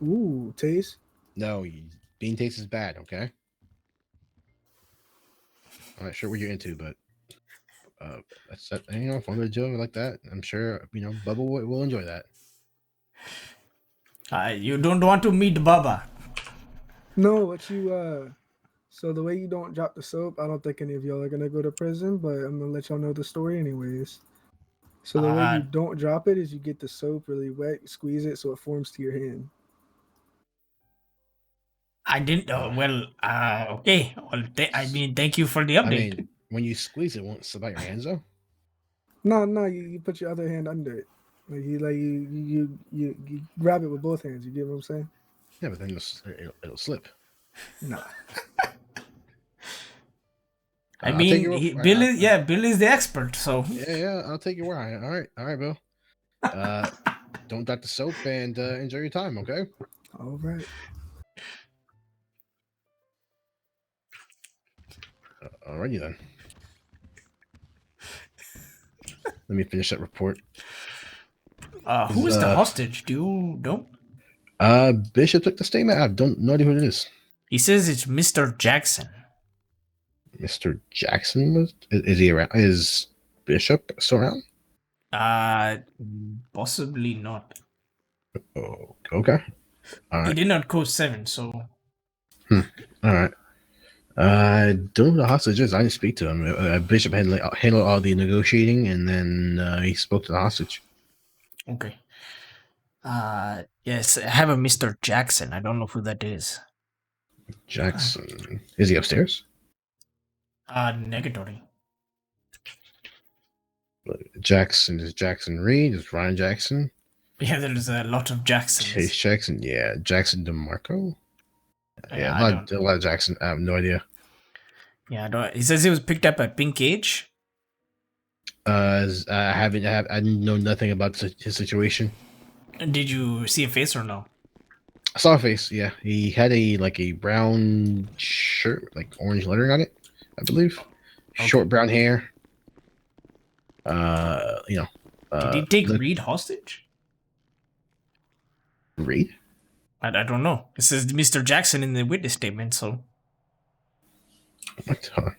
Ooh, taste. No, being tased is bad. Okay. I'm not sure what you're into, but that's if I'm gonna do it like that, I'm sure Bubba will enjoy that. You don't want to meet Baba. No, what you so the way you don't drop the soap, I don't think any of y'all are gonna go to prison, but I'm gonna let y'all know the story anyways. So the way you don't drop it is you get the soap really wet, squeeze it so it forms to your hand. I didn't. Well, okay. Well, I mean, thank you for the I update. mean, when you squeeze it, won't slip out your hands though. No, no, you put your other hand under it. You grab it with both hands. You get what I'm saying? Yeah, but then it'll slip. Nah. I I'll take mean, your Bill is Bill is the expert. So yeah. I'll take your word. All right, Bill. Don't drop the soap and enjoy your time. Okay. All right. Alrighty then. Let me finish that report. who is the hostage? Do you know? Bishop took the statement. I don't know who it is. He says it's Mr. Jackson. Mr. Jackson is he around? Is Bishop still around? Possibly not. Oh, okay. All He right. did not code 7, so. All right. I don't know who the hostage is. I didn't speak to him. Bishop handled all the negotiating, and then he spoke to the hostage. Okay. Yes, I have a Mr. Jackson. I don't know who that is. Jackson. Is he upstairs? Negatory. Jackson is Jackson Reed. Is Ryan Jackson? Yeah, there's a lot of Jacksons. Chase Jackson. Yeah, Jackson DeMarco. Yeah, I a lot of Jackson. I have no idea. Yeah, I don't. He says he was picked up at Pink Age. I know nothing about his situation. Did you see a face or no? I saw a face. Yeah, he had a brown shirt, like orange lettering on it, I believe. Okay. Short brown hair. Did he take Reed hostage? Reed? I don't know. It says Mr. Jackson in the witness statement, so. What? Huh.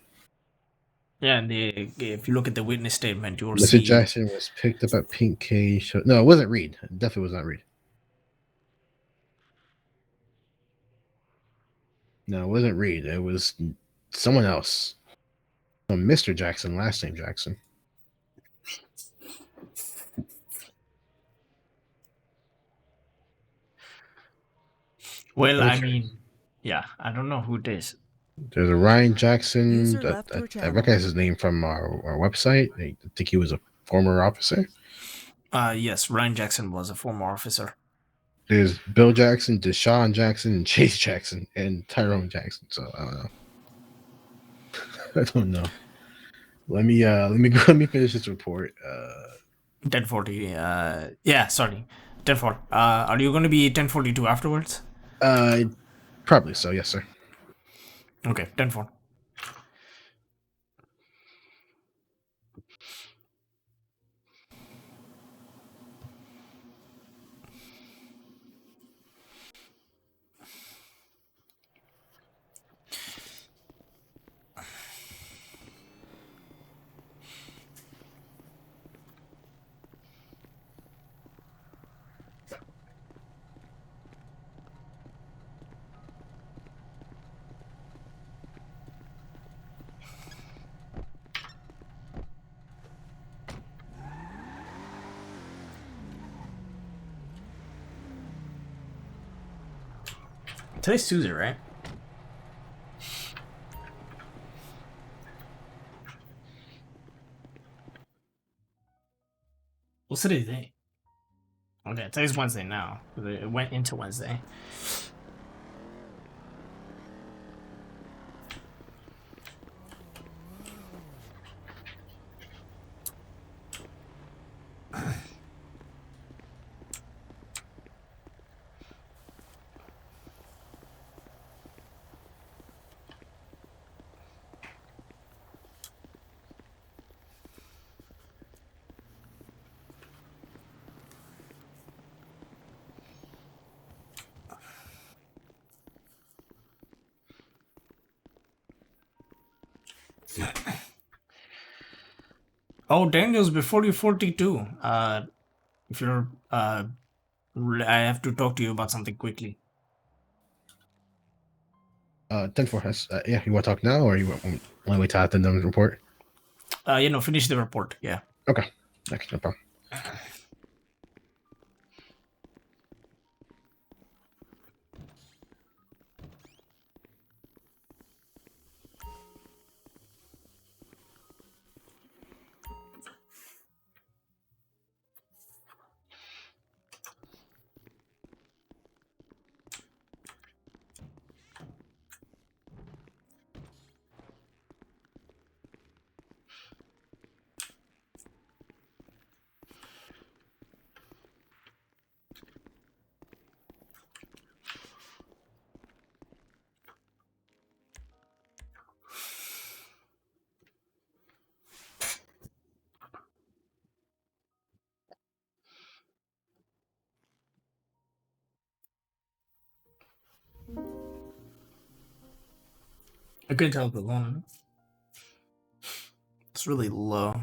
Yeah, and if you look at the witness statement, you will Mr. see. Jackson was picked up at Pink Cage. No, it wasn't Reed. It definitely was not Reed. No, it wasn't Reed. It was someone else. Mr. Jackson, last name Jackson. Well, Okay. I mean, yeah, I don't know who it is. There's a Ryan Jackson. User left your I channel. recognize his name from our website. I think he was a former officer. Yes, Ryan Jackson was a former officer. There's Bill Jackson, Deshaun Jackson, and Chase Jackson, and Tyrone Jackson. So I don't know. I don't know. Let me finish this report. 1040. Yeah, sorry, 1040. Are you going to be 1042 afterwards? Probably so. Yes, sir. Okay, 1040. Today's Tuesday, right? What's today's day? Okay, today's Wednesday now. It went into Wednesday. Oh, Daniel's before you 42. If you're, I have to talk to you about something quickly. 10-4. Yeah, you want to talk now, or you want to wait till after the report? Finish the report. Yeah. Okay, no problem. I couldn't tell the volume. It's really low.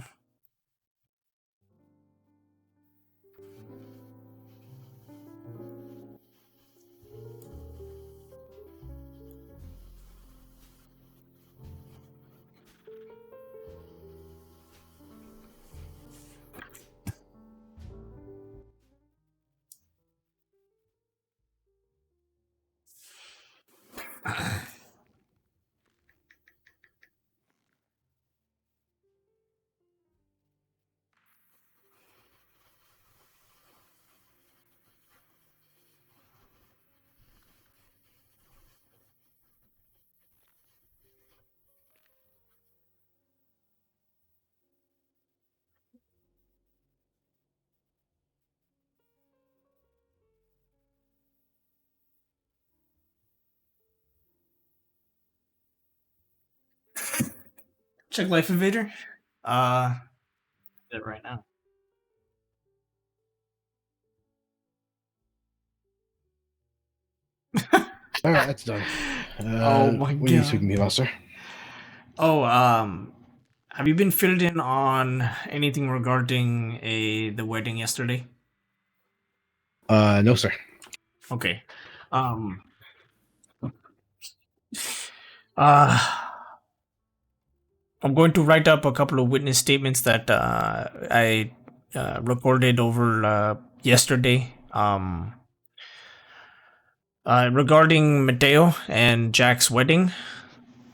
Check Life Invader. It right now. All right, that's done. Oh my what are you god. speaking to me about, sir? Oh, have you been filled in on anything regarding the wedding yesterday? No, sir. Okay. Uh, I'm going to write up a couple of witness statements that I recorded over yesterday. Regarding Mateo and Jack's wedding.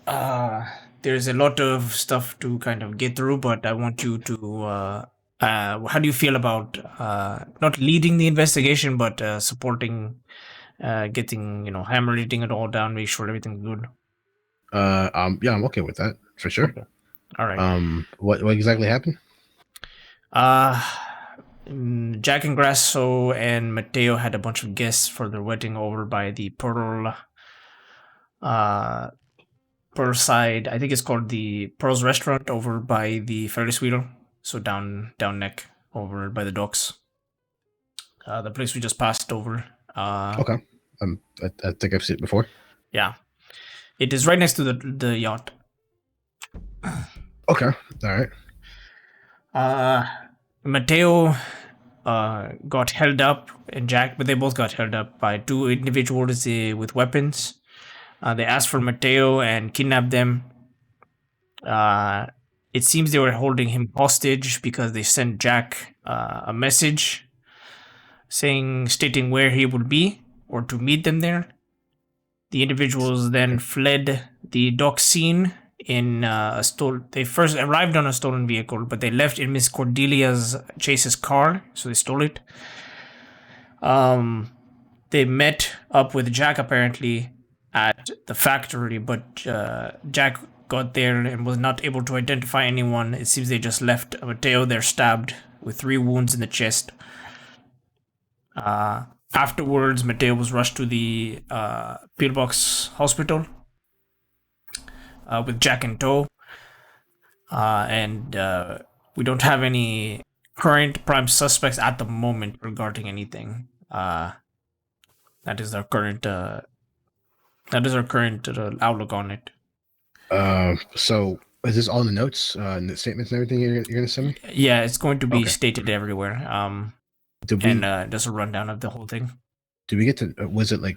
There's a lot of stuff to kind of get through, but I want you to. How do you feel about not leading the investigation, but supporting, getting hammer reading it all down, make sure everything's good. Yeah, I'm okay with that for sure. Okay. All right. What exactly happened? Jack and Grasso and Mateo had a bunch of guests for their wedding over by the Pearl side. I think it's called the Pearl's Restaurant over by the Ferris wheel. So down neck over by the docks. The place we just passed over. Okay. I think I've seen it before. Yeah. It is right next to the yacht. Okay. All right. Mateo got held up, and Jack, but they both got held up by two individuals with weapons. They asked for Mateo and kidnapped them. It seems they were holding him hostage because they sent Jack a message stating where he would be or to meet them there. The individuals then fled the dock scene in a stolen. They first arrived on a stolen vehicle, but they left in Miss Cordelia's Chase's car, so they stole it. They met up with Jack apparently at the factory, but Jack got there and was not able to identify anyone. It seems they just left Mateo there stabbed with 3 wounds in the chest. Afterwards, Mateo was rushed to the Pillbox Hospital with Jack in tow. And we don't have any current prime suspects at the moment regarding anything. That is our current outlook on it. So is this all in the notes, and the statements and everything you're gonna send me? Yeah, it's going to be Okay. stated everywhere. Just a rundown of the whole thing. Did we get to? Was it like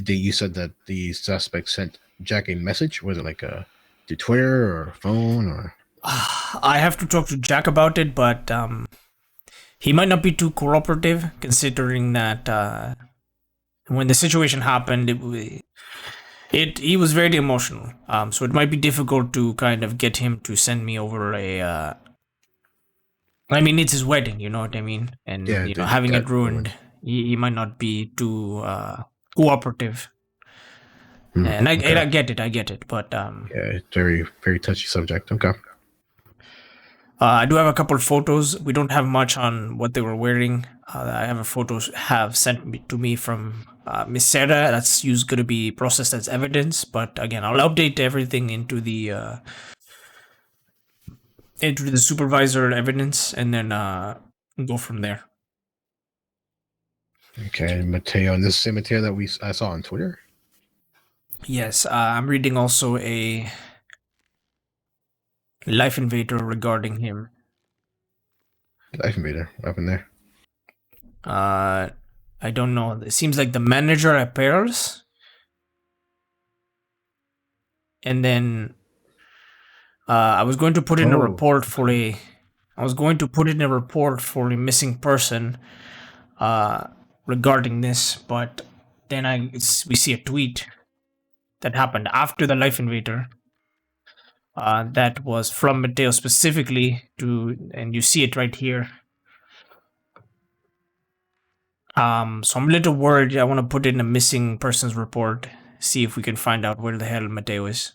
you said that the suspect sent Jack a message? Was it like to Twitter or phone or? I have to talk to Jack about it, but he might not be too cooperative, considering that when the situation happened, he was very emotional. So it might be difficult to kind of get him to send me over a. I mean, it's his wedding, you know what I mean, and Yeah, having it ruined, he might not be too cooperative. And I get it, but yeah, it's very very touchy subject. Okay. I do have a couple of photos. We don't have much on what they were wearing. I have a photos sent to me from Miss Sarah. That's going to be processed as evidence. But again, I'll update everything into the supervisor evidence, and then go from there. Okay, Mateo, and this is the same Mateo that I saw on Twitter. Yes, I'm reading also a Life Invader regarding him. Life Invader. What happened there? I don't know. It seems like the manager appears, and then I was going to put in a report for a. I was going to put in a report for a missing person regarding this, but then we see a tweet that happened after the Life Invader. That was from Mateo specifically and you see it right here. So I'm a little worried. I want to put in a missing persons report, see if we can find out where the hell Mateo is.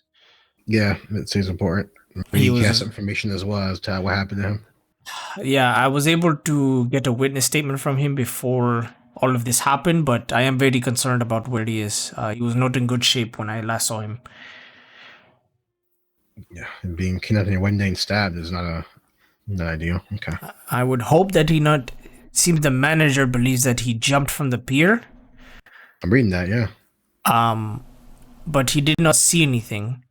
Yeah, it seems important. He He was- has information as well as to what happened to him. Yeah, I was able to get a witness statement from him before all of this happened, but I am very concerned about where he is. He was not in good shape when I last saw him. Yeah, and being kidnapped in one day and stabbed is not ideal. Okay. I would hope that he not. Seems the manager believes that he jumped from the pier. I'm reading that, yeah. But he did not see anything.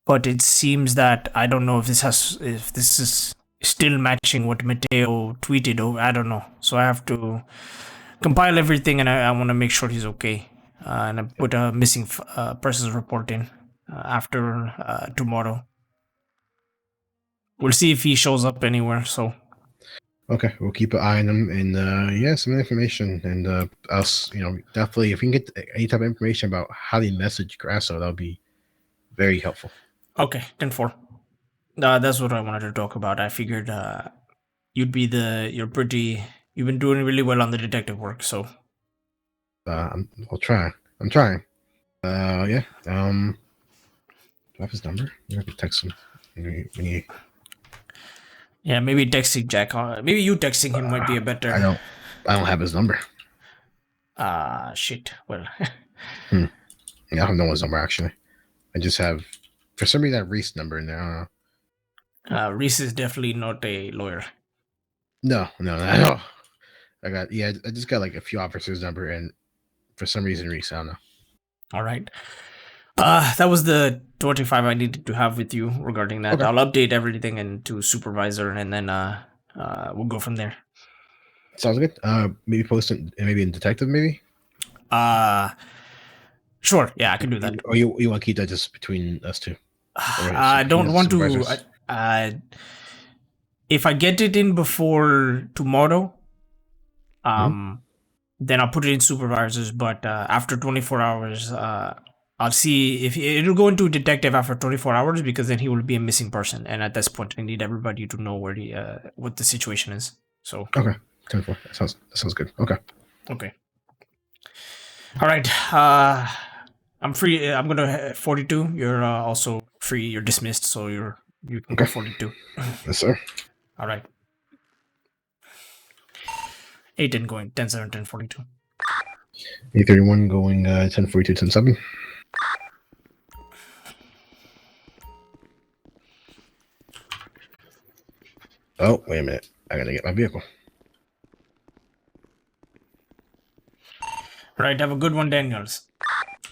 But it seems that I don't know if this is still matching what Mateo tweeted. Or I don't know. So I have to compile everything, and I want to make sure he's okay. And I put a missing persons report in after tomorrow. We'll see if he shows up anywhere. So. Okay, we'll keep an eye on him and yeah, some information and us, definitely if we can get any type of information about how they message Grasso, that'll be very helpful. Okay, 10-4. That's what I wanted to talk about. I figured you've been doing really well on the detective work, so. I'll try. I'm trying. Yeah. Do I have his number? Maybe I can text him. Yeah, maybe texting Jack. Maybe you texting him might be a better. I don't have his number. Shit. Well. Yeah, I don't know his number actually. I just have, for some reason, that Reese number in there. I don't know. Reese is definitely not a lawyer. No. I just got like a few officers' number, and for some reason, Reese. I don't know. All right. That was the 25 I needed to have with you regarding that. Okay. I'll update everything into supervisor, and then we'll go from there. Sounds good. Maybe post it, maybe in detective, maybe. Sure. Yeah, I can do that. Or you want to keep that just between us two? I don't want to. If I get it in before tomorrow, then I'll put it in supervisors. But after 24 hours, I'll see if it'll go into detective after 24 hours because then he will be a missing person, and at this point, I need everybody to know where what the situation is. So okay, 10-4. That sounds good. Okay. All right. I'm free. I'm gonna 42. You're also free. You're dismissed, so you can go 42. Yes, sir. All right. 8-10 going 10-7 10-42. 831 going 10-42 10-7. Oh, wait a minute. I gotta get my vehicle. All right. Have a good one, Daniels.